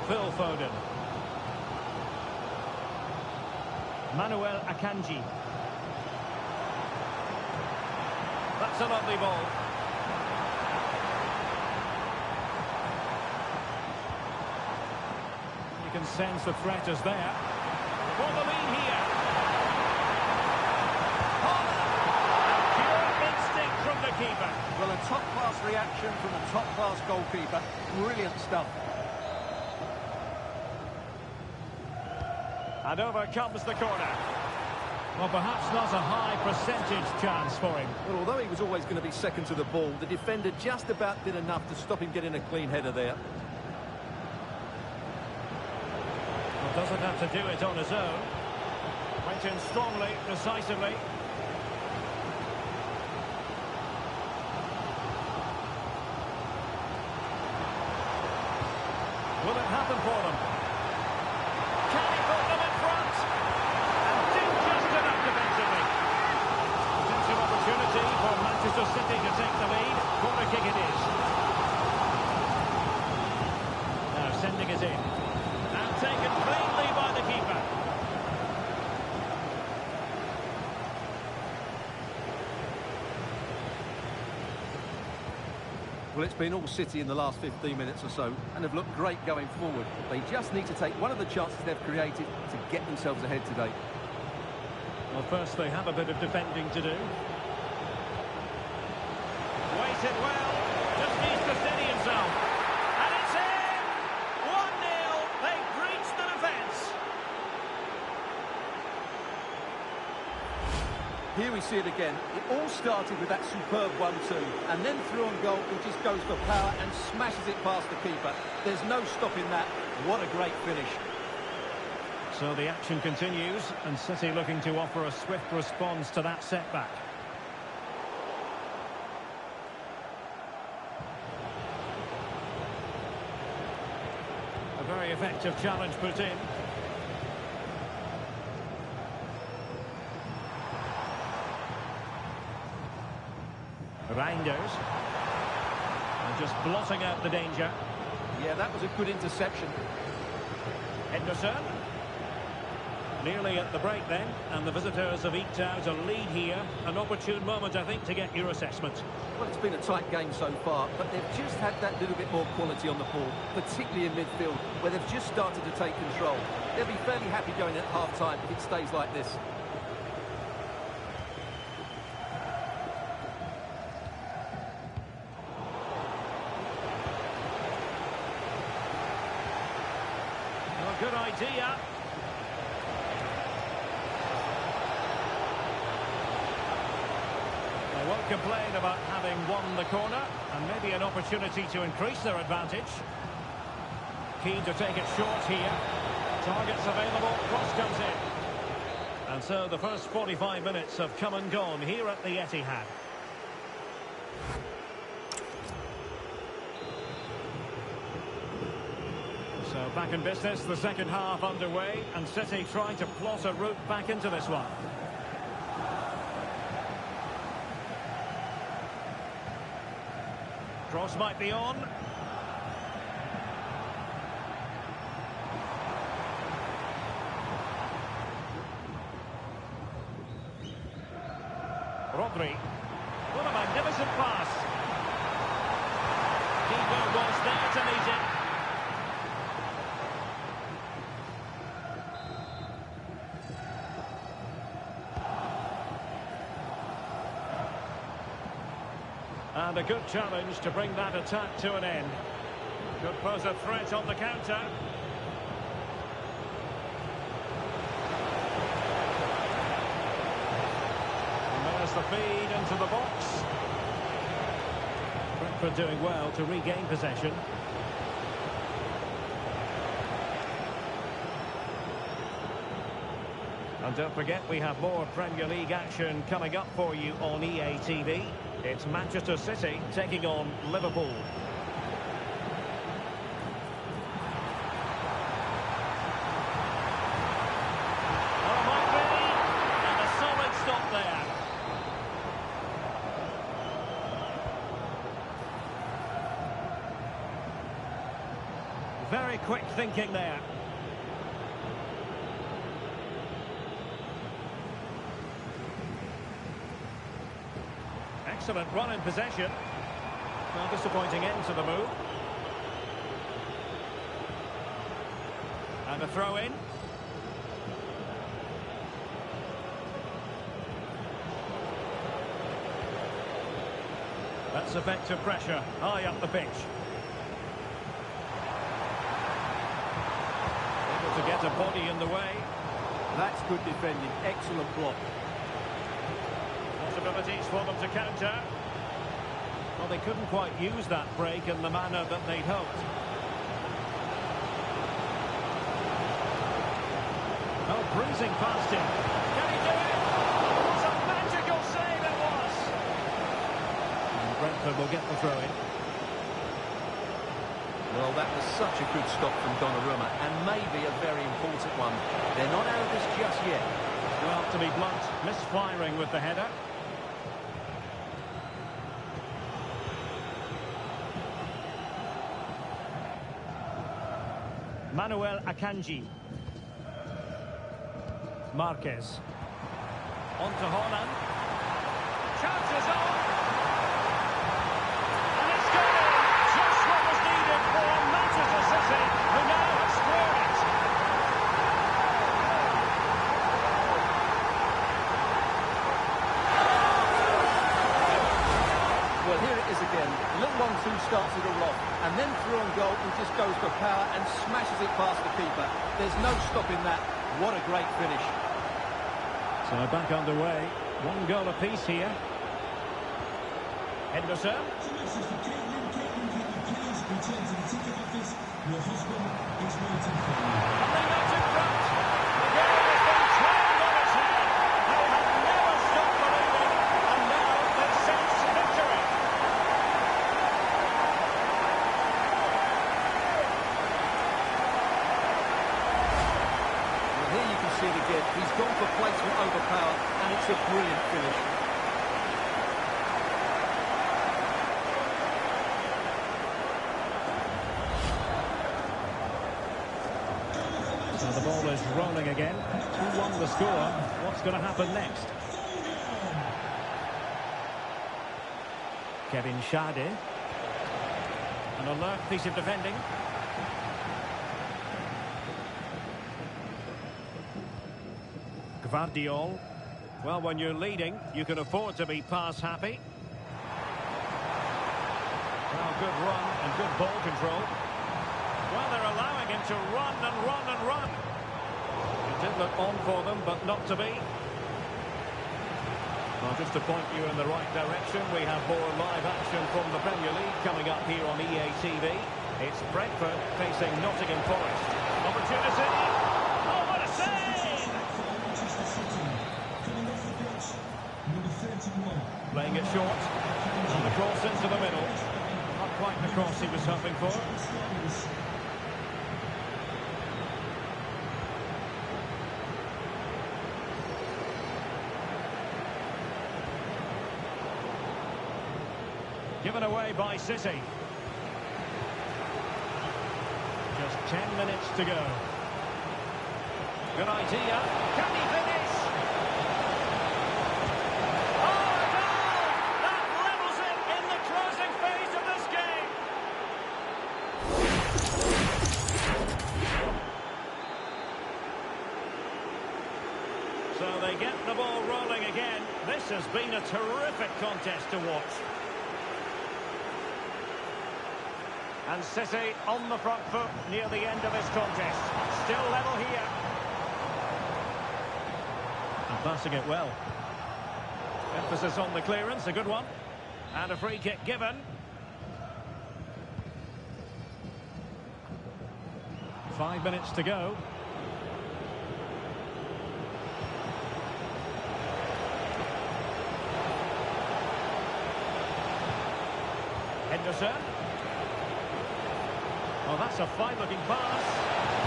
Phil Foden. Manuel Akanji. That's a lovely ball. You can sense the threat is there. For the lead here. Haaland. Pure instinct from the keeper. Well, a top-class reaction from a top-class goalkeeper. Brilliant stuff. And over comes the corner. Well, perhaps not a high percentage chance for him. Well, although he was always going to be second to the ball, the defender just about did enough to stop him getting a clean header there. Doesn't have to do it on his own. Went in strongly, decisively. Will it happen for them? Can he put them in front? And did just enough defensively. Potential opportunity for Manchester City to take the lead. Corner kick it is. Now sending it in. And taken cleanly by the keeper. Well, it's been all City in the last 15 minutes or so, and have looked great going forward. They just need to take one of the chances they've created to get themselves ahead today. Well, first they have a bit of defending to do. Waited well, just needs to steady himself. And it's in! 1-0, they've breached the defence. Here we see it again. It all started with that superb 1-2, and then through on goal, he just goes for power and smashes it past the keeper. There's no stopping that. What a great finish. So the action continues, and City looking to offer a swift response to that setback. A very effective challenge put in. Reinders. And just blotting out the danger. Yeah, that was a good interception. Henderson. Nearly at the break then, and the visitors have eked out a lead here. An opportune moment, I think, to get your assessment. Well, it's been a tight game so far, but they've just had that little bit more quality on the ball, particularly in midfield, where they've just started to take control. They'll be fairly happy going at half-time if it stays like this. Oh, good idea. They won't complain about having won the corner, and maybe an opportunity to increase their advantage. Keen to take it short here. Targets available, cross comes in. And so the first 45 minutes have come and gone here at the Etihad. So back in business, the second half underway, and City trying to plot a route back into this one. Cross might be on. Rodri. What a magnificent pass. Keeper was there to meet it. And a good challenge to bring that attack to an end. Could pose a threat on the counter. And there's the feed into the box. Brentford doing well to regain possession. And don't forget, we have more Premier League action coming up for you on EATV. It's Manchester City taking on Liverpool. Oh, might be. And a solid stop there. Very quick thinking there. Excellent run in possession. Well, disappointing end to the move. And a throw in. That's effective pressure high up the pitch. Able to get a body in the way. That's good defending. Excellent block. Possibilities for them to counter. Well, they couldn't quite use that break in the manner that they'd hoped. Oh, bruising past him. Can he do it? What a magical save it was! And Brentford will get the throw in. Well, that was such a good stop from Donnarumma, and maybe a very important one. They're not out of this just yet. Well, to be blunt, misfiring with the header. Manuel Akanji. Marquez. On to Haaland. Chances on. And it's gone. Just what was needed for Manchester City, who now have scored it. Well, here it is again. A little 1-2 starts it all off, and then through on goal, he just goes for power and smashes it past the keeper. There's no stopping that. What a great finish. So back underway. One goal apiece here. Henderson. So message for Caitlin. Caitlin, can you please return to the ticket office? Your husband is waiting for you. And they got in front. The game has been turned on its head. They have never stopped believing, and now they sense victory. Well, here you can see it again. He's gone for placement over power, and it's a brilliant finish. So the ball is rolling again. 2-1 the score. What's going to happen next? Kevin Schade. An alert piece of defending. Gvardiol. Well, when you're leading, you can afford to be pass happy. Well, good run and good ball control. Well, they're allowing him to run and run and run. It did look on for them, but not to be. Well, just to point you in the right direction, we have more live action from the Premier League coming up here on EATV. It's Brentford facing Nottingham Forest. Opportunity. Oh, what a save! Manchester City. Coming off the pitch, number 31. Playing it short. And the cross into the middle. Not quite the cross he was hoping for. Given away by City. Just 10 minutes to go. Good idea. Can he finish? Oh, a goal! That levels it in the closing phase of this game. So they get the ball rolling again. This has been a terrific contest to watch. And City on the front foot near the end of this contest. Still level here. And passing it well. Emphasis on the clearance, a good one. And a free kick given. 5 minutes to go. Henderson. Well, that's a fine-looking pass.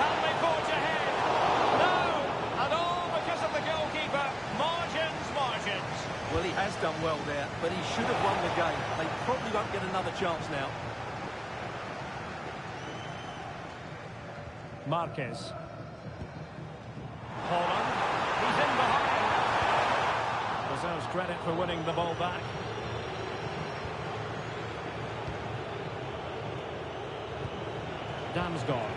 Can they forge ahead? No! And all because of the goalkeeper. Margins, margins. Well, he has done well there, but he should have won the game. They probably won't get another chance now. Marquez. Holland. He's in behind. Deserves credit for winning the ball back. Damsgaard.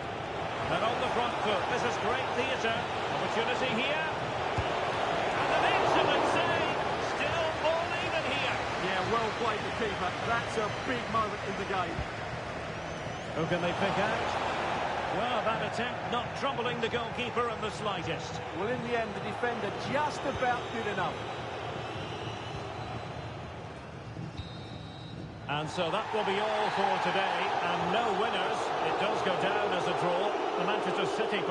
And on the front foot, this is great theatre. Opportunity here. And an excellent save. Still all even here. Yeah, well played the keeper. That's a big moment in the game. Who can they pick out? Well, that attempt not troubling the goalkeeper in the slightest. Well, in the end, the defender just about good enough. And so that will be all for today, and no winners. It does go down as a draw. The Manchester City...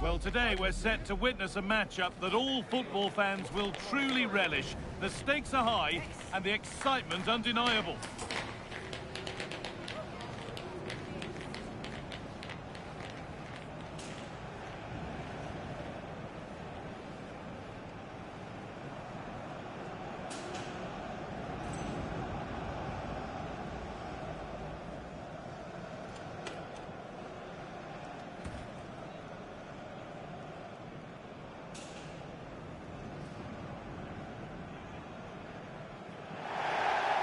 Well, today we're set to witness a matchup that all football fans will truly relish. The stakes are high and the excitement undeniable.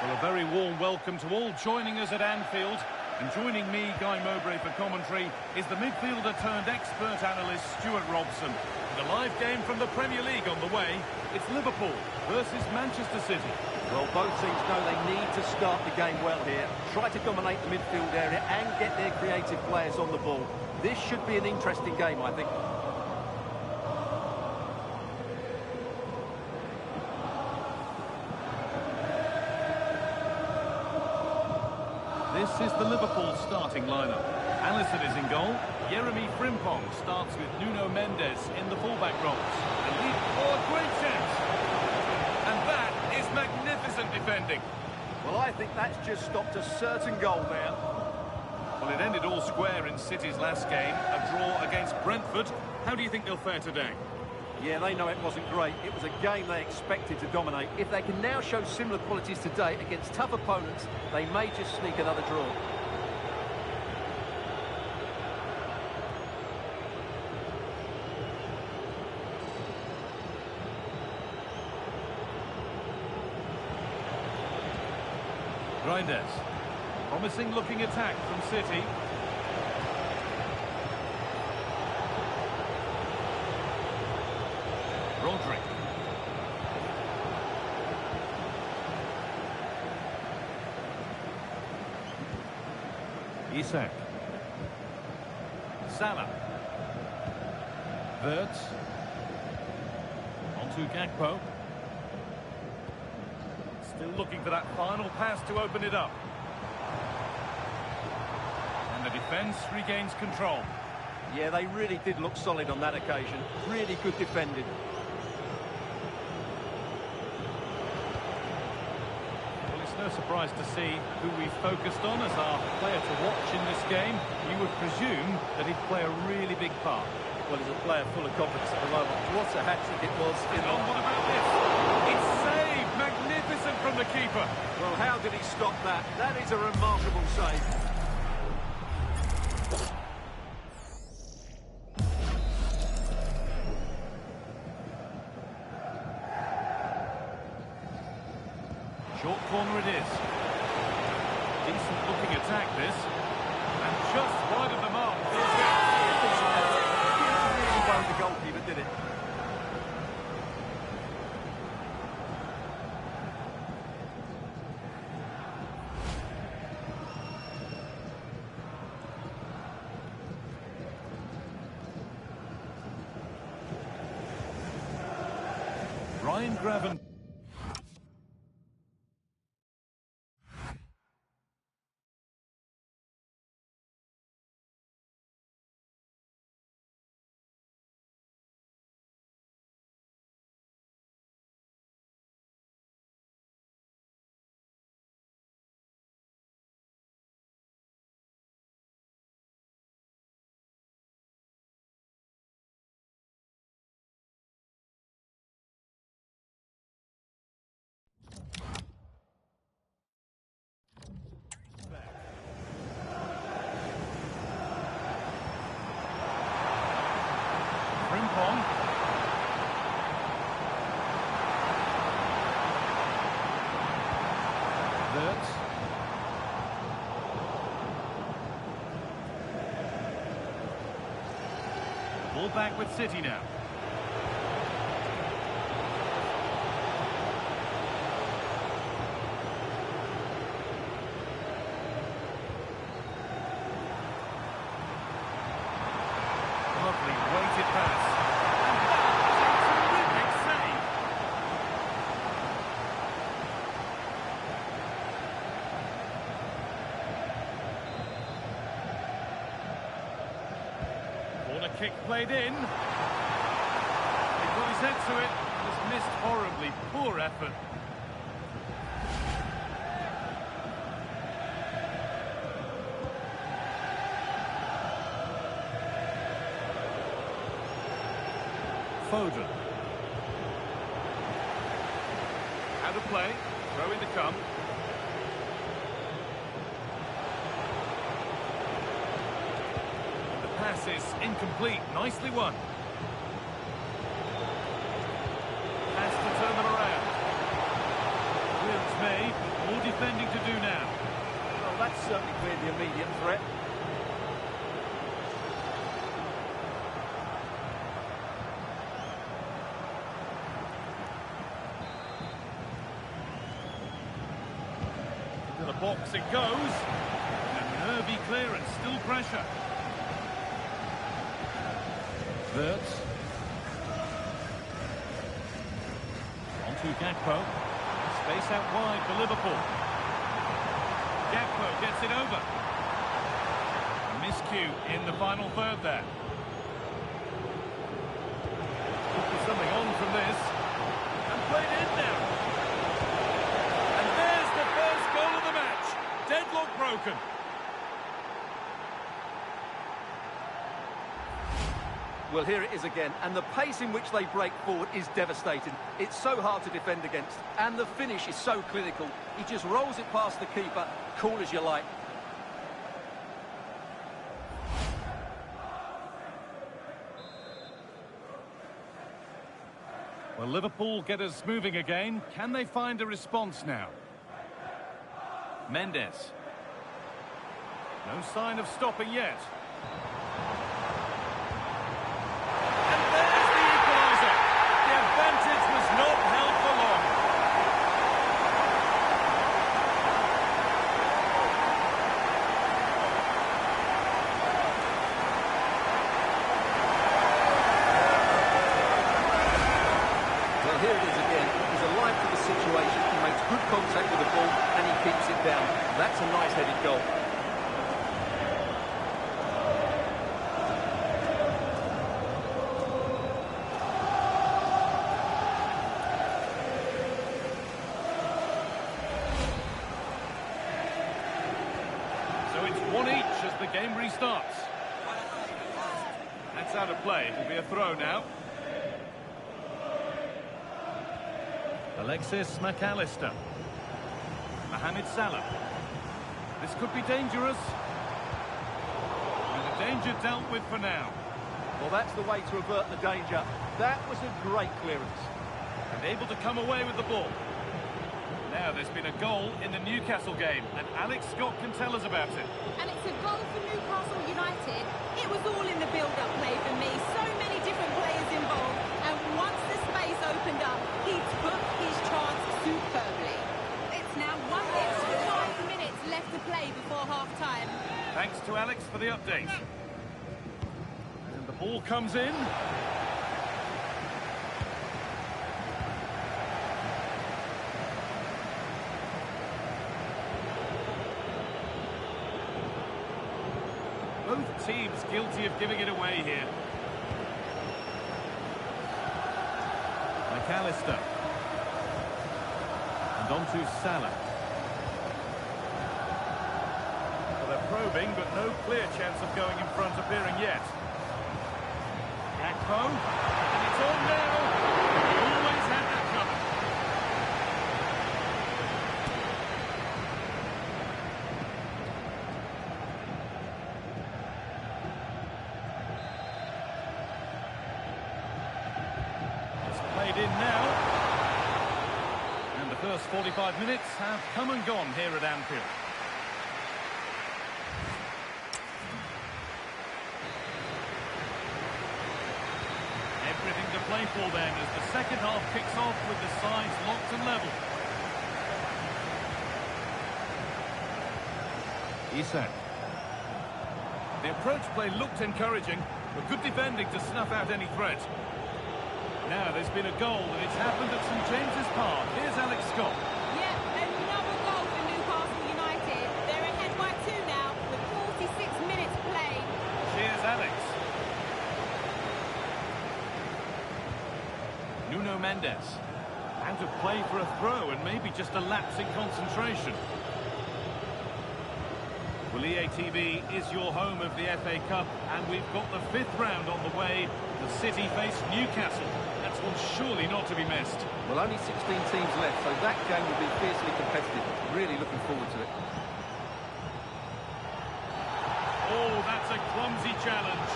Well, a very warm welcome to all joining us at Anfield. And joining me, Guy Mowbray, for commentary is the midfielder-turned-expert analyst Stuart Robson. With a live game from the Premier League on the way, it's Liverpool versus Manchester City. Well, both teams know they need to start the game well here. Try to dominate the midfield area and get their creative players on the ball. This should be an interesting game, I think. This is the Liverpool starting lineup. Alisson is in goal. Jeremy Frimpong starts with Nuno Mendes in the fullback roles. And lead for a great chance. And that is magnificent defending. Well, I think that's just stopped a certain goal there. Well, it ended all square in City's last game, a draw against Brentford. How do you think they'll fare today? Yeah, they know it wasn't great. It was a game they expected to dominate. If they can now show similar qualities today against tough opponents, they may just sneak another draw. Reinders. Promising looking attack from City. Rodri. Isak. Salah. Wirtz. Onto Gakpo. Still looking for that final pass to open it up. And the defence regains control. Yeah, they really did look solid on that occasion. Really good defending. Well, it's no surprise to see who we've focused on as our player to watch in this game. You would presume that he'd play a really big part. Well, he's a player full of confidence at the moment. What a hat-trick it was. What about this? It's saved! Magnificent from the keeper. Well, how did he stop that? That is a remarkable save. Short corner it is. Decent looking attack this. And just wide of the mark. Really won't the goalkeeper, did it? Ryan Graven. Frimpong. Wirtz. Ball back with City now. Lovely weighted pass. And that is a terrific save. Corner kick played in. He put his head to it. Just missed horribly. Poor effort. Foden. Out of play. Throw in to come. The pass is incomplete. Nicely won. Has to turn them around. Clearance made, but more defending to do now. Well, that's certainly cleared the immediate threat. To the box it goes. A nervy clearance, still pressure. Wirtz. On to Gakpo. Space out wide for Liverpool. Gakpo gets it over. A miscue in the final third there. Could be something on from this. And played in now. And there's the first goal of the match. Deadlock broken. Well, here it is again, and the pace in which they break forward is devastating. It's so hard to defend against, and the finish is so clinical. He just rolls it past the keeper, cool as you like. Well, Liverpool get us moving again. Can they find a response now? Mendes. No sign of stopping yet. And there's the equaliser. The advantage was not held for long. Well, here it is again. He's alive to the situation. He makes good contact with the ball, and he keeps it down. That's a nice-headed goal. So it's one each as the game restarts. That's out of play. It'll be a throw now. Alexis McAllister. Mohamed Salah. This could be dangerous. And the danger dealt with for now. Well, that's the way to avert the danger. That was a great clearance. And able to come away with the ball. Now there's been a goal in the Newcastle game, and Alex Scott can tell us about it. And it's a goal for Newcastle United. It was all in the build-up play for me. So many different players involved. And once the space opened up, he took his chance superbly. It's now 1 minute, 5 minutes left to play before half-time. Thanks to Alex for the update. And the ball comes in. Both teams guilty of giving it away here. McAllister. And on to Salah. Well, they're probing, but no clear chance of going in front appearing yet. Gakpo. And it's on now. Always had that covered. Played in now. And the first 45 minutes have come and gone here at Anfield. Everything to play for then as the second half kicks off with the sides locked and level. Isak. The approach play looked encouraging, but good defending to snuff out any threat. Now there's been a goal and it's happened at St James's Park. Here's Alex Scott. Yeah, another goal for Newcastle United. They're ahead by 2 now with 46 minutes played. Here's Alex. Nuno Mendes. Out of play for a throw and maybe just a lapse in concentration. Well, EATV is your home of the FA Cup, and we've got the 5th round on the way. The City face Newcastle. That's one surely not to be missed. Well, only 16 teams left, so that game will be fiercely competitive. Really looking forward to it. Oh, that's a clumsy challenge.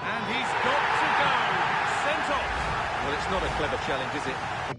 And he's got to go. Sent off. Well, it's not a clever challenge, is it?